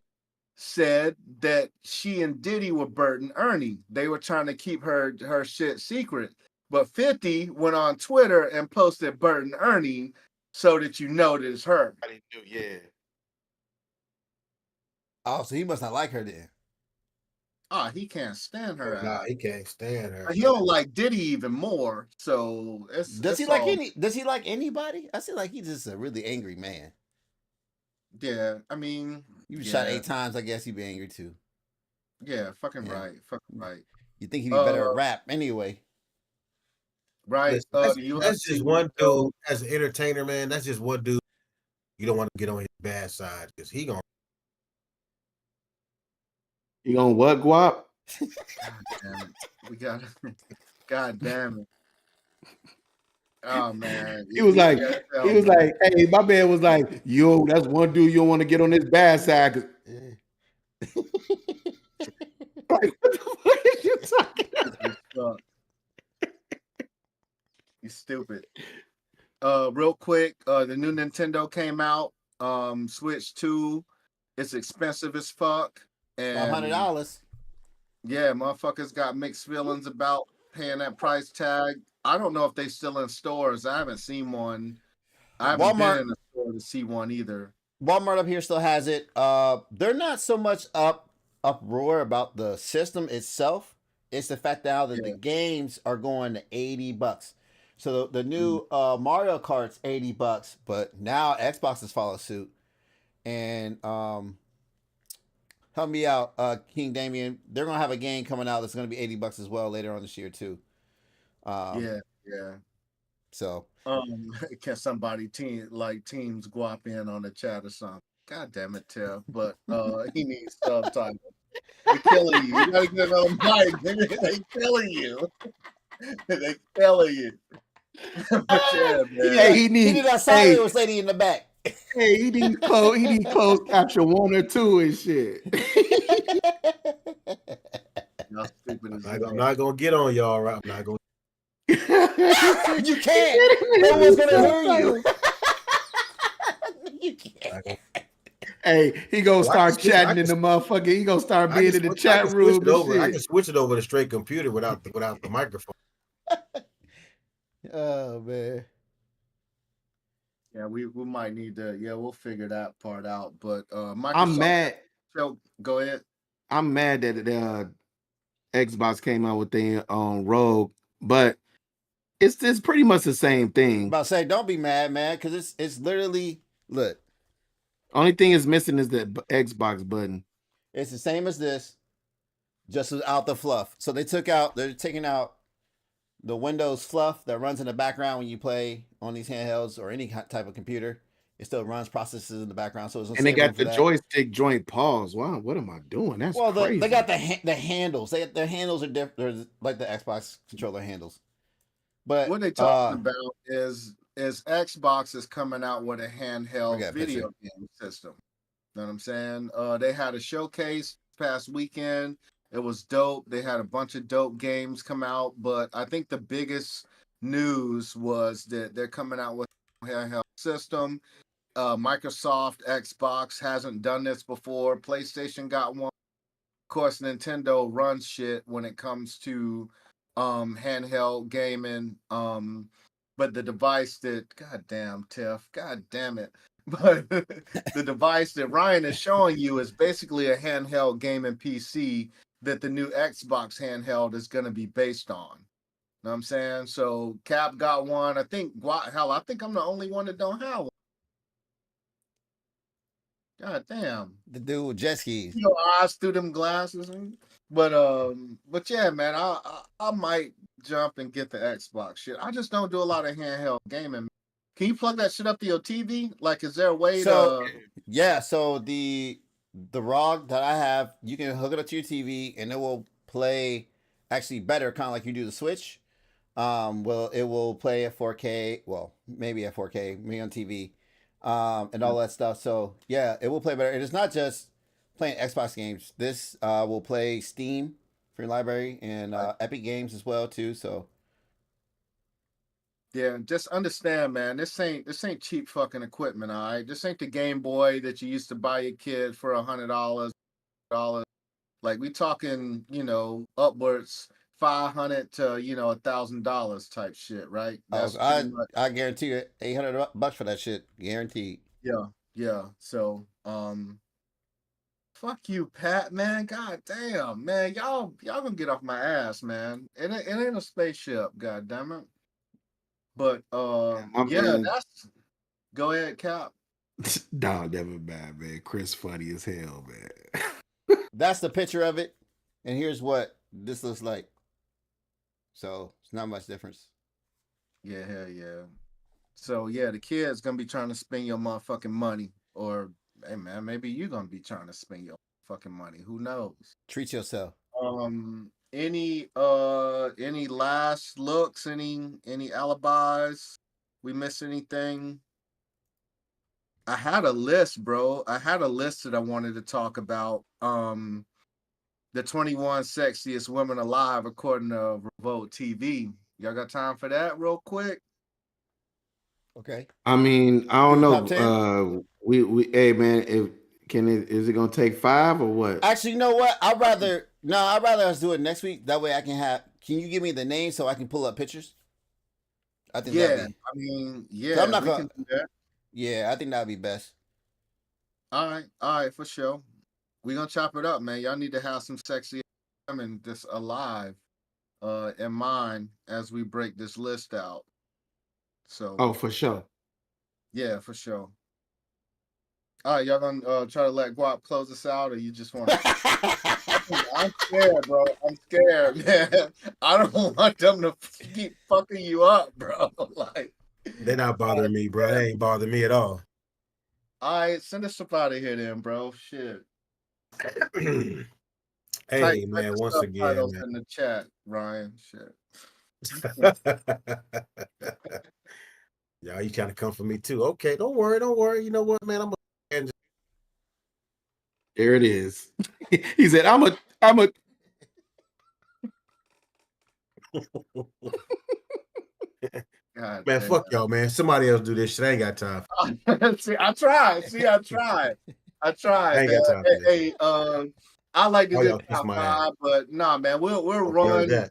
said that she and Diddy were Bert and Ernie. They were trying to keep her shit secret. But 50 went on Twitter and posted Bert and Ernie so that you know that it's her. I didn't do, yeah. Oh, so he must not like her then. Oh, he can't stand her. Nah, he can't stand her. He don't like Diddy even more. So does he like anybody? I feel like he's just a really angry man. Yeah, I mean, you shot 8 times. I guess he'd be angry too. Yeah, fucking right. You think he'd be better at rap anyway? Right. That's just one dude as an entertainer, man. That's just one dude. You don't want to get on his bad side because he gonna. You gonna what, Guap? God damn it. Oh man. He was like, hey, my man was like, yo, that's one dude you don't want to get on his bad side. Like, what the fuck are you talking about? You stupid. Real quick, the new Nintendo came out. Switch 2. It's expensive as fuck. And $500. Yeah, motherfuckers got mixed feelings about paying that price tag. I don't know if they still in stores. I haven't seen one. I haven't been in the store to see one either. Walmart up here still has it. They're not so much uproar about the system itself. It's the fact now that the games are going to $80. So the new Mario Kart's $80, but now Xbox has followed suit. And help me out, King Damien. They're gonna have a game coming out that's gonna be $80 as well later on this year too. Yeah. So can somebody teams Guap in on the chat or something? God damn it, Tiff. But he needs subtitles. They're killing you. You gotta get on mic. They're killing you. They're killing you. He need that silent lady in the back. Hey, he need closed caption 1 or 2 and shit. I'm not gonna get on y'all, right? I'm not gonna. You can't. No one's gonna hear you. You can't. Hey, he gonna start chatting in the motherfucker. He gonna start being in the chat room. I can switch it over to straight computer without the microphone. Oh man. Yeah, we might need to. Yeah, we'll figure that part out. But Microsoft, I'm mad. Go ahead. I'm mad that the Xbox came out with their Rogue, but it's pretty much the same thing. I'm about to say, don't be mad, man, because it's literally look. Only thing is missing is the Xbox button. It's the same as this. just without the fluff. So they're taking out the Windows fluff that runs in the background when you play on these handhelds or any type of computer. It still runs processes in the background, so it's gonna And they save room got for the that. joystick joint pause. Wow, what am I doing? That's Well, they crazy. got the handles. Their handles are different. They're like the Xbox controller handles. But what they talking about is Xbox is coming out with a handheld video game system. Know what I'm saying? They had a showcase past weekend. It was dope. They had a bunch of dope games come out, but I think the biggest news was that they're coming out with a handheld system. Microsoft, Xbox hasn't done this before. PlayStation got one. Of course, Nintendo runs shit when it comes to handheld gaming. But the device that, goddamn Tiff, god damn it. But the device that Ryan is showing you is basically a handheld gaming PC that the new Xbox handheld is going to be based on. Know what I'm saying? So Cap got one. I think I think I'm the only one that don't have one. God damn. The dude with jet skis. Your eyes through them glasses. But yeah, man, I might jump and get the Xbox shit. I just don't do a lot of handheld gaming. Can you plug that shit up to your TV? Like, is there a way to? Yeah, so the ROG that I have, you can hook it up to your TV and it will play actually better, kind of like you do the Switch. Well, it will play at 4K. Well, maybe at 4K, maybe on TV, and all that stuff. So yeah, it will play better. And it's not just playing Xbox games. This will play Steam for your library and Epic Games as well too. So yeah, just understand, man. This ain't cheap fucking equipment. All right, this ain't the Game Boy that you used to buy your kid for $100. Like we talking, upwards 500 to $1,000 type shit, right? That's pretty much. I guarantee you $800 for that shit, guaranteed. Yeah. So, fuck you, Pat, man. God damn, man. Y'all gonna get off my ass, man. It ain't a spaceship, god damn it. But that's. Go ahead, Cap. Dog, never bad, man. Chris funny as hell, man. That's the picture of it, and here's what this looks like. So it's not much difference. Yeah, hell yeah. So yeah, the kid's gonna be trying to spend your motherfucking money, or hey man, maybe you're gonna be trying to spend your fucking money. Who knows? Treat yourself. Any last looks? Any alibis? We miss anything? I had a list, bro. I had a list that I wanted to talk about. The 21 sexiest women alive according to Revolt TV. Y'all got time for that real quick? Okay. I mean, I don't top 10? know. We hey man, is it gonna take 5 or what? Actually, you know what? I'd rather us do it next week. That way I can you give me the name so I can pull up pictures? I think I'm not gonna do that. Yeah, I think that'd be best. All right, for sure. We're gonna chop it up, man. Y'all need to have some sexy women just alive in mind as we break this list out. So for sure. Yeah, for sure. All right, y'all gonna try to let Guap close us out, or you just want to? I'm scared, bro. I'm scared, man. I don't want them to keep fucking you up, bro. Like they're not bothering me, bro. They ain't bothering me at all. All right, send us up out of here, then, bro. Shit. Hey, man. Once again, man. In the chat, Ryan. Shit. Y'all, you trying to come for me too? Okay, don't worry. You know what, man? There it is. He said, "I'm a." God, man, fuck y'all, man. Somebody else do this shit. I ain't got time. I tried. I tried, man. Hey, I like to do top 5, but nah, man, we'll run.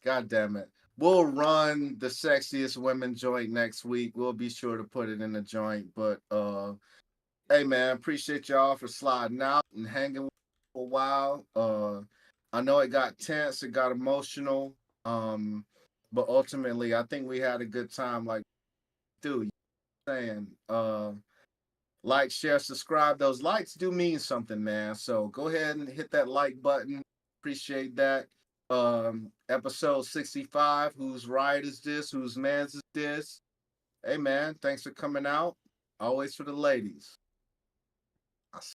God damn it, we'll run the sexiest women joint next week. We'll be sure to put it in the joint. But hey, man, appreciate y'all for sliding out and hanging with for a while. I know it got tense, it got emotional. But ultimately, I think we had a good time. Like, dude, saying, like, share, subscribe. Those likes do mean something, man. So go ahead and hit that like button. Appreciate that. Episode 65. Whose Riot is this? Whose man's is this? Hey man, thanks for coming out. Always for the ladies.